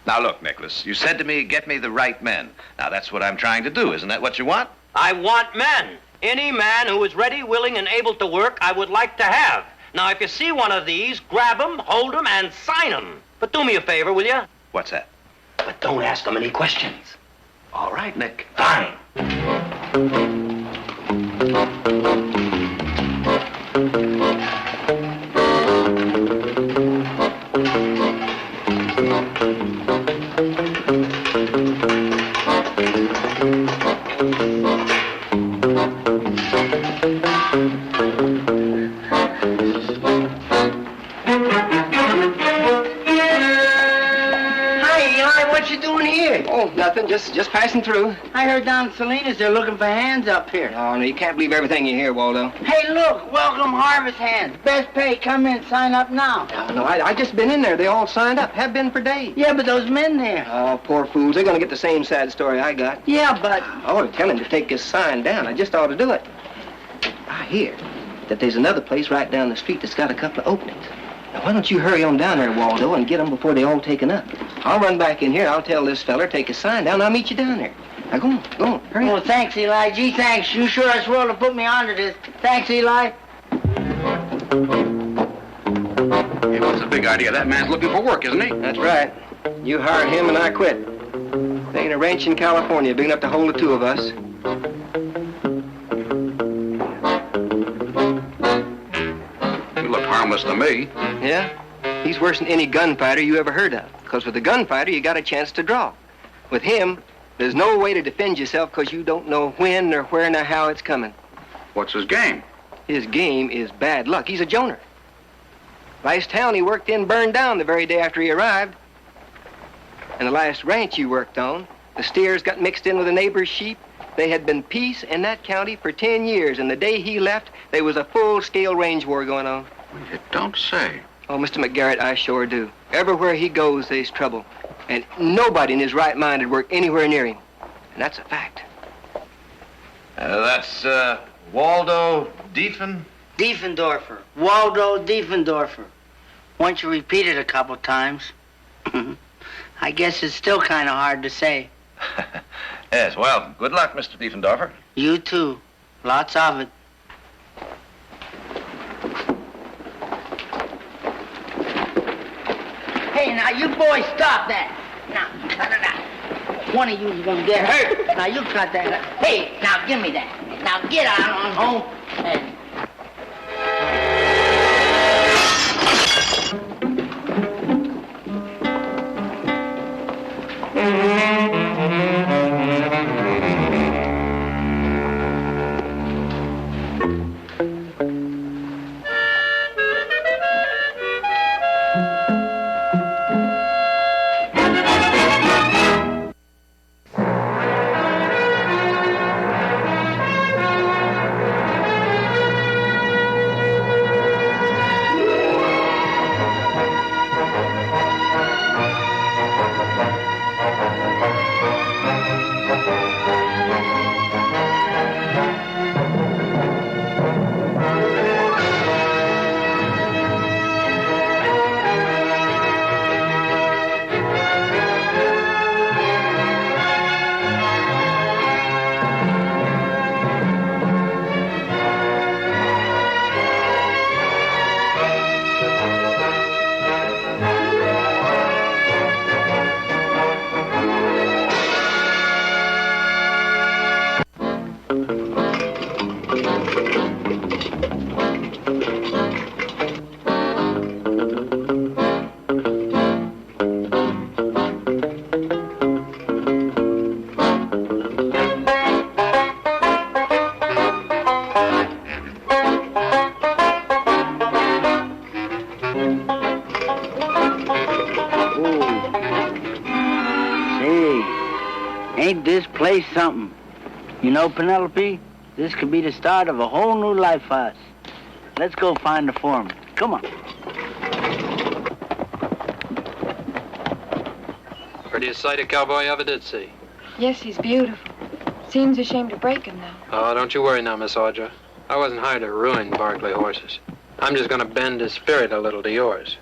Now, look, Nicholas, you said to me, get me the right men. Now, that's what I'm trying to do. Isn't that what you want? I want men. Any man who is ready, willing, and able to work, I would like to have. Now, if you see one of these, grab him, hold him, and sign him. But do me a favor, will you? What's that? But don't ask him any questions. All right, Nick. Fine. Nothing, just passing through. I heard down at Salinas they're looking for hands up here. Oh, no, you can't believe everything you hear, Waldo. Hey, look, welcome harvest hands. Best pay, come in, sign up now. No, I just been in there. They all signed up, have been for days. Yeah, but those men there. Oh, poor fools. They're going to get the same sad story I got. Yeah, but... I ought to tell him to take his sign down. I just ought to do it. I hear that there's another place right down the street that's got a couple of openings. Now, why don't you hurry on down there, Waldo, and get them before they all taken up? I'll run back in here. I'll tell this feller, take his sign down, and I'll meet you down there. Now, go on, hurry Oh, up. thanks, Eli. Gee, thanks. You sure are swell to put me onto this. Thanks, Eli. Hey, what's the big idea? That man's looking for work, isn't he? That's right. You hire him and I quit. There ain't a ranch in California big enough to hold the two of us. You look harmless to me. Yeah? He's worse than any gunfighter you ever heard of. Because with a gunfighter, you got a chance to draw. With him, there's no way to defend yourself because you don't know when or where nor how it's coming. What's his game? His game is bad luck. He's a joner. Last town he worked in burned down the very day after he arrived. And the last ranch you worked on, the steers got mixed in with the neighbor's sheep. They had been peace in that county for 10 years, and the day he left, there was a full-scale range war going on. You don't say. Oh, Mr. McGarrett, I sure do. Everywhere he goes, there's trouble. And nobody in his right mind would work anywhere near him. And that's a fact. That's Waldo Diefen? Diefendorfer. Waldo Diefendorfer. Once you repeat it a couple times. I guess it's still kind of hard to say. Yes, well, good luck, Mr. Diefendorfer. You too. Lots of it. Hey, now, you boys stop that. Now, cut it out. One of you is going to get hurt. Now, you cut that out. Hey, now, give me that. Now, get out on home and... play something. You know, Penelope, this could be the start of a whole new life for us. Let's go find the foreman. Come on. Prettiest sight a cowboy ever did see. Yes, he's beautiful. Seems a shame to break him, though. Oh, don't you worry now, Miss Audra. I wasn't hired to ruin Barkley horses. I'm just gonna bend his spirit a little to yours.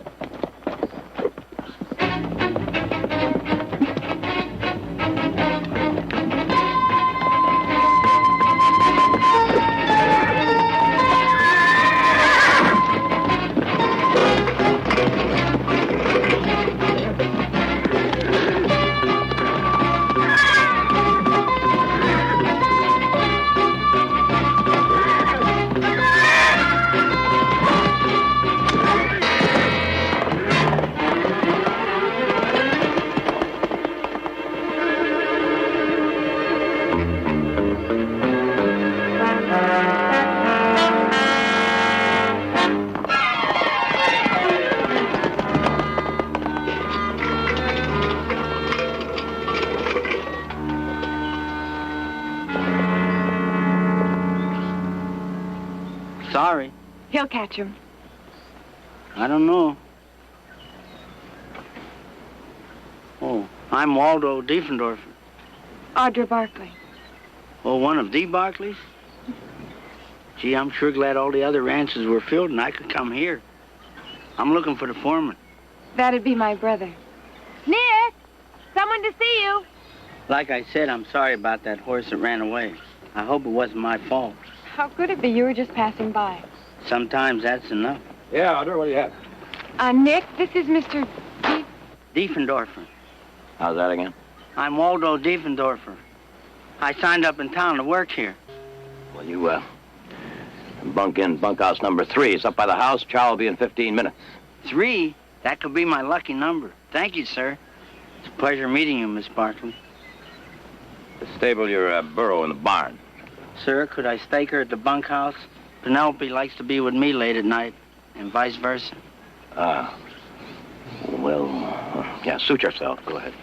Sorry. He'll catch him. I don't know. Oh, I'm Waldo Diefendorfer. Audra Barkley. Oh, one of the Barkleys? Gee, I'm sure glad all the other ranches were filled and I could come here. I'm looking for the foreman. That'd be my brother. Nick! Someone to see you. Like I said, I'm sorry about that horse that ran away. I hope it wasn't my fault. How could it be? You were just passing by. Sometimes that's enough. Yeah, Audra, what do you have? Nick, this is Mr. Diefendorfer. How's that again? I'm Waldo Diefendorfer. I signed up in town to work here. Well, you, bunk in bunkhouse number 3. It's up by the house. Chow will be in 15 minutes. 3? That could be my lucky number. Thank you, sir. It's a pleasure meeting you, Miss Barkley. Stable your burro in the barn. Sir, could I stake her at the bunkhouse? Penelope likes to be with me late at night, and vice versa. Well, yeah, suit yourself. Go ahead.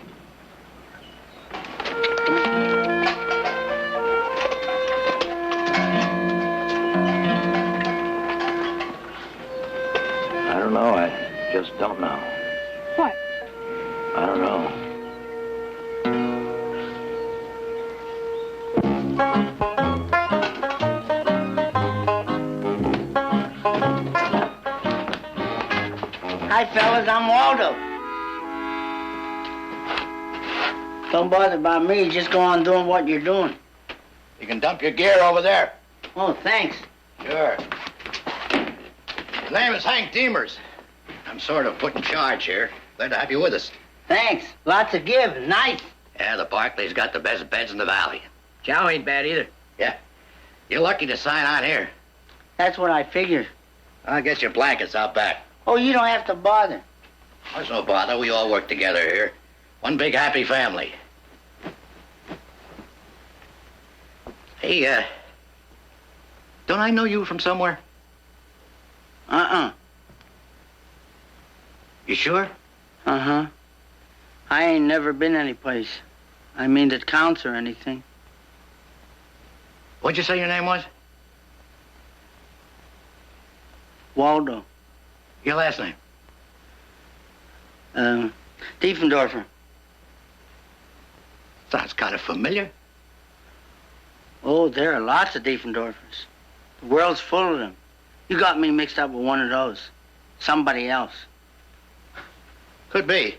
I don't know. I just don't know. What? I don't know. Hi, fellas, I'm Waldo. Don't bother about me. Just go on doing what you're doing. You can dump your gear over there. Oh, thanks. Sure. The name is Hank Demers. I'm sort of put in charge here. Glad to have you with us. Thanks. Lots of give. Nice. Yeah, the Barclays got the best beds in the valley. Chow ain't bad either. Yeah. You're lucky to sign on here. That's what I figured. I'll get your blankets out back. Oh, you don't have to bother. There's no bother. We all work together here. One big happy family. Hey, don't I know you from somewhere? You sure? Uh-huh. I ain't never been anyplace. I mean that counts or anything. What'd you say your name was? Waldo. Your last name? Diefendorfer. Sounds kind of familiar. Oh, there are lots of Diefendorfers. The world's full of them. You got me mixed up with one of those. Somebody else. Could be.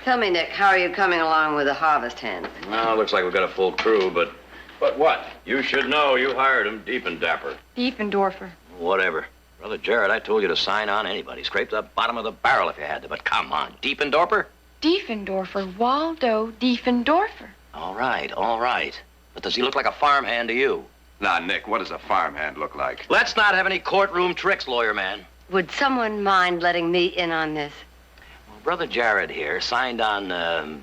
Tell me, Nick, how are you coming along with the harvest hands? Well, looks like we've got a full crew, but... But what? You should know. You hired him, deep and dapper. Diefendorfer. Whatever. Brother Jared, I told you to sign on anybody. Scrape the bottom of the barrel if you had to, but come on. Diefendorfer? Diefendorfer. Waldo Diefendorfer. All right. But does he look like a farmhand to you? Now, Nick, what does a farmhand look like? Let's not have any courtroom tricks, lawyer man. Would someone mind letting me in on this? Well, Brother Jared here signed on,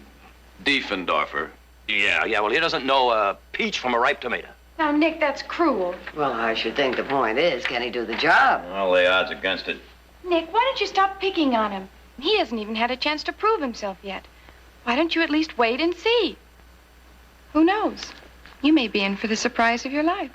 Diefendorfer. Yeah, well, he doesn't know a peach from a ripe tomato. Now, Nick, that's cruel. Well, I should think the point is, can he do the job? I'll lay odds against it. Nick, why don't you stop picking on him? He hasn't even had a chance to prove himself yet. Why don't you at least wait and see? Who knows? You may be in for the surprise of your life.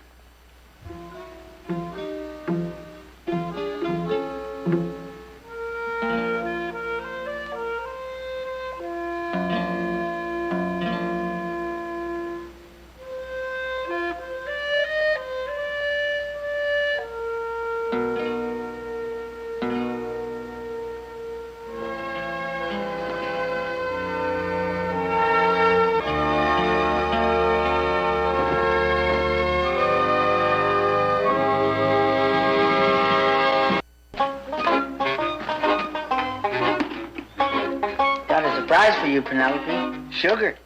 For you, Penelope. Sugar.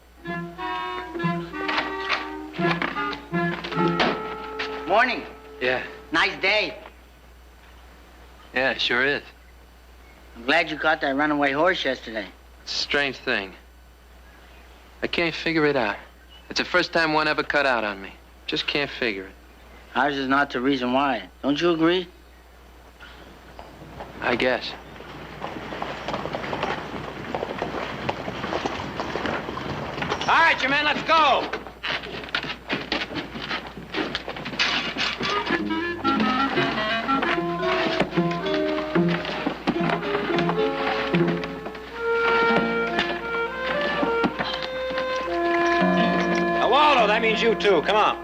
Morning. Yeah. Nice day. Yeah, it sure is. I'm glad you caught that runaway horse yesterday. It's a strange thing. I can't figure it out. It's the first time one ever cut out on me. Just can't figure it. Ours is not the reason why. Don't you agree? I guess. All right, you men, let's go. Now, Waldo, that means you too. Come on.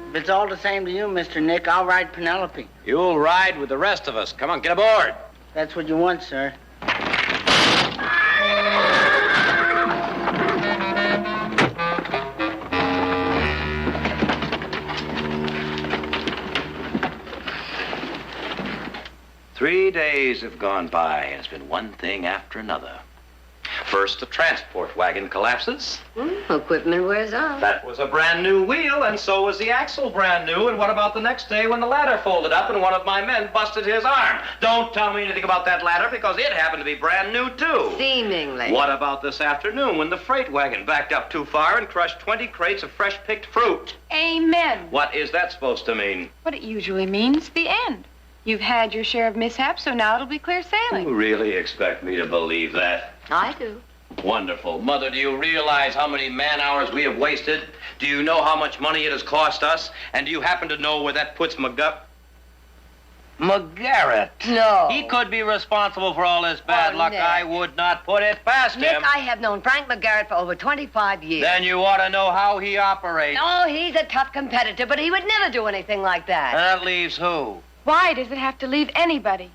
If it's all the same to you, Mr. Nick, I'll ride Penelope. You'll ride with the rest of us. Come on, get aboard. That's what you want, sir. 3 days have gone by, and it's been one thing after another. First, the transport wagon collapses. Equipment wears out. That was a brand new wheel, and so was the axle brand new. And what about the next day when the ladder folded up and one of my men busted his arm? Don't tell me anything about that ladder, because it happened to be brand new, too. Seemingly. What about this afternoon when the freight wagon backed up too far and crushed 20 crates of fresh-picked fruit? Amen. What is that supposed to mean? What it usually means, the end. You've had your share of mishaps, so now it'll be clear sailing. You really expect me to believe that? I do. Wonderful. Mother, do you realize how many man-hours we have wasted? Do you know how much money it has cost us? And do you happen to know where that puts McGarrett? No. He could be responsible for all this bad luck. Nick. I would not put it past Nick, him. I have known Frank McGarrett for over 25 years. Then you ought to know how he operates. No, he's a tough competitor, but he would never do anything like that. That leaves who? Why does it have to leave anybody?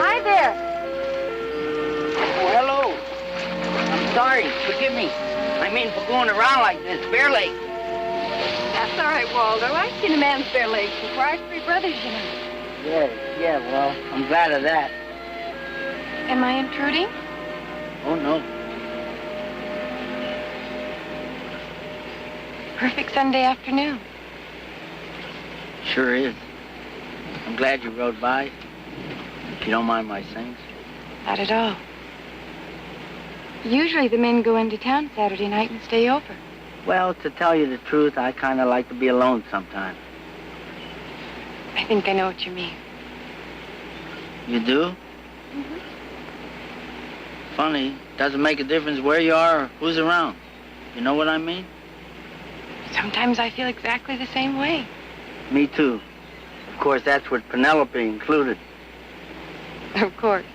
Hi there. Oh, hello. I'm sorry. Forgive me. I mean, for going around like this, Bear Lake. That's all right, Waldo. I've seen a man's bare legs before. I have 3 brothers, you know. Yeah, well, I'm glad of that. Am I intruding? Oh, no. Perfect Sunday afternoon. Sure is. I'm glad you rode by. If you don't mind my saying so. Not at all. Usually the men go into town Saturday night and stay over. Well, to tell you the truth, I kind of like to be alone sometimes. I think I know what you mean. You do? Mm-hmm. Funny. Doesn't make a difference where you are or who's around. You know what I mean? Sometimes I feel exactly the same way. Me too. Of course, that's what Penelope included. Of course.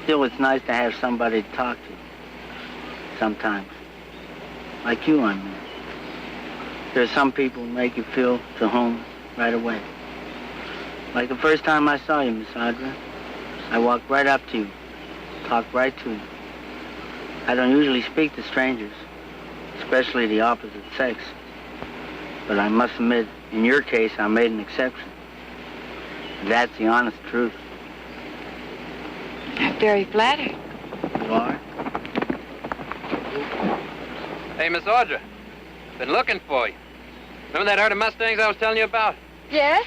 Still, it's nice to have somebody to talk to. Sometimes. Like you, I mean. There are some people who make you feel to home right away. Like the first time I saw you, Miss Audra. I walked right up to you. Talked right to you. I don't usually speak to strangers, especially the opposite sex. But I must admit, in your case, I made an exception. That's the honest truth. I'm very flattered. You are? Hey, Miss Audra. Been looking for you. Remember that herd of Mustangs I was telling you about? Yes?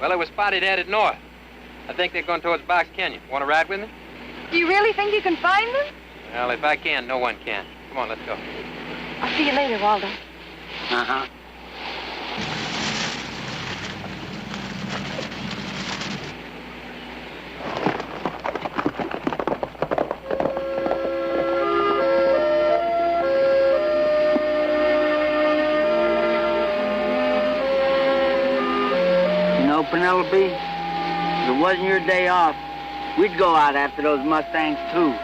Well, it was spotted headed north. I think they're going towards Box Canyon. Want to ride with me? Do you really think you can find them? Well, if I can, no one can. Come on, let's go. I'll see you later, Waldo. Uh-huh. You know, Penelope, if it wasn't your day off, we'd go out after those Mustangs, too.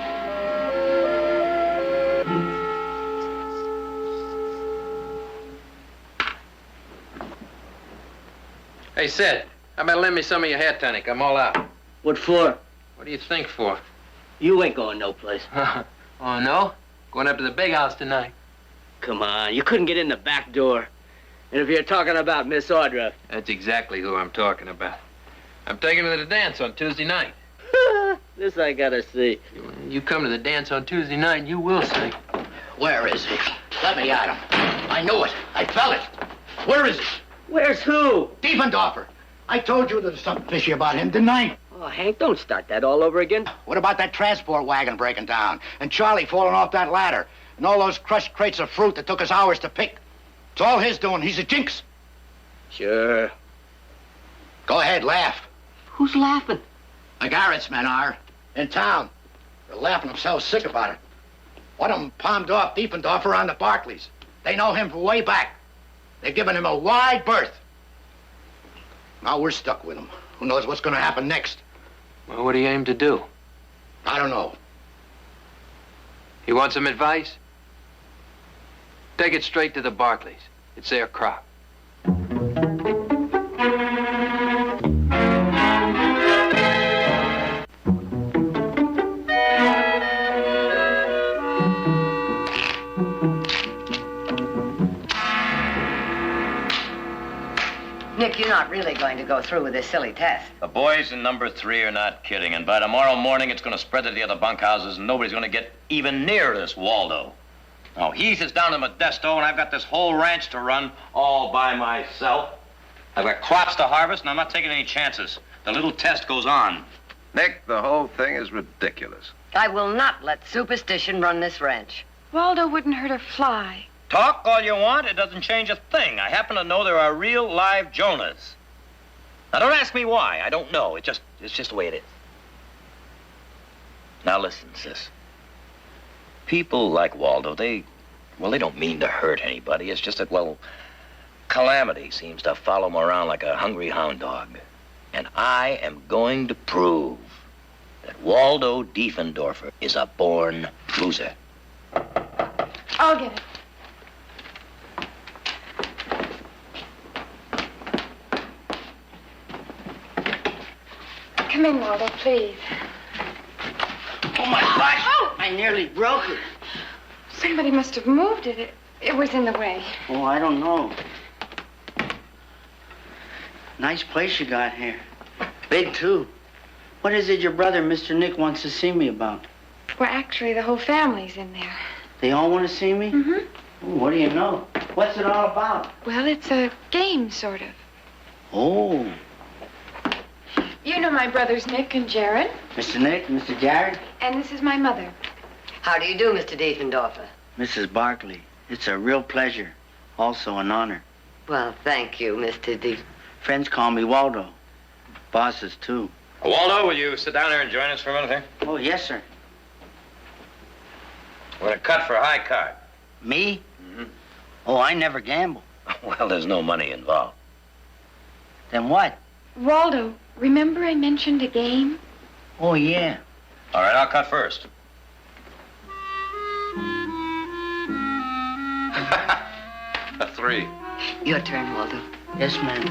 Hey, Sid, how about lend me some of your hair tonic? I'm all out. What for? What do you think for? You ain't going no place. Oh, no? Going up to the big house tonight. Come on, you couldn't get in the back door. And if you're talking about Miss Audra... That's exactly who I'm talking about. I'm taking her to the dance on Tuesday night. This I gotta see. You come to the dance on Tuesday night, you will see. Where is he? Let me at him. I knew it. I felt it. Where is he? Where's who? Diefendorfer. I told you there was something fishy about him, didn't I? Oh, Hank, don't start that all over again. What about that transport wagon breaking down? And Charlie falling off that ladder? And all those crushed crates of fruit that took us hours to pick? It's all his doing. He's a jinx. Sure. Go ahead, laugh. Who's laughing? The Garrett's men are. In town. They're laughing themselves sick about it. One of them palmed off Diefendorfer on the Barclays. They know him from way back. They've given him a wide berth. Now we're stuck with him. Who knows what's going to happen next? Well, what do you aim to do? I don't know. You want some advice? Take it straight to the Barclays. It's their crop. Nick, you're not really going to go through with this silly test. The boys in number 3 are not kidding, and by tomorrow morning it's going to spread to the other bunkhouses, and nobody's going to get even near this Waldo. Now, Heath is down in Modesto, and I've got this whole ranch to run all by myself. I've got crops to harvest, and I'm not taking any chances. The little test goes on. Nick, the whole thing is ridiculous. I will not let superstition run this ranch. Waldo wouldn't hurt a fly. Talk all you want, it doesn't change a thing. I happen to know there are real live Jonahs. Now, don't ask me why. I don't know. It's just the way it is. Now, listen, sis. People like Waldo, they don't mean to hurt anybody. It's just that, well, calamity seems to follow him around like a hungry hound dog. And I am going to prove that Waldo Diefendorfer is a born loser. I'll get it. Come in, Waldo, please. Oh, my gosh! Oh! I nearly broke it. Somebody must have moved it. It was in the way. Oh, I don't know. Nice place you got here. Big, too. What is it your brother, Mr. Nick, wants to see me about? Well, actually, the whole family's in there. They all want to see me? Mm-hmm. Oh, what do you know? What's it all about? Well, it's a game, sort of. Oh. You know my brothers, Nick and Jared. Mr. Nick, Mr. Jared? And this is my mother. How do you do, Mr. Diefendorfer? Mrs. Barkley, it's a real pleasure. Also an honor. Well, thank you, Mr. Friends call me Waldo. Bosses, too. Waldo, will you sit down here and join us for a minute here? Oh, yes, sir. We're going to cut for a high card. Me? Mm-hmm. Oh, I never gamble. Well, there's no money involved. Then what? Waldo, remember I mentioned a game? Oh, yeah. All right, I'll cut first. A 3. Your turn, Waldo. Yes, ma'am.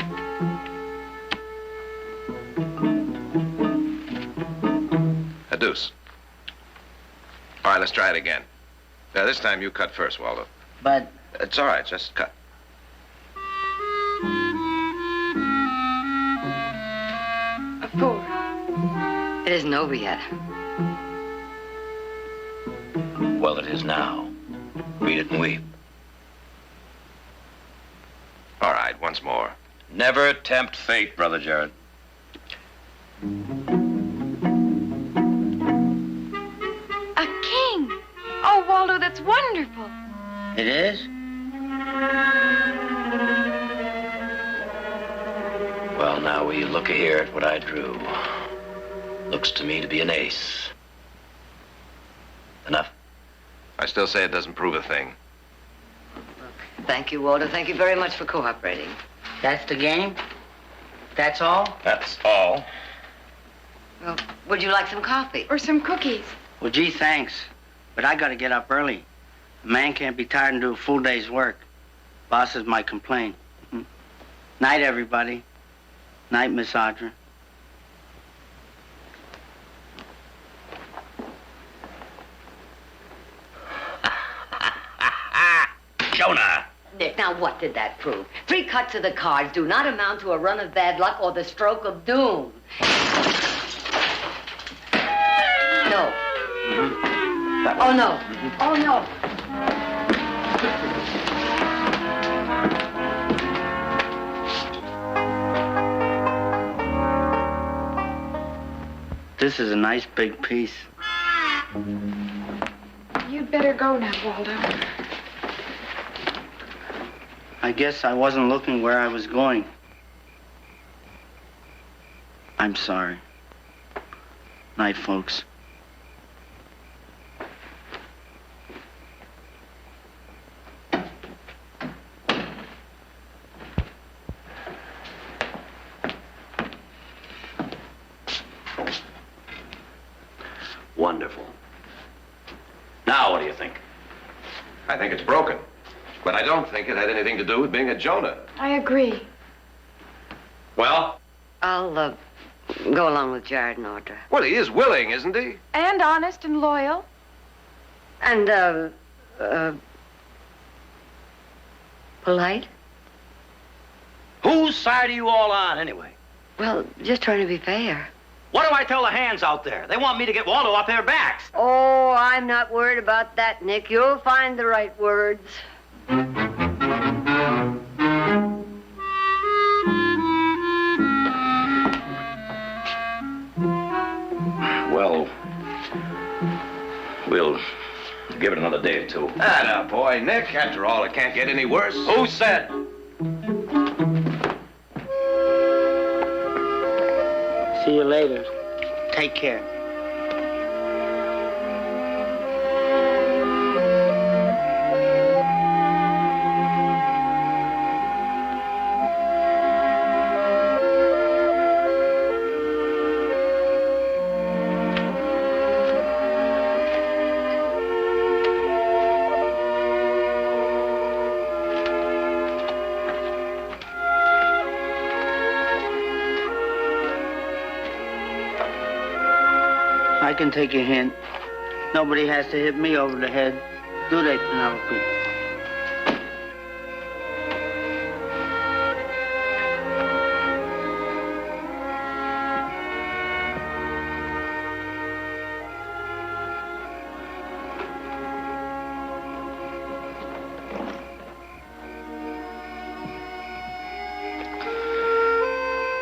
A deuce. All right, let's try it again. Now, this time you cut first, Waldo. But... It's all right, just cut. before. It isn't over yet. Well, it is now. Read it and weep. All right, once more. Never tempt fate, Brother Jared. A king! Oh, Waldo, that's wonderful. It is? Well, now, will you look here at what I drew? Looks to me to be an ace. Enough? I still say it doesn't prove a thing. Thank you, Walter. Thank you very much for cooperating. That's the game? That's all? That's all. Well, would you like some coffee? Or some cookies? Well, gee, thanks. But I gotta get up early. A man can't be tired and do a full day's work. Bosses might complain. Night, everybody. Night, Miss Audra. Jonah! Nick, now what did that prove? 3 cuts of the cards do not amount to a run of bad luck or the stroke of doom. No. Oh, no. Oh, no. This is a nice big piece. You'd better go now, Waldo. I guess I wasn't looking where I was going. I'm sorry. Night, folks. Wonderful. Now, what do you think? I think it's broken. But I don't think it had anything to do with being a Jonah. I agree. Well? I'll, go along with Jared and Audra. Well, he is willing, isn't he? And honest and loyal. And, polite? Whose side are you all on, anyway? Well, just trying to be fair. What do I tell the hands out there? They want me to get Waldo off their backs. Oh, I'm not worried about that, Nick. You'll find the right words. Well, we'll give it another day or two. Atta boy, Nick. After all, it can't get any worse. Who said? See you later. Take care. I can take a hint. Nobody has to hit me over the head, do they, Penelope?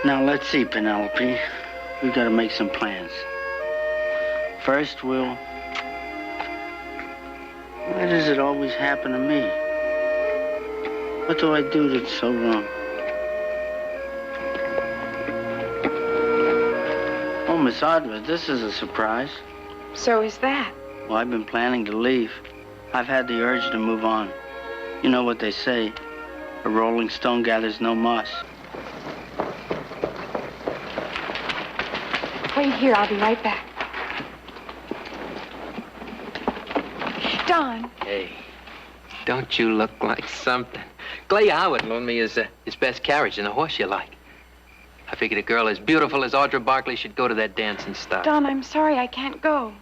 Now, let's see, Penelope. We've got to make some plans. First, why does it always happen to me? What do I do that's so wrong? Oh, Miss Audra, this is a surprise. So is that. Well, I've been planning to leave. I've had the urge to move on. You know what they say, a rolling stone gathers no moss. Wait here, I'll be right back. Don. Hey, don't you look like something? Clay Howard loaned me his best carriage and a horse you like. I figured a girl as beautiful as Audra Barkley should go to that dance and stuff. Don, I'm sorry I can't go.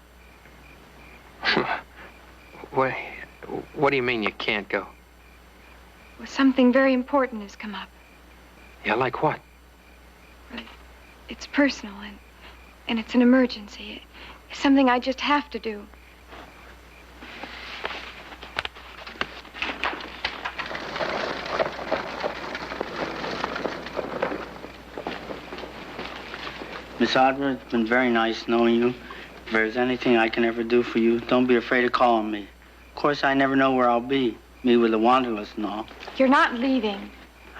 What do you mean you can't go? Well, something very important has come up. Yeah, like what? It's personal, and it's an emergency. It's something I just have to do. Miss Audra, it's been very nice knowing you. If there's anything I can ever do for you, don't be afraid of calling me. Of course, I never know where I'll be. Me with the Wanderlust and all. You're not leaving.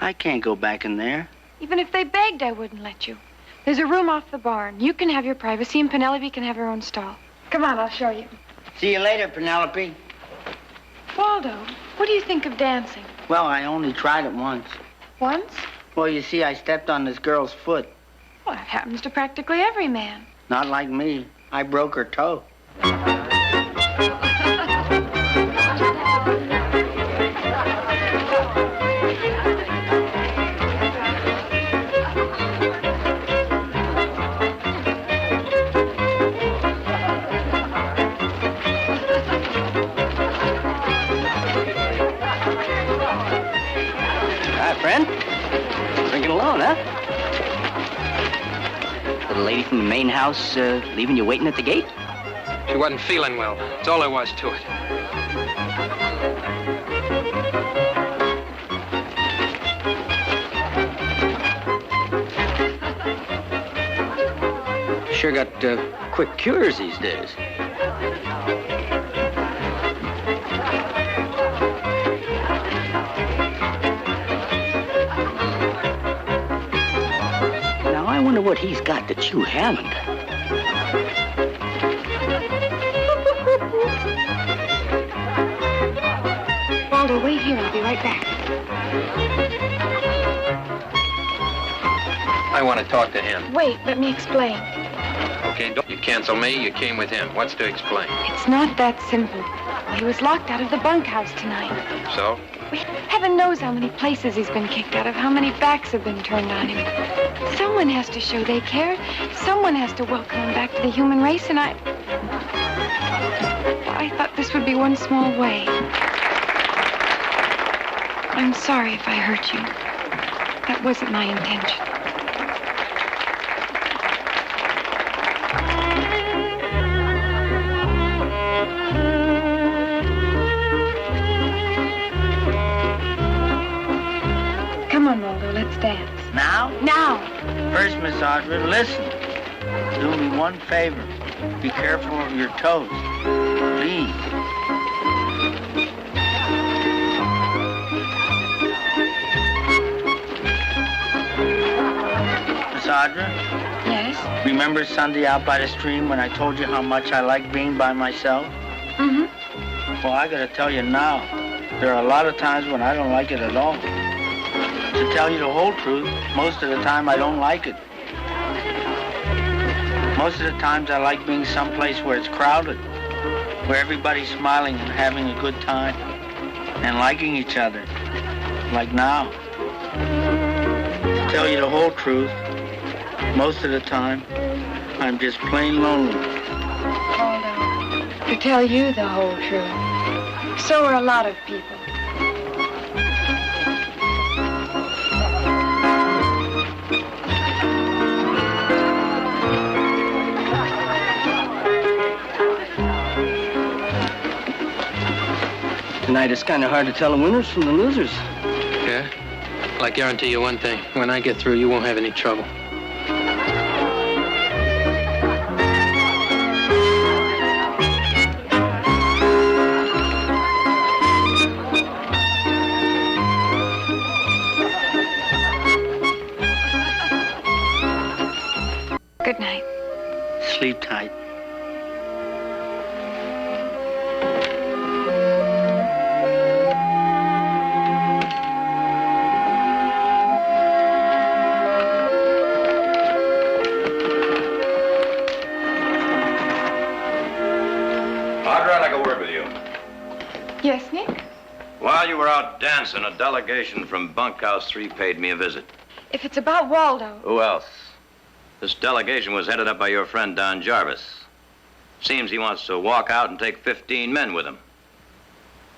I can't go back in there. Even if they begged, I wouldn't let you. There's a room off the barn. You can have your privacy, and Penelope can have her own stall. Come on, I'll show you. See you later, Penelope. Waldo, what do you think of dancing? Well, I only tried it once. Once? Well, you see, I stepped on this girl's foot. Well, that happens to practically every man. Not like me. I broke her toe. Hi, friend. Drinking alone, huh? The lady from the main house leaving you waiting at the gate? She wasn't feeling well. That's all there was to it. Sure got quick cures these days. Now, I wonder what he's got that you haven't. Waldo, wait here. I'll be right back. I want to talk to him. Wait, let me explain. Okay, don't you cancel me. You came with him. What's to explain? It's not that simple. He was locked out of the bunkhouse tonight. So? Heaven knows how many places he's been kicked out of, how many backs have been turned on him. Someone has to show they care. Someone has to welcome him back to the human race, and I thought this would be one small way. I'm sorry if I hurt you. That wasn't my intention. Come on, Waldo, let's dance. Now? Now! First, Miss Audra, listen. Do me one favor. Be careful of your toes. Please. Miss Audra? Yes? Remember Sunday out by the stream when I told you how much I like being by myself? Mm-hmm. Well, I gotta tell you now, there are a lot of times when I don't like it at all. To tell you the whole truth, most of the time I don't like it. Most of the times I like being someplace where it's crowded, where everybody's smiling and having a good time, and liking each other, like now. To tell you the whole truth, most of the time, I'm just plain lonely. Waldo, to tell you the whole truth, so are a lot of people. Tonight it's kind of hard to tell the winners from the losers. Yeah? Well, I guarantee you one thing. When I get through, you won't have any trouble. Good night. Sleep tight. Audra, I'd like a word with you. Yes, Nick? While you were out dancing, a delegation from Bunkhouse 3 paid me a visit. If it's about Waldo. Who else? This delegation was headed up by your friend Don Jarvis. Seems he wants to walk out and take 15 men with him.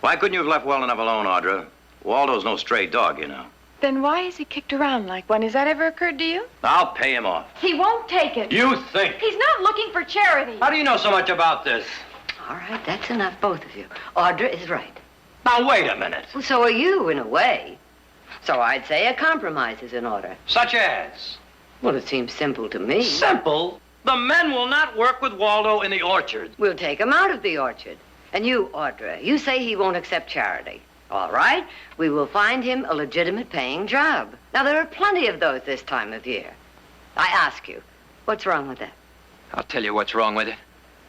Why couldn't you have left well enough alone, Audra? Waldo's no stray dog, you know. Then why is he kicked around like one? Has that ever occurred to you? I'll pay him off. He won't take it. You think? He's not looking for charity. How do you know so much about this? All right, that's enough, both of you. Audra is right. Now, wait a minute. Well, so are you, in a way. So I'd say a compromise is in order. Such as? Well, it seems simple to me. Simple? The men will not work with Waldo in the orchard. We'll take him out of the orchard. And you, Audra, you say he won't accept charity. All right, we will find him a legitimate paying job. Now, there are plenty of those this time of year. I ask you, what's wrong with that? I'll tell you what's wrong with it.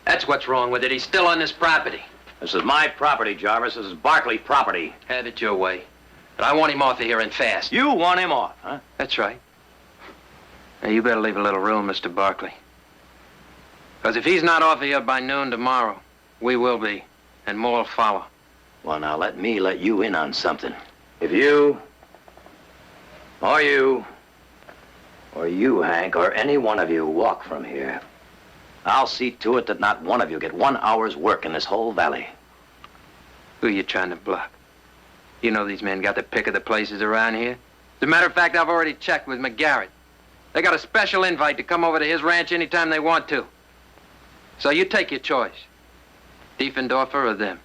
That's what's wrong with it. He's still on this property. This is my property, Jarvis. This is Barkley property. Have it your way. But I want him off of here and fast. You want him off, huh? That's right. Now, you better leave a little room, Mr. Barkley. Because if he's not off of here by noon tomorrow, we will be. And more will follow. Well, now, let me let you in on something. If you, or you, Hank, or any one of you walk from here, I'll see to it that not one of you get 1 hour's work in this whole valley. Who are you trying to bluff? You know these men got the pick of the places around here. As a matter of fact, I've already checked with McGarrett. They got a special invite to come over to his ranch anytime they want to. So you take your choice. Diefendorfer or them.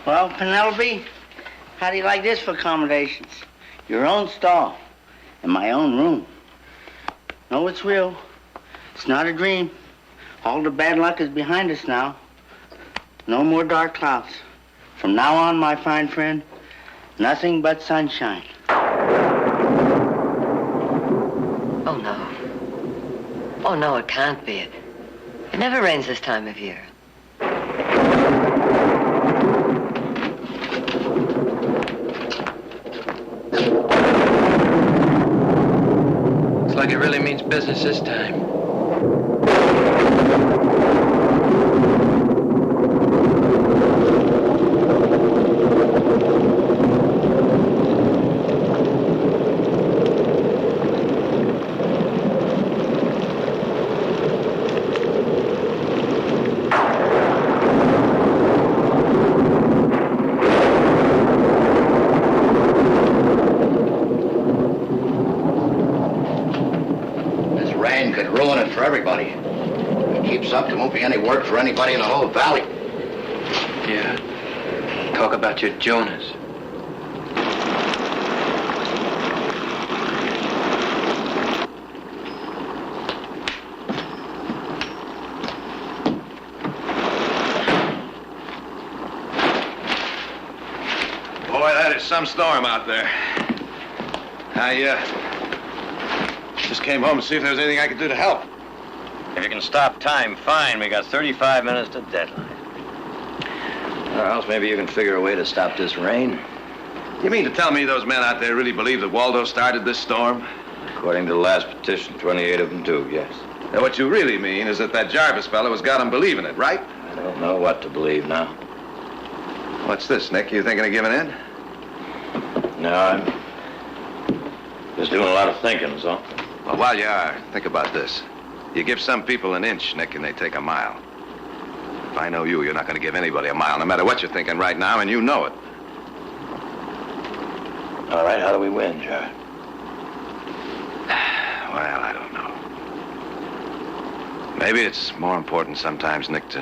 Well, Penelope, how do you like this for accommodations? Your own stall and my own room. No, it's real. It's not a dream. All the bad luck is behind us now. No more dark clouds. From now on, my fine friend, nothing but sunshine. Oh, no. Oh, no, it can't be. It never rains this time of year. Like it really means business this time. For everybody. If it keeps up, there won't be any work for anybody in the whole valley. Yeah. Talk about your Jonas. Boy, that is some storm out there. I just came home to see if there was anything I could do to help. If you can stop time, fine. We got 35 minutes to deadline. Or else maybe you can figure a way to stop this rain. You mean to tell me those men out there really believe that Waldo started this storm? According to the last petition, 28 of them do, yes. Now, what you really mean is that Jarvis fellow has got them believing it, right? I don't know what to believe now. What's this, Nick? You thinking of giving in? No, I'm just doing a lot of thinking, so. Well, while you are, think about this. You give some people an inch, Nick, and they take a mile. If I know you, you're not going to give anybody a mile, no matter what you're thinking right now, and you know it. All right, how do we win, Jared? Well, I don't know. Maybe it's more important sometimes, Nick, to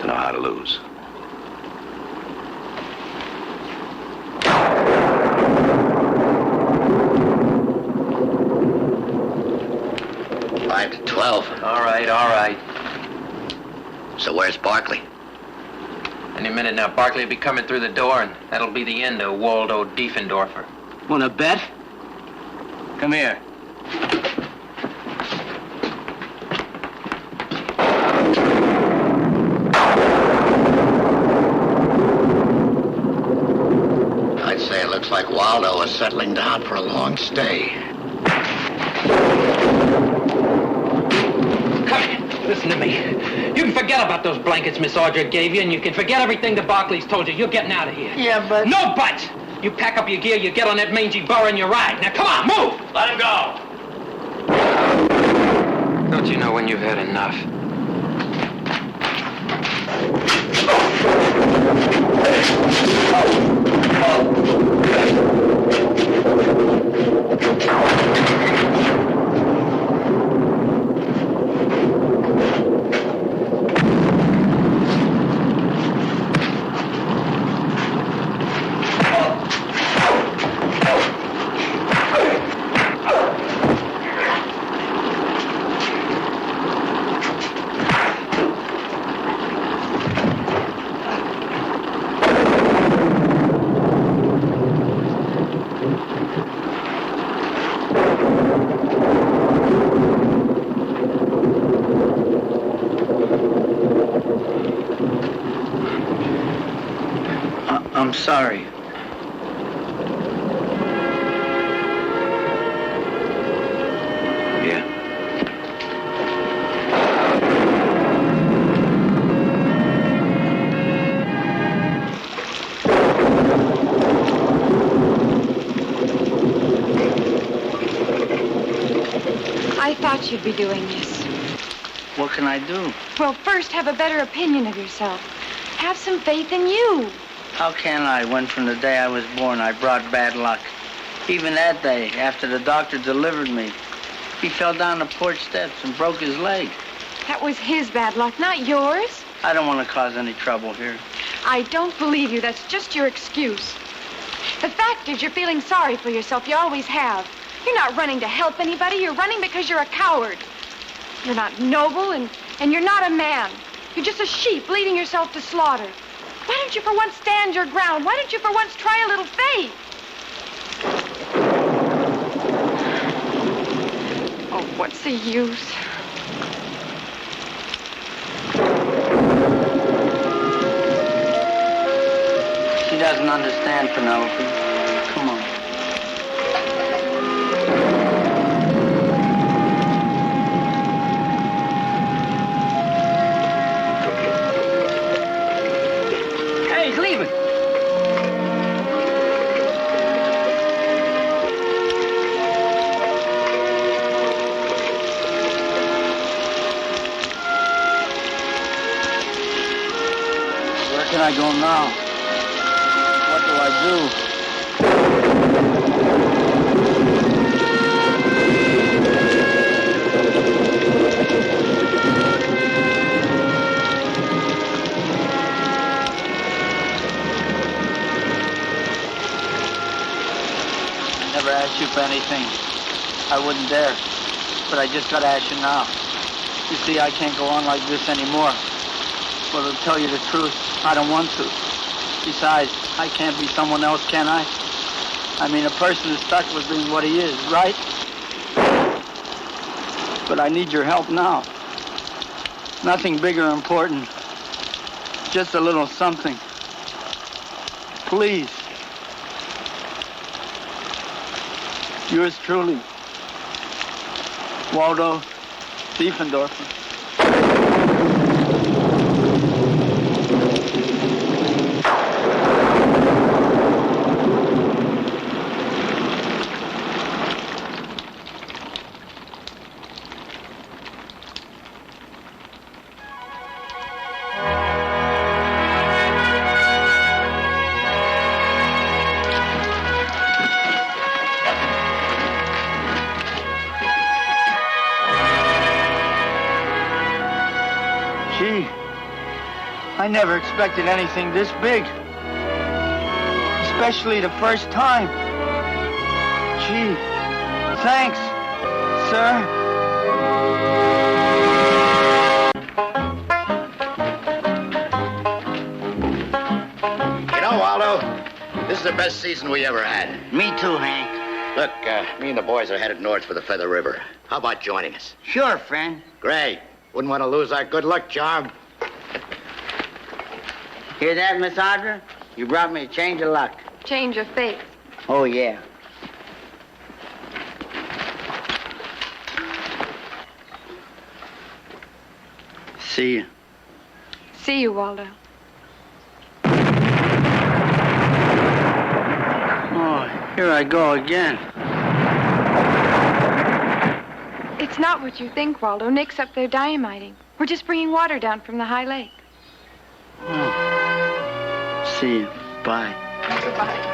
know how to lose. Five to 12. All right. So where's Barkley? Any minute now, Barkley will be coming through the door, and that'll be the end of Waldo Diefendorfer. Want to bet? Come here. I'd say it looks like Waldo is settling down for a long stay. Come here. listen to me. You can forget about those blankets Miss Audra gave you, and you can forget everything the Barclays told you. You're getting out of here. Yeah, but... No buts! You pack up your gear, you get on that mangy burro, and you ride. Now, come on, move! Let him go. Don't you know when you've had enough? I'm sorry. Yeah. I thought you'd be doing this. What can I do? Well, first, have a better opinion of yourself. Have some faith in you. How can I, when from the day I was born I brought bad luck? Even that day, after the doctor delivered me, he fell down the porch steps and broke his leg. That was his bad luck, not yours. I don't want to cause any trouble here. I don't believe you. That's just your excuse. The fact is, you're feeling sorry for yourself. You always have. You're not running to help anybody. You're running because you're a coward. You're not noble, and you're not a man. You're just a sheep leading yourself to slaughter. Why don't you for once stand your ground? Why don't you for once try a little faith? Oh, what's the use? She doesn't understand, Penelope. Come on. Hey, he's leaving. Where can I go now? What do I do? I never asked you for anything. I wouldn't dare. But I just gotta ask you now. You see, I can't go on like this anymore. But to tell you the truth, I don't want to. Besides, I can't be someone else, can I? I mean, a person is stuck with being what he is, right? But I need your help now. Nothing big or important. Just a little something. Please. Yours truly, Waldo Diefendorfer. Gee, I never expected anything this big. Especially the first time. Gee, thanks, sir. You know, Waldo, this is the best season we ever had. Me too, Hank. Look, me and the boys are headed north for the Feather River. How about joining us? Sure, friend. Great. Wouldn't want to lose our good luck charm. Hear that, Miss Audra? You brought me a change of luck. Change of faith. Oh, yeah. See you. See you, Waldo. Oh, here I go again. It's not what you think, Waldo. Nick's up there dynamiting. We're just bringing water down from the high lake. Oh. See you. Bye. Goodbye.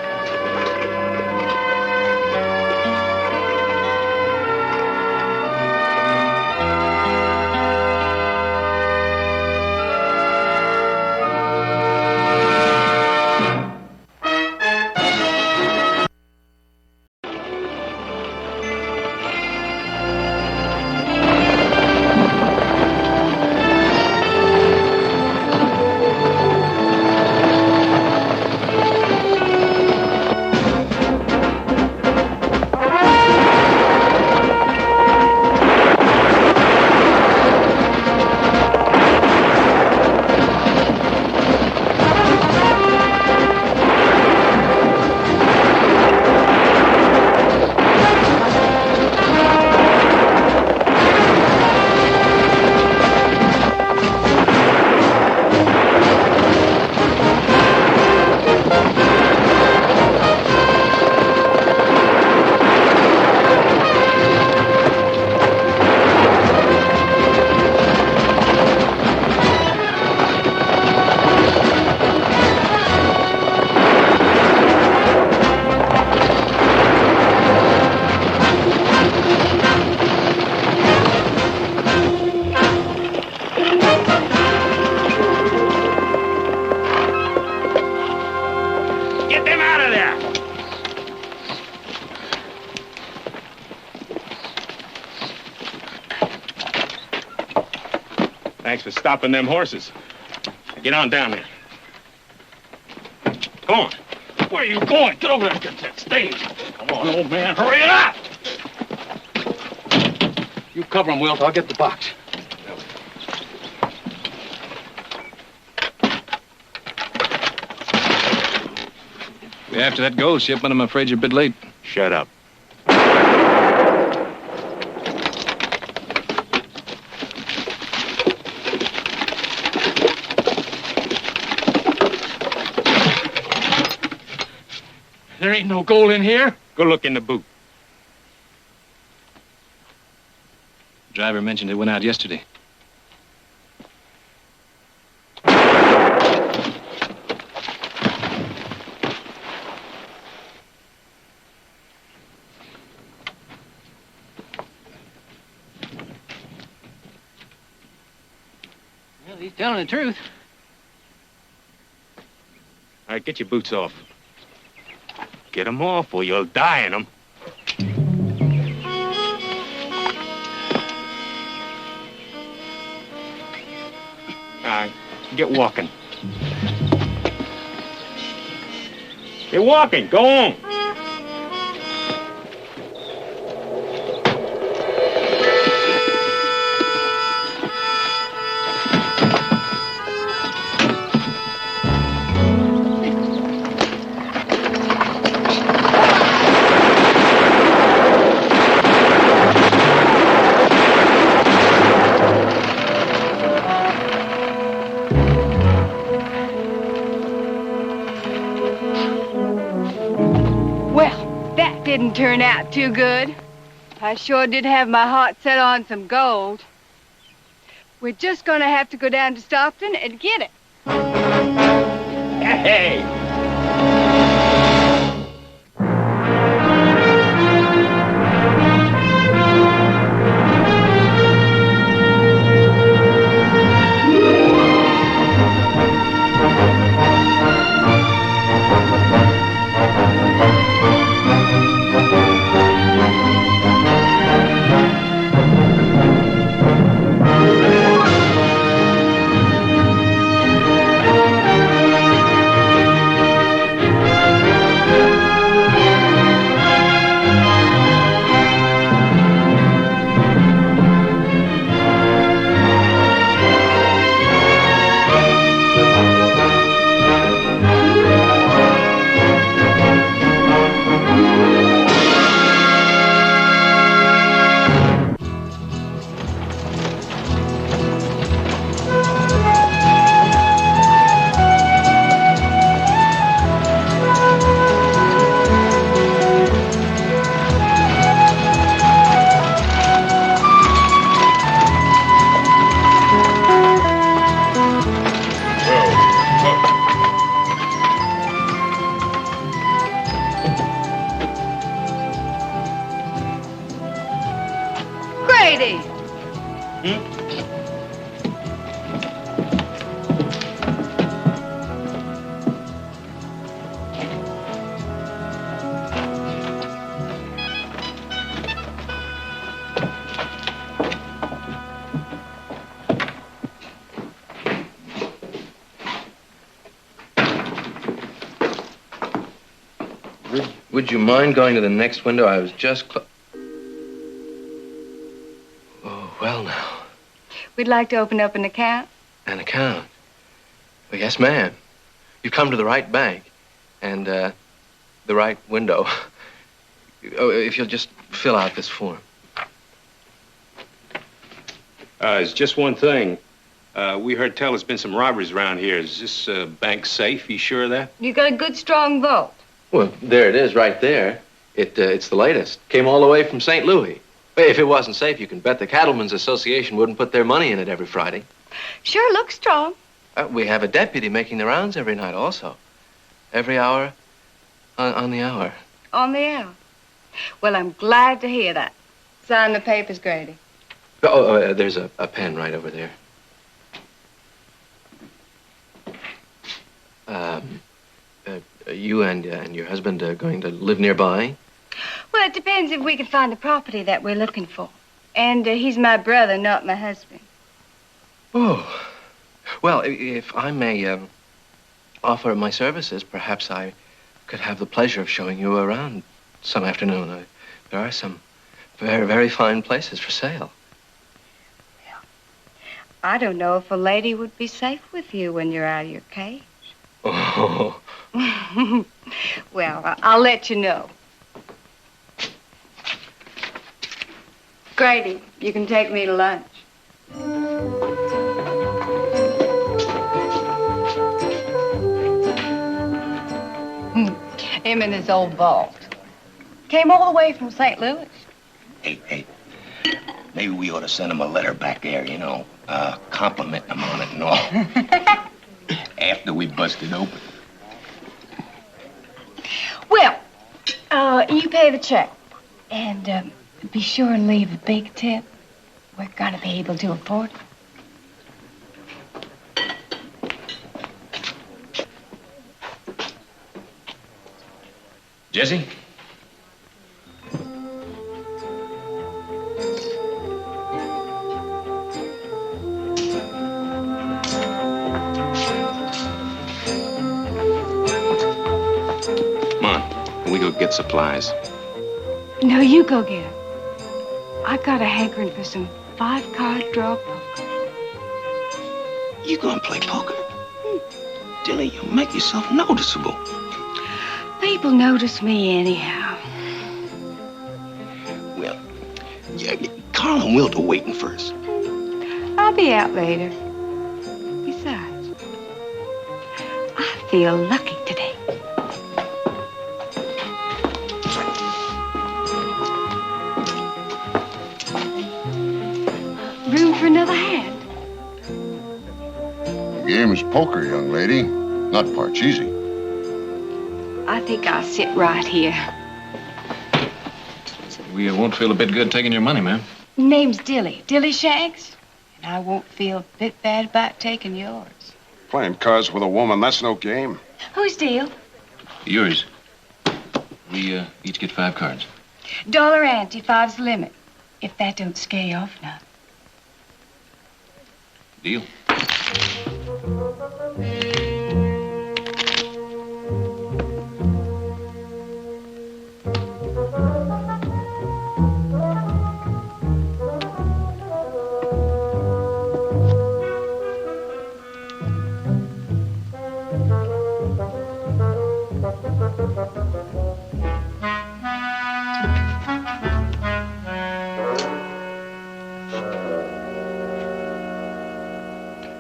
Thanks for stopping them horses. Get on down there. Come on. Where are you going? Get over there and get that stage. Come on, old man. Hurry it up! You cover him, Wilt. I'll get the box. After that gold shipment, I'm afraid you're a bit late. Shut up. There ain't no gold in here. Go look in the boot. The driver mentioned it went out yesterday. Well, he's telling the truth. All right, get your boots off. Get them off or you'll die in them. All right, get walking. Get walking. Go on. Didn't turn out too good. I sure did have my heart set on some gold. We're just gonna have to go down to Stockton and get it. Hey! Grady! Would you mind going to the next window? I was just Oh, well now. We'd like to open up an account. An account? Well, yes, ma'am. You've come to the right bank. And, the right window. Oh, if you'll just fill out this form. It's just one thing. We heard tell there's been some robberies around here. Is this bank safe? You sure of that? You got a good, strong vault. Well, there it is, right there. It's the latest. Came all the way from St. Louis. If it wasn't safe, you can bet the Cattlemen's Association wouldn't put their money in it every Friday. Sure looks strong. We have a deputy making the rounds every night also. Every hour on the hour. On the hour. Well, I'm glad to hear that. Sign the papers, Grady. There's a pen right over there. You and your husband are going to live nearby? Well, it depends if we can find the property that we're looking for. And he's my brother, not my husband. Oh. Well, if I may offer my services, perhaps I could have the pleasure of showing you around some afternoon. There are some very, very fine places for sale. I don't know if a lady would be safe with you when you're out of your cage. Oh. Well, I'll let you know. Grady, you can take me to lunch. Him in his old vault. Came all the way from St. Louis. Hey, maybe we ought to send him a letter back there, you know, complimenting him on it and all. After we bust it open. Well, you pay the check. And be sure and leave a big tip. We're gonna be able to afford it. Jesse? Come on. We go get supplies. No, you go get it. I got a hankering for some 5-card draw poker. You gonna play poker? Dilly, you make yourself noticeable. People notice me anyhow. Well, yeah, Carl and Wilt are waiting first. I'll be out later. Besides, I feel lucky today. Room for another hand. The game is poker, young lady, not parcheesi. I think I'll sit right here. We won't feel a bit good taking your money, ma'am. Name's Dilly. Dilly Shanks. And I won't feel a bit bad about taking yours. Playing cards with a woman, that's no game. Whose deal? Yours. We each get 5 cards. $1 ante, 5's the limit. If that don't scare you off now. Deal.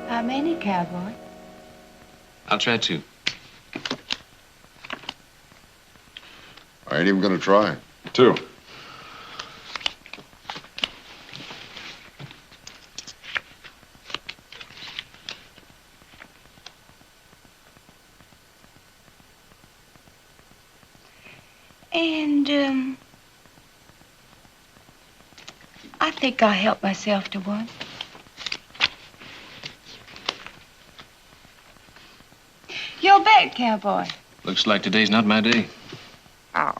How many, cowboy? I'll try 2. I ain't even gonna try. 2. And, I think I'll help myself to one. Your bet, cowboy. Looks like today's not my day. Oh,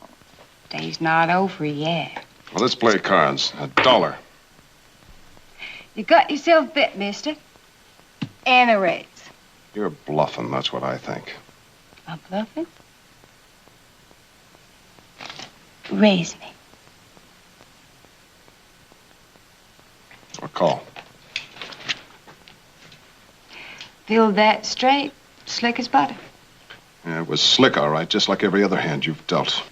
day's not over yet. Well, let's play cards. $1. You got yourself bet, mister. And a raise. You're bluffing, that's what I think. I'm bluffing? Raise me. Or call. Feel that straight, slick as butter. Yeah, it was slick, all right, just like every other hand you've dealt.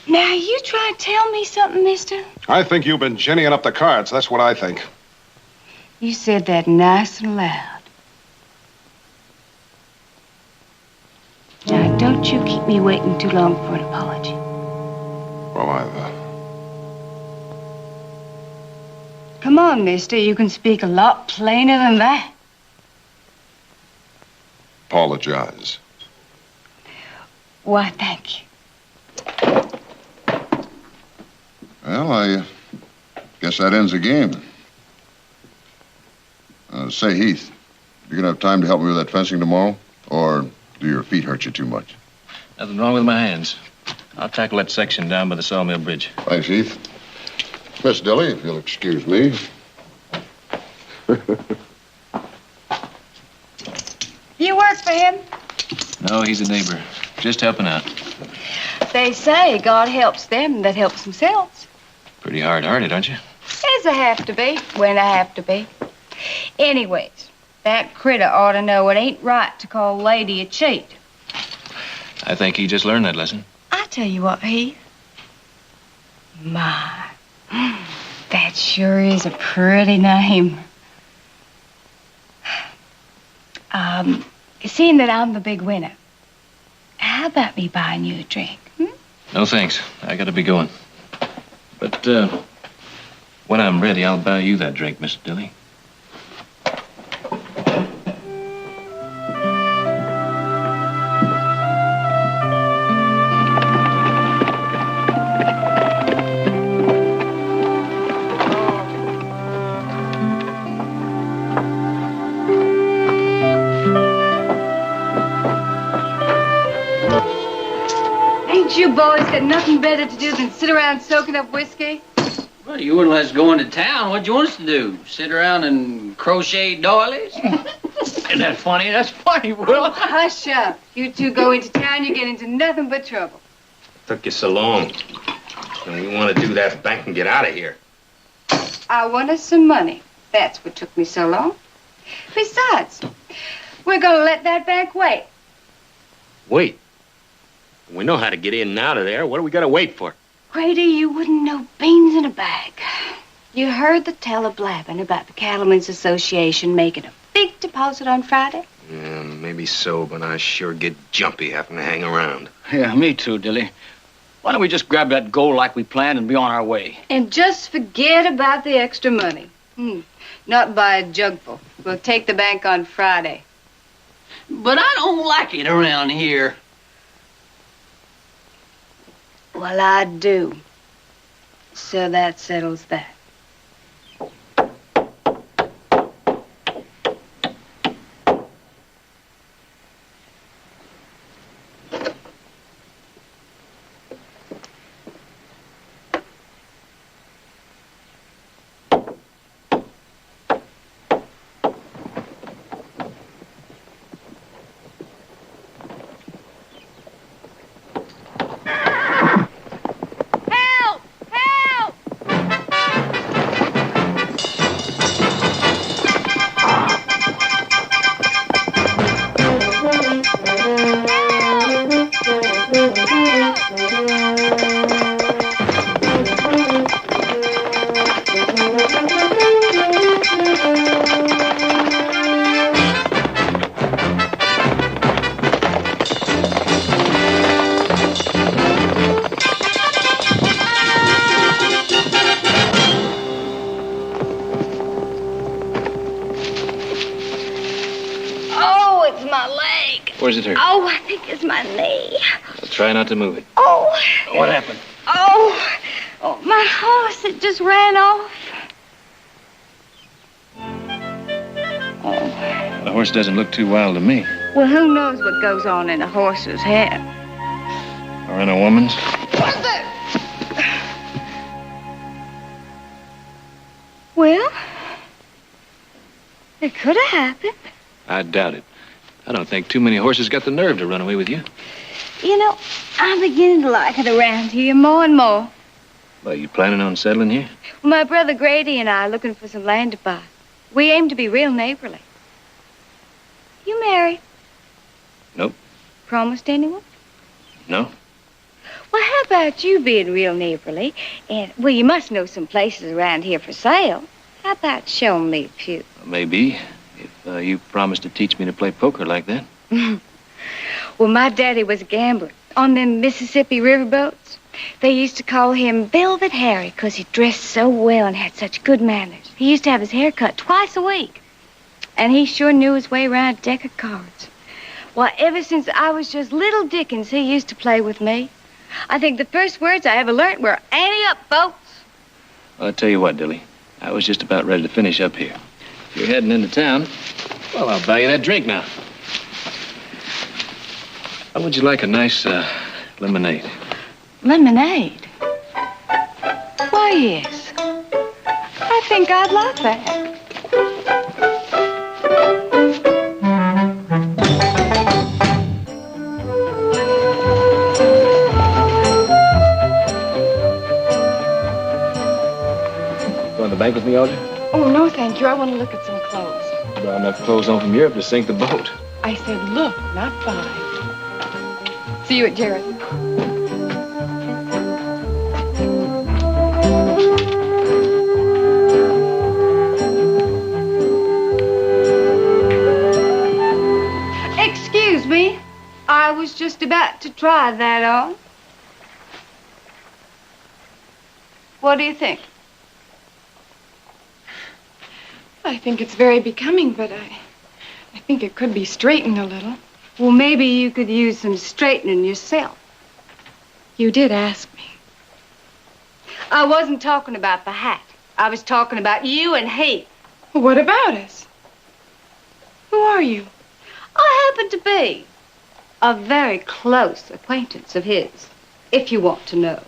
Now, you trying to tell me something, mister? I think you've been ginnying up the cards. That's what I think. You said that nice and loud. Now, don't you keep me waiting too long for an apology. Well, I've, Come on, mister. You can speak a lot plainer than that. apologize. Why, thank you. Well, I guess that ends the game. Say, Heath, you gonna have time to help me with that fencing tomorrow? Or do your feet hurt you too much? Nothing wrong with my hands. I'll tackle that section down by the Sawmill Bridge. Thanks, Heath. Miss Dilly, if you'll excuse me. You work for him? No, he's a neighbor. Just helping out. They say God helps them that helps themselves. Pretty hard-hearted, aren't you? As I have to be, when I have to be. Anyways, that critter ought to know it ain't right to call a lady a cheat. I think he just learned that lesson. I tell you what, Heath. My, that sure is a pretty name. Seeing that I'm the big winner, how about me buying you a drink? No, thanks. I gotta be going. But, when I'm ready, I'll buy you that drink, Mr. Dilly. You boys got nothing better to do than sit around soaking up whiskey? Well, you wouldn't let us go into town. What'd you want us to do? Sit around and crochet doilies? Isn't that funny? That's funny, Will. Hush up. You two go into town, you get into nothing but trouble. Took you so long. And we want to do that bank and get out of here. I wanted some money. That's what took me so long. Besides, we're gonna let that bank wait. Wait. We know how to get in and out of there. What do we got to wait for? Grady, you wouldn't know beans in a bag. You heard the teller blabbing about the Cattlemen's Association making a big deposit on Friday? Yeah, maybe so, but I sure get jumpy having to hang around. Yeah, me too, Dilly. Why don't we just grab that gold like we planned and be on our way? And just forget about the extra money. Not by a jugful. We'll take the bank on Friday. But I don't like it around here. Well, I do. So that settles that. Where's it hurt? Oh, I think it's my knee. I'll try not to move it. Oh. What happened? Oh, my horse. horse that just ran off? Oh. The horse doesn't look too wild to me. Well, who knows what goes on in a horse's head? Or in a woman's. What's that? Well, it could have happened. I doubt it. I don't think too many horses got the nerve to run away with you. You know, I'm beginning to like it around here more and more. Well, you planning on settling here? My brother Grady and I are looking for some land to buy. We aim to be real neighborly. You married? Nope. Promised anyone? No. Well, how about you being real neighborly? And, well, you must know some places around here for sale. How about showing me a few? Maybe, if you promise to teach me to play poker like that. Well, my daddy was a gambler on them Mississippi riverboats. They used to call him Velvet Harry because he dressed so well and had such good manners. He used to have his hair cut twice a week. And he sure knew his way around a deck of cards. Well, ever since I was just little Dickens, he used to play with me. I think the first words I ever learned were, ante up, folks. Well, I'll tell you what, Dilly. I was just about ready to finish up here. If you're heading into town, well, I'll buy you that drink now. How would you like a nice lemonade? Lemonade? Why, yes. I think I'd like that. Going to the bank with me, Audrey? Oh, no, thank you. I want to look at some clothes. You brought enough clothes home from Europe to sink the boat. I said look, not buy. See you at Jared. Excuse me. I was just about to try that on. What do you think? I think it's very becoming, but I think it could be straightened a little. Well, maybe you could use some straightening yourself. You did ask me. I wasn't talking about the hat. I was talking about you and Heath. Well, what about us? Who are you? I happen to be a very close acquaintance of his, if you want to know.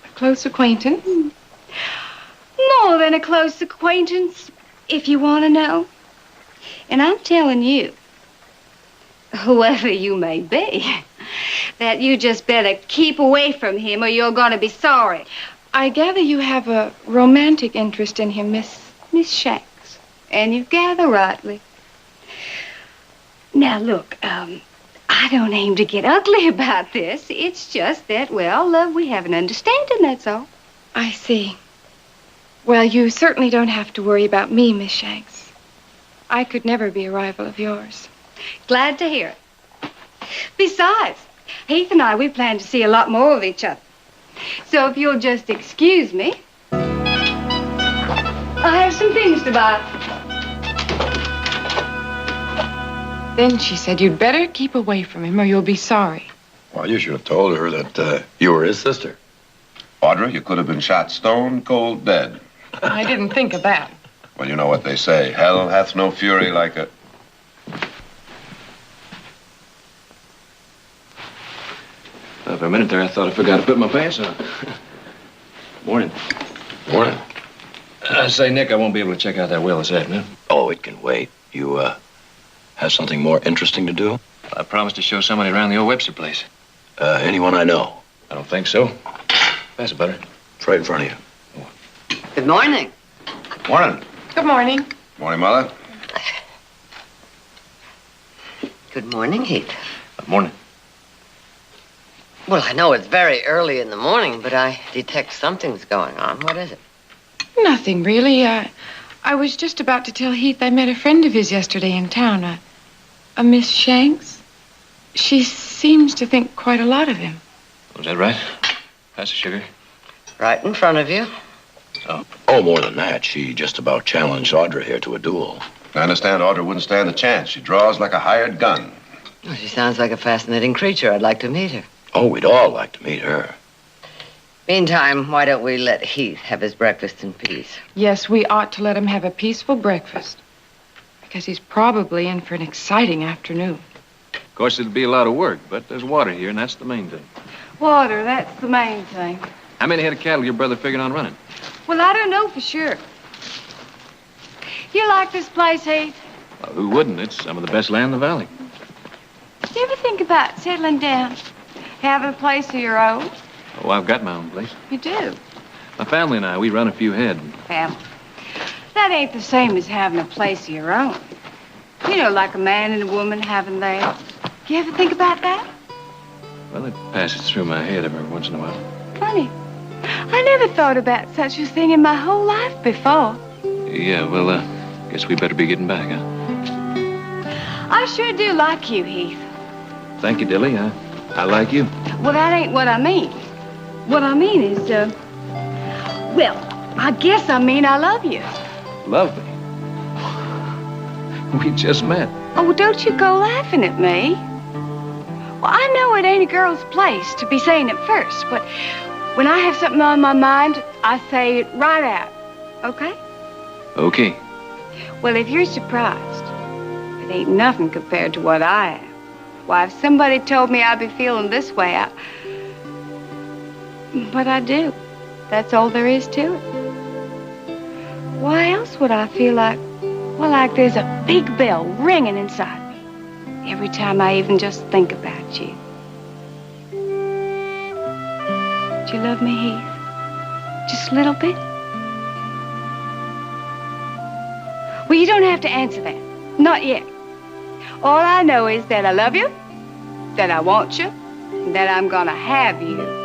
A close acquaintance? More than a close acquaintance, if you want to know. And I'm telling you, whoever you may be, that you just better keep away from him or you're going to be sorry. I gather you have a romantic interest in him, Miss Shanks. And you gather rightly. Now, look, I don't aim to get ugly about this. It's just that, well, love, we have an understanding, that's all. I see. Well, you certainly don't have to worry about me, Miss Shanks. I could never be a rival of yours. Glad to hear it. Besides, Heath and I, we plan to see a lot more of each other. So if you'll just excuse me, I have some things to buy. Then she said you'd better keep away from him or you'll be sorry. Well, you should have told her that you were his sister. Audrey, you could have been shot stone cold dead. I didn't think of that. Well, you know what they say. Hell hath no fury like a... Well, for a minute there, I thought I forgot to put my pants on. Morning. Morning. Say, Nick, I won't be able to check out that will this afternoon. Oh, it can wait. You, have something more interesting to do? I promised to show somebody around the old Webster place. Anyone I know? I don't think so. Pass it, Butter. It's right in front of you. Good morning. Morning. Good morning. Morning, Mother. Good morning, Heath. Morning. Well, I know it's very early in the morning, but I detect something's going on. What is it? Nothing, really. I was just about to tell Heath I met a friend of his yesterday in town, a Miss Shanks. She seems to think quite a lot of him. Was that right? Pass the sugar. Right in front of you. Oh, more than that. She just about challenged Audrey here to a duel. I understand Audrey wouldn't stand a chance. She draws like a hired gun. Well, she sounds like a fascinating creature. I'd like to meet her. Oh, we'd all like to meet her. Meantime, why don't we let Heath have his breakfast in peace? Yes, we ought to let him have a peaceful breakfast. Because he's probably in for an exciting afternoon. Of course, it'll be a lot of work, but there's water here, and that's the main thing. Water, that's the main thing. How many head of cattle your brother figured on running? Well, I don't know for sure. You like this place, Heath? Well, who wouldn't? It's some of the best land in the valley. Did you ever think about settling down? Having a place of your own? Oh, I've got my own place. You do? My family and I, we run a few head. Family. That ain't the same as having a place of your own. You know, like a man and a woman having theirs. You ever think about that? Well, it passes through my head every once in a while. Funny. I never thought about such a thing in my whole life before. Yeah, well, guess we better be getting back, huh? I sure do like you, Heath. Thank you, Dilly. I like you. Well, that ain't what I mean. What I mean is, well, I guess I mean I love you. Love me? We just met. Oh, don't you go laughing at me. Well, I know it ain't a girl's place to be saying it first, but when I have something on my mind, I say it right out. Okay? Okay. Well, if you're surprised, it ain't nothing compared to what I am. Why, if somebody told me I'd be feeling this way, but I do. That's all there is to it. Why else would I feel like, well, like there's a big bell ringing inside me every time I even just think about you? Do you love me, Heath? Just a little bit? Well, you don't have to answer that. Not yet. All I know is that I love you, that I want you, and that I'm gonna have you.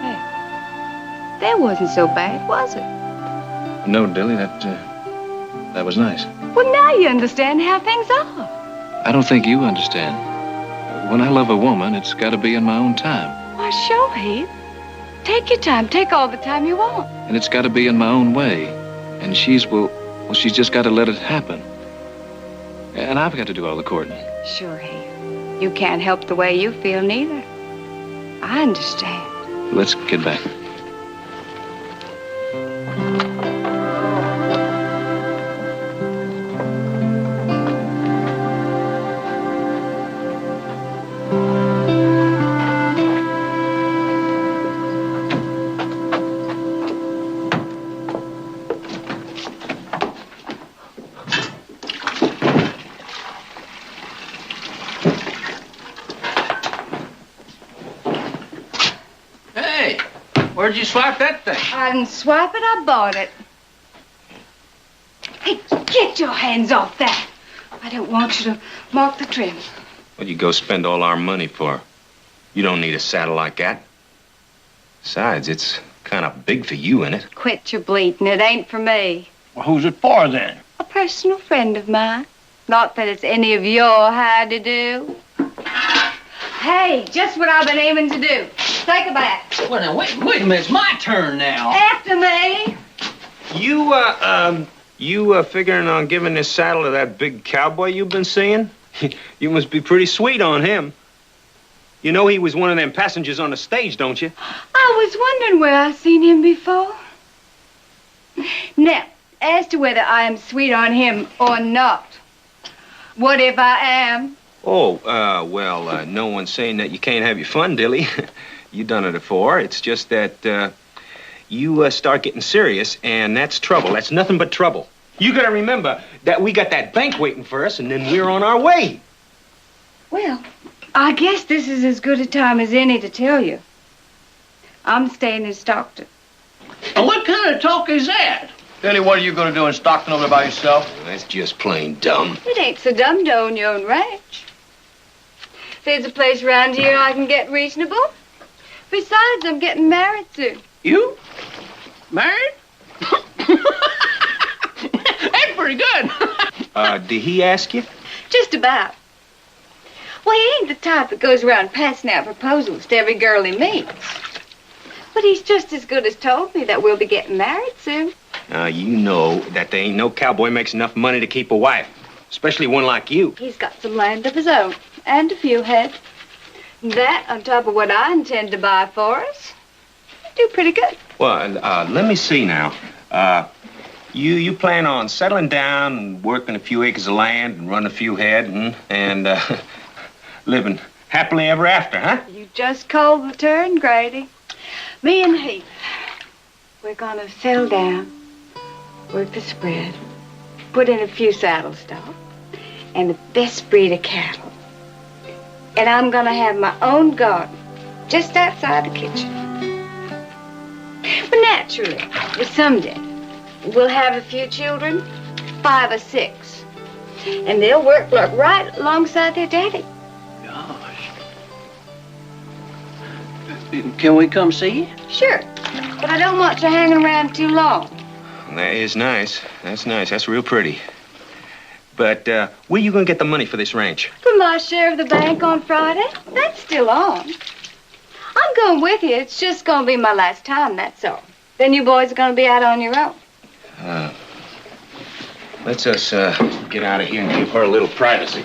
Hey, that wasn't so bad, was it? No, Dilly, that was nice. Well, now you understand how things are. I don't think you understand. When I love a woman, it's got to be in my own time. Why, sure, Heath. Take your time. Take all the time you want. And it's got to be in my own way. And she's just got to let it happen. And I've got to do all the courting. Sure, Heath. You can't help the way you feel, neither. I understand. Let's get back. Where'd you swipe that thing? I didn't swipe it, I bought it. Hey, get your hands off that. I don't want you to mark the trim. What'd you go spend all our money for? You don't need a saddle like that. Besides, it's kind of big for you, ain't it? Quit your bleating. It ain't for me. Well, who's it for, then? A personal friend of mine. Not that it's any of your howdy-do. Hey, just what I've been aiming to do. Take a bath. Well, now, wait a minute. It's my turn now. After me. You figuring on giving this saddle to that big cowboy you've been seeing? You must be pretty sweet on him. You know he was one of them passengers on the stage, don't you? I was wondering where I've seen him before. Now, as to whether I am sweet on him or not, what if I am? Oh, well, no one's saying that you can't have your fun, Dilly. You done it before. It's just that you start getting serious, and that's trouble. That's nothing but trouble. You gotta remember that we got that bank waiting for us, and then we're on our way. Well, I guess this is as good a time as any to tell you. I'm staying in Stockton. Well, what kind of talk is that? Dilly, what are you going to do in Stockton over there by yourself? Well, that's just plain dumb. It ain't so dumb to own your own ranch. There's a place around here I can get reasonable. Besides, I'm getting married soon. You? Married? That's pretty good. Did he ask you? Just about. Well, he ain't the type that goes around passing out proposals to every girl he meets. But he's just as good as told me that we'll be getting married soon. You know that there ain't no cowboy makes enough money to keep a wife. Especially one like you. He's got some land of his own. And a few head. That, on top of what I intend to buy for us, do pretty good. Well, let me see now. You plan on settling down and working a few acres of land and running a few head and living happily ever after, huh? You just called the turn, Grady. Me and Heath, we're gonna settle down, work the spread, put in a few saddle stock, and the best breed of cattle. And I'm gonna have my own garden just outside the kitchen. But naturally, someday, we'll have a few children, 5 or 6. And they'll work right alongside their daddy. Can we come see you? Sure, but I don't want you hanging around too long. That is nice. That's nice. That's real pretty. But where you gonna get the money for this ranch? From my share of the bank on Friday. That's still on. I'm going with you. It's just gonna be my last time, that's all. Then you boys are gonna be out on your own. Let's us get out of here and give her a little privacy.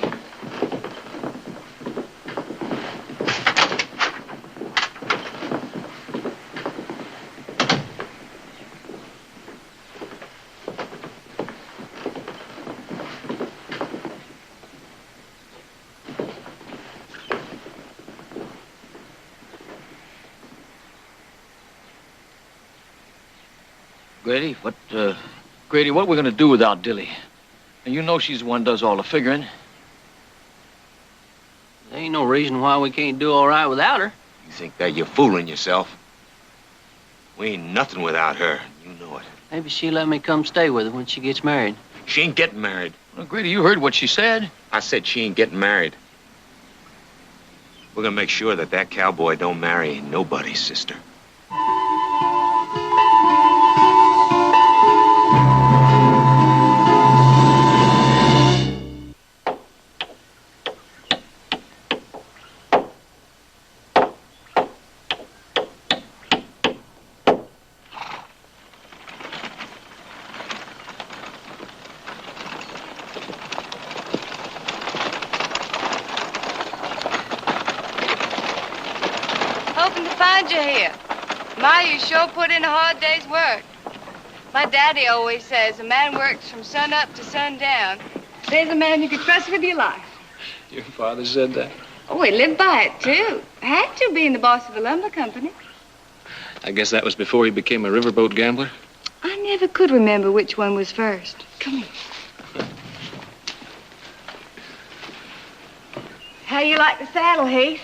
Grady, what are we gonna do without Dilly? And you know she's the one who does all the figuring. There ain't no reason why we can't do all right without her. You think that you're fooling yourself? We ain't nothing without her. You know it. Maybe she'll let me come stay with her when she gets married. She ain't getting married. Well, Grady, you heard what she said. I said she ain't getting married. We're gonna make sure that cowboy don't marry nobody's sister. You sure put in a hard day's work. My daddy always says a man works from sun up to sundown. There's a man you can trust with your life. Your father said that? Oh, he lived by it, too. Had to, being the boss of a lumber company. I guess that was before he became a riverboat gambler? I never could remember which one was first. Come here. How you like the saddle, Heath?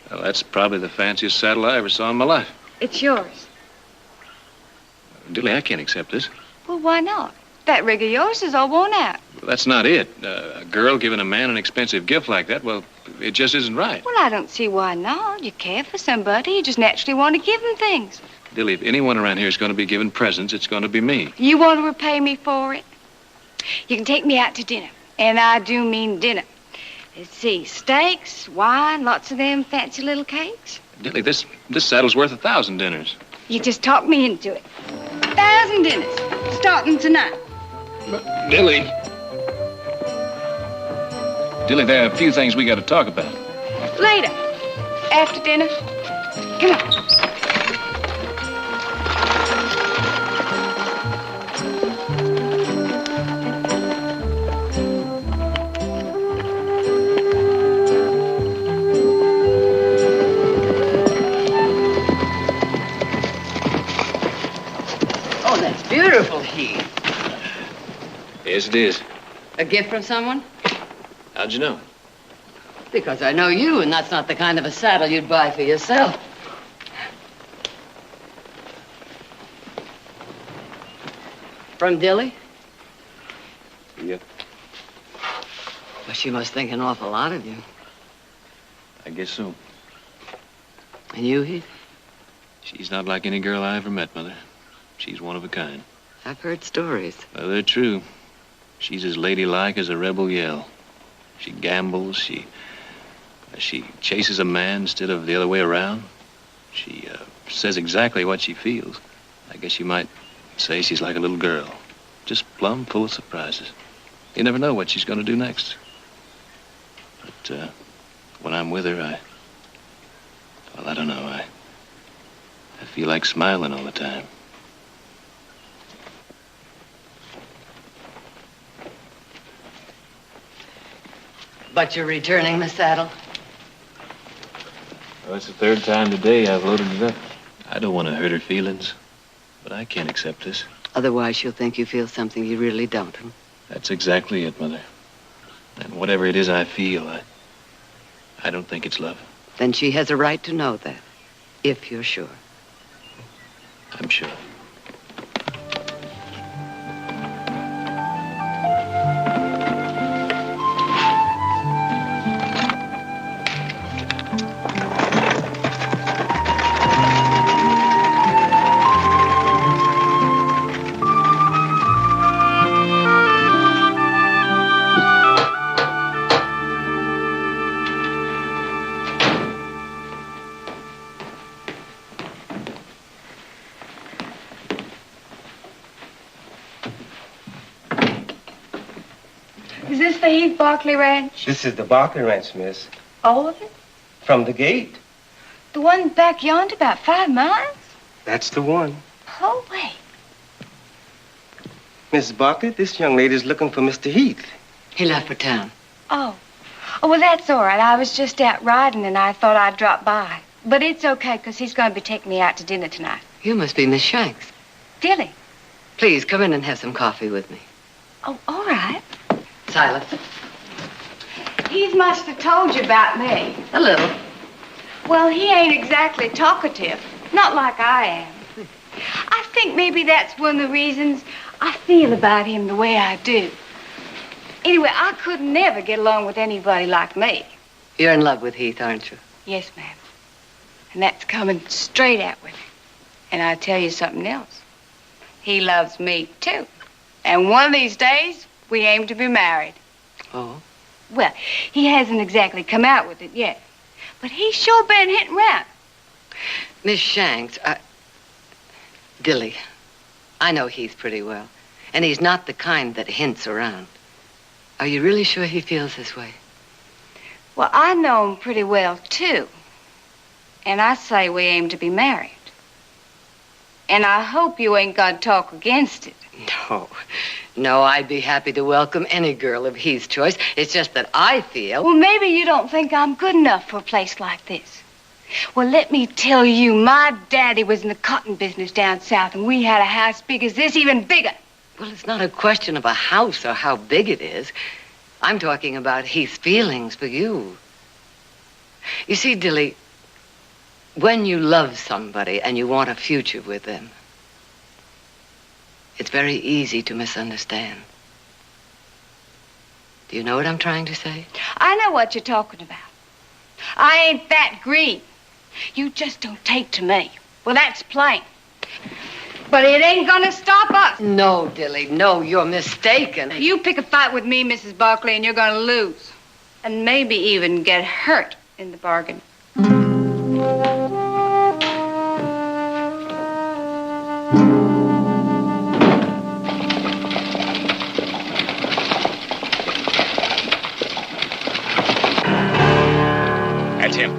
Well, that's probably the fanciest saddle I ever saw in my life. It's yours. Dilly, I can't accept this. Well, why not? That rig of yours is all worn out. Well, that's not it. A girl giving a man an expensive gift like that, well, it just isn't right. Well, I don't see why not. You care for somebody. You just naturally want to give them things. Dilly, if anyone around here is going to be given presents, it's going to be me. You want to repay me for it? You can take me out to dinner. And I do mean dinner. Let's see, steaks, wine, lots of them fancy little cakes. Dilly, this saddle's worth 1,000 dinners. You just talked me into it. 1,000 dinners, starting tonight. But, Dilly, there are a few things we got to talk about. Later, after dinner. Come on. Beautiful, Heath. Yes, it is. A gift from someone? How'd you know? Because I know you, and that's not the kind of a saddle you'd buy for yourself. From Dilly? Yep. Well, she must think an awful lot of you. I guess so. And you, Heath? She's not like any girl I ever met, Mother. She's one of a kind. I've heard stories. Well, they're true. She's as ladylike as a rebel yell. She gambles. She chases a man instead of the other way around. She says exactly what she feels. I guess you might say she's like a little girl. Just plumb full of surprises. You never know what she's going to do next. But when I'm with her, don't know. I feel like smiling all the time. But you're returning, Miss Saddle? Well, it's the third time today I've loaded it up. I don't want to hurt her feelings, but I can't accept this. Otherwise, she'll think you feel something you really don't. Huh? That's exactly it, Mother. And whatever it is I feel, I don't think it's love. Then she has a right to know that, if you're sure. I'm sure. Is this the Heath Barkley Ranch? This is the Barkley Ranch, miss. All of it? From the gate. The one back yonder about 5 miles? That's the one. Oh, wait. Mrs. Barkley, this young lady's looking for Mr. Heath. He left for town. Oh. Oh, well, that's all right. I was just out riding and I thought I'd drop by. But it's okay, because he's going to be taking me out to dinner tonight. You must be Miss Shanks. Dilly. Please, come in and have some coffee with me. Oh, all right. Silas. He must have told you about me. A little. Well, he ain't exactly talkative. Not like I am. I think maybe that's one of the reasons I feel about him the way I do. Anyway, I could never get along with anybody like me. You're in love with Heath, aren't you? Yes, ma'am. And that's coming straight out with me. And I'll tell you something else. He loves me, too. And one of these days, we aim to be married. Oh? Well, he hasn't exactly come out with it yet. But he's sure been hitting round. Miss Shanks, Dilly, I know Heath pretty well. And he's not the kind that hints around. Are you really sure he feels this way? Well, I know him pretty well, too. And I say we aim to be married. And I hope you ain't gonna talk against it. No, I'd be happy to welcome any girl of Heath's choice. It's just that I feel... Well, maybe you don't think I'm good enough for a place like this. Well, let me tell you, my daddy was in the cotton business down south, and we had a house big as this, even bigger. Well, it's not a question of a house or how big it is. I'm talking about Heath's feelings for you. You see, Dilly, when you love somebody and you want a future with them, it's very easy to misunderstand. Do you know what I'm trying to say? I know what you're talking about. I ain't that green. You just don't take to me. Well, that's plain. But it ain't gonna stop us. No, Dilly, no, you're mistaken. You pick a fight with me, Mrs. Barkley, and you're gonna lose. And maybe even get hurt in the bargain. That's him.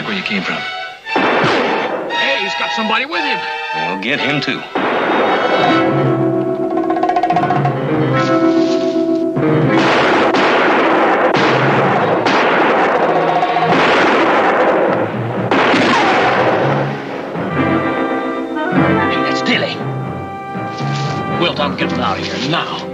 Where you came from. Hey, he's got somebody with him. Well, get him too. Hey, that's Dilly. Wilt, I'm getting out of here now.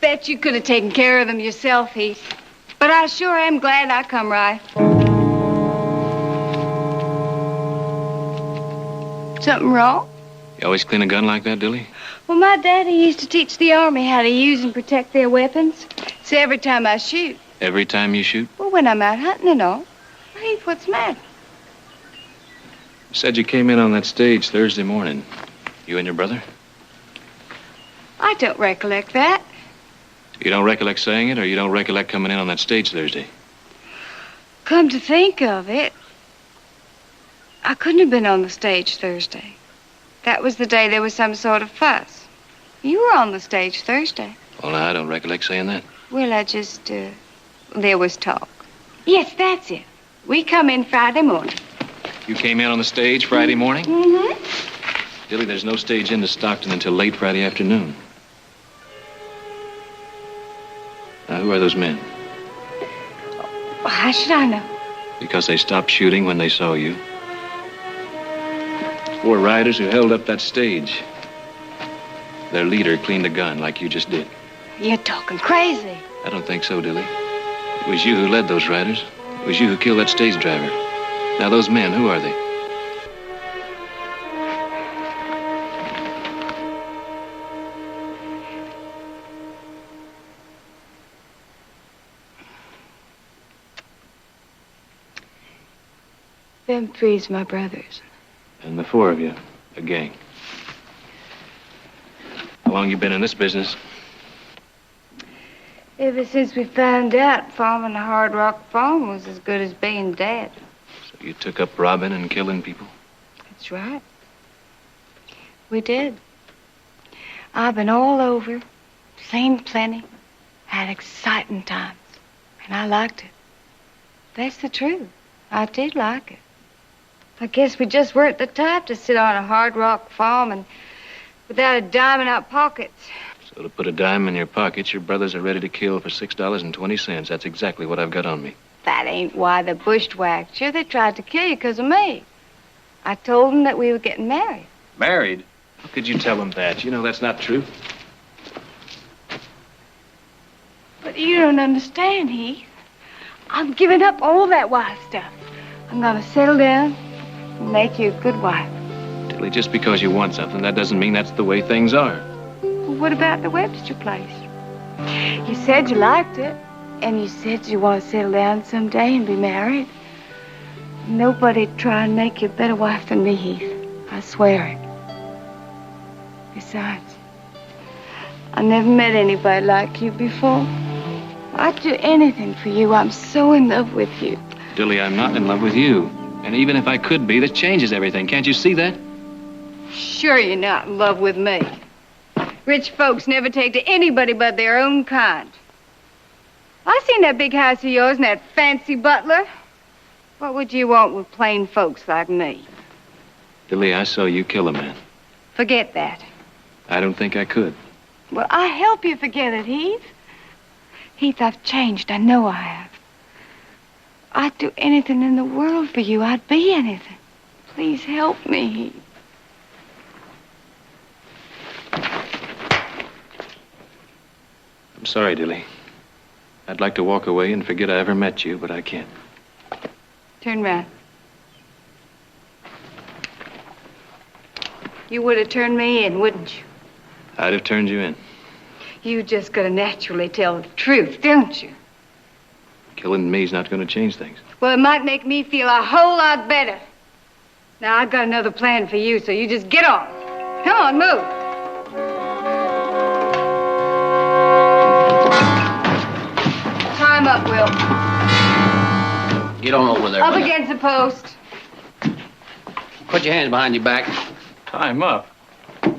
Bet you could have taken care of them yourself, Heath. But I sure am glad I come right. Something wrong? You always clean a gun like that, Dilly? Well, my daddy used to teach the Army how to use and protect their weapons. So every time I shoot. Every time you shoot? Well, when I'm out hunting and all. Heath, what's the matter? You said you came in on that stage Thursday morning. You and your brother? I don't recollect that. You don't recollect saying it, or you don't recollect coming in on that stage Thursday? Come to think of it, I couldn't have been on the stage Thursday. That was the day there was some sort of fuss. You were on the stage Thursday. Well, I don't recollect saying that. Well, there was talk. Yes, that's it. We come in Friday morning. You came in on the stage Friday morning? Mm-hmm. Dilly, there's no stage into Stockton until late Friday afternoon. Now, who are those men? Well, how should I know? Because they stopped shooting when they saw you. 4 riders who held up that stage. Their leader cleaned a gun like you just did. You're talking crazy. I don't think so, Dilly. It was you who led those riders. It was you who killed that stage driver. Now, those men, who are they? Them 3's my brothers. And the 4 of you, a gang. How long you been in this business? Ever since we found out farming a Hard Rock farm was as good as being dead. So you took up robbing and killing people? That's right. We did. I've been all over, seen plenty, had exciting times, and I liked it. That's the truth. I did like it. I guess we just weren't the type to sit on a Hard Rock farm and without a dime in our pockets. So to put a dime in your pockets, your brothers are ready to kill for $6.20. That's exactly what I've got on me. That ain't why they bushwhacked you. They tried to kill you because of me. I told them that we were getting married. Married? How could you tell them that? You know that's not true. But you don't understand, Heath. I'm giving up all that wild stuff. I'm gonna settle down and make you a good wife. Tilly, just because you want something, that doesn't mean that's the way things are. Well, what about the Webster place? You said you liked it, and you said you want to settle down someday and be married. Nobody'd try and make you a better wife than me, Heath. I swear it. Besides, I never met anybody like you before. I'd do anything for you. I'm so in love with you. Dilly, I'm not in love with you. And even if I could be, that changes everything. Can't you see that? Sure you're not in love with me. Rich folks never take to anybody but their own kind. I seen that big house of yours and that fancy butler. What would you want with plain folks like me? Dilly, I saw you kill a man. Forget that. I don't think I could. Well, I help you forget it, Heath. Heath, I've changed. I know I have. I'd do anything in the world for you. I'd be anything. Please help me, Heath. I'm sorry, Dilly. I'd like to walk away and forget I ever met you, but I can't. Turn round. You would have turned me in, wouldn't you? I'd have turned you in. You just gotta naturally tell the truth, don't you? Killing me's not going to change things. Well, it might make me feel a whole lot better. Now, I've got another plan for you, so you just get on. Come on, move. Time up, Will. Get on over there. Up brother. against the post. Put your hands behind your back. Time up.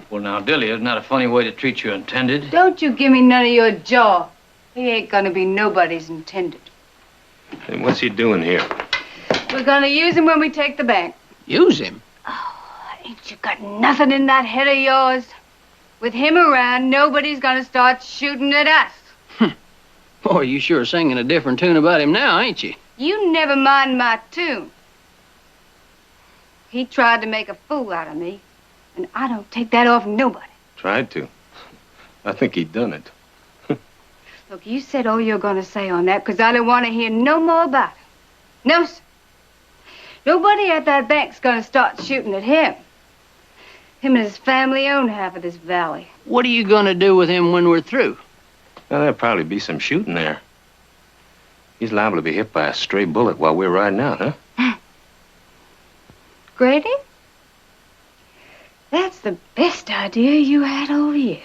Well, now, Dilly, isn't that a funny way to treat your intended? Don't you give me none of your jaw. He ain't gonna be nobody's intended. And what's he doing here? We're gonna use him when we take the bank. Use him? Ain't you got nothing in that head of yours? With him around, nobody's gonna start shooting at us. Boy, you sure singing a different tune about him now, ain't you? You never mind my tune. He tried to make a fool out of me, and I don't take that off nobody. Tried to. I think he done it. Look, you said all you're going to say on that because I don't want to hear no more about it. No, sir. Nobody at that bank's going to start shooting at him. Him and his family own half of this valley. What are you going to do with him when we're through? Well, there'll probably be some shooting there. He's liable to be hit by a stray bullet while we're riding out, huh? Grady? That's the best idea you had all year.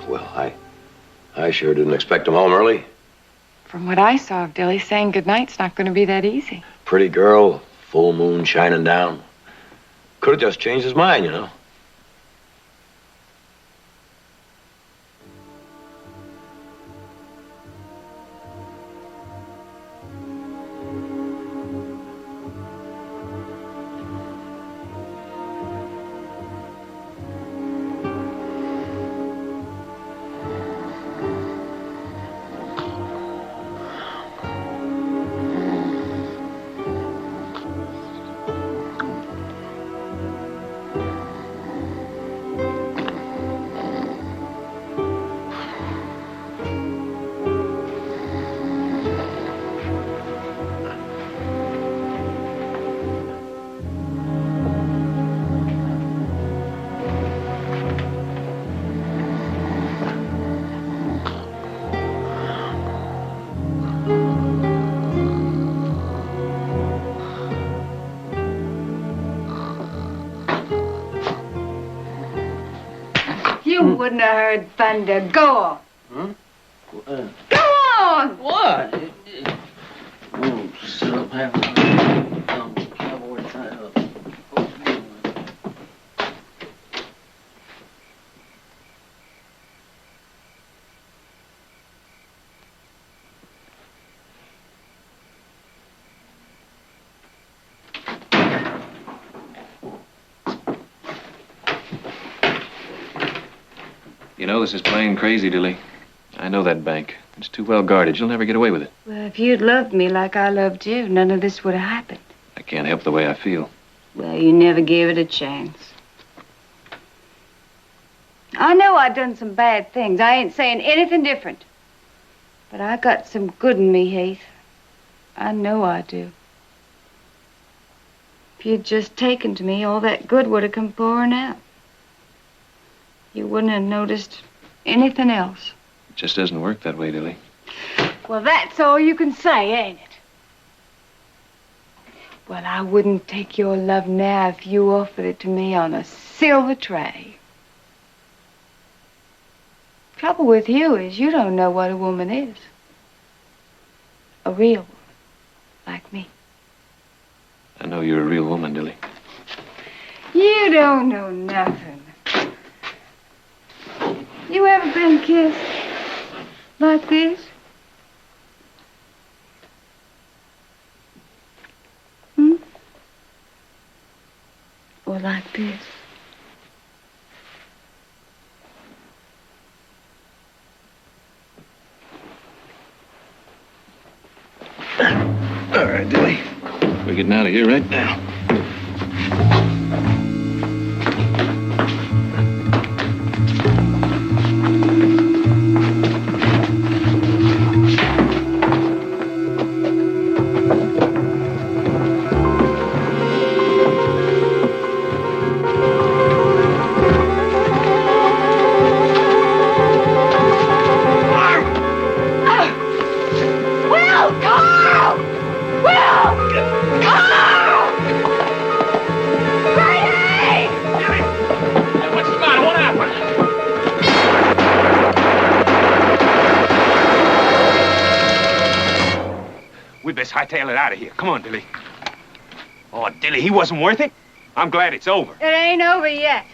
Well, I sure didn't expect him home early. From what I saw of Dilly, saying goodnight's not going to be that easy. Pretty girl, full moon shining down. Could have just changed his mind, you know. You wouldn't have heard thunder. Go on. Huh? Go on! What? Oh, sit up, have a cowboy tie up. You know, this is plain crazy, Dilly. I know that bank. It's too well guarded. You'll never get away with it. Well, if you'd loved me like I loved you, none of this would have happened. I can't help the way I feel. Well, you never gave it a chance. I know I've done some bad things. I ain't saying anything different. But I got some good in me, Heath. I know I do. If you'd just taken to me, all that good would have come pouring out. You wouldn't have noticed anything else. It just doesn't work that way, Dilly. Well, that's all you can say, ain't it? Well, I wouldn't take your love now if you offered it to me on a silver tray. Trouble with you is you don't know what a woman is. A real woman, like me. I know you're a real woman, Dilly. You don't know nothing. You ever been kissed like this? Or like this? All right, Dilly. We're getting out of here right now. Hightail it out of here. Come on, Dilly. Oh, Dilly, he wasn't worth it. I'm glad it's over. It ain't over yet.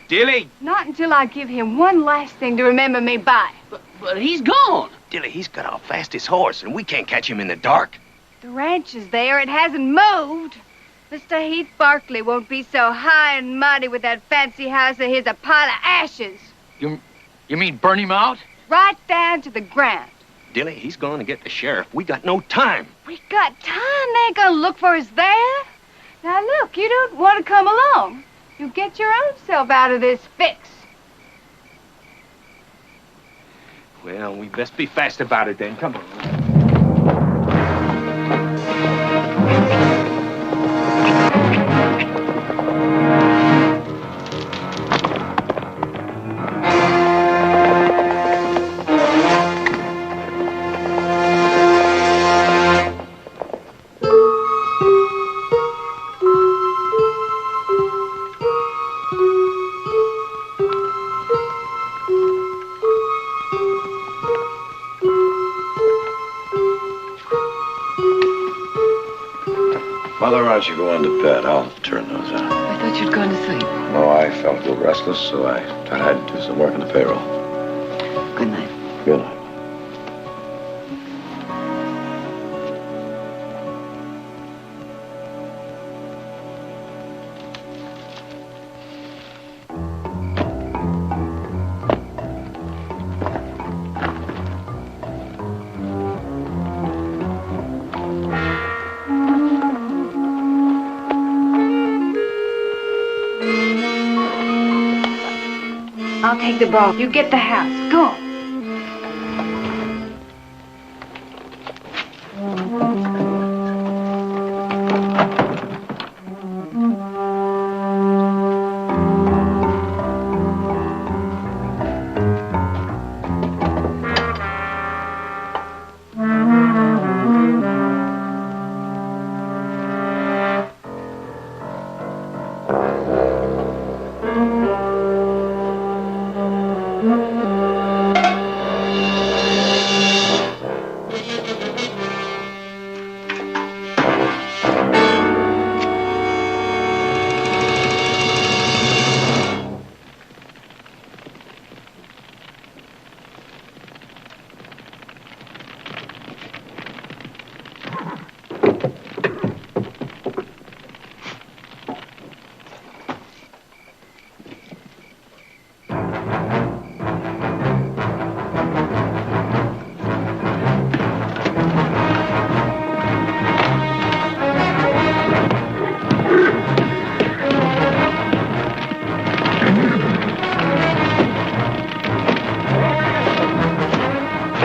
Dilly! Not until I give him one last thing to remember me by. But he's gone. Dilly, he's got our fastest horse, and we can't catch him in the dark. The ranch is there. It hasn't moved. Mr. Heath Barkley won't be so high and mighty with that fancy house of his, a pile of ashes. You mean burn him out? Right down to the ground. Dilly, he's going to get the sheriff. We got no time. We got time. They ain't gonna look for us there. Now, look, you don't want to come along. You get your own self out of this fix. Well, we best be fast about it then. Come on. Mother, why don't you go on to bed? I'll turn those on. I thought you'd gone to sleep. No, I felt a little restless, so I thought I'd do some work on the payroll. Good night. Good night. I'll take the ball. You get the house. Go.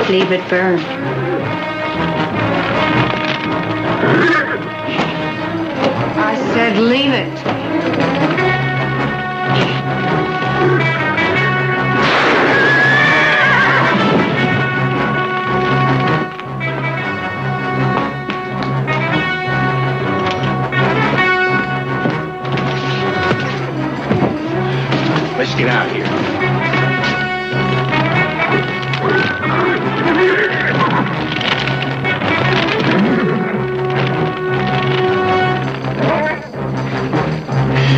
Leave it burn. I said leave it. Let's get out of here.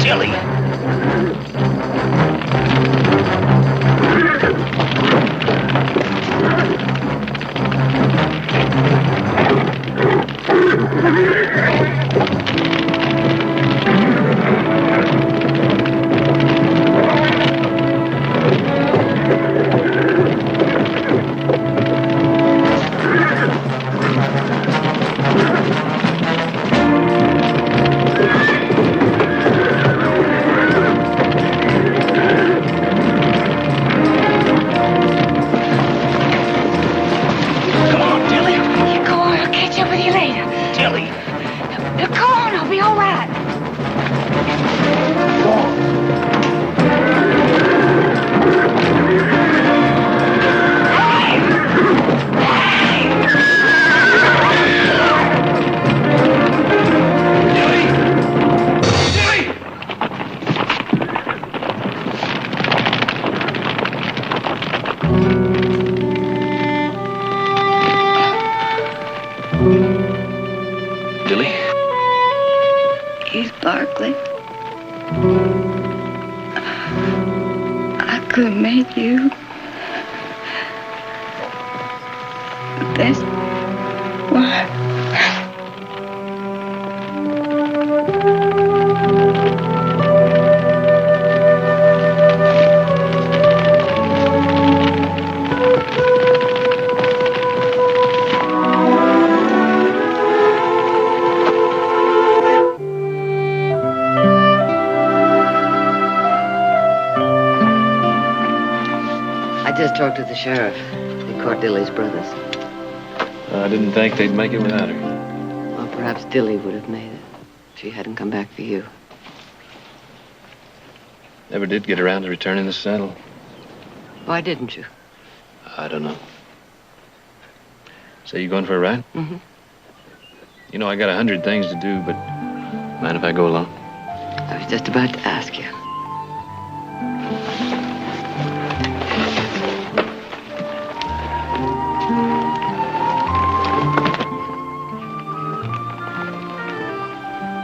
Dilly. Barkley. I could have made you. But that's why. just talked to the sheriff. He caught Dilly's brothers. I didn't think they'd make it without her. Well, perhaps Dilly would have made it if she hadn't come back for you. Never did get around to returning the saddle. Why didn't you? I don't know. So you going for a ride? Mm-hmm. You know, I got 100 things to do, but mind if I go along? I was just about to ask you.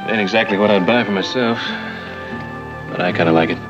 It ain't exactly what I'd buy for myself, but I kind of like it.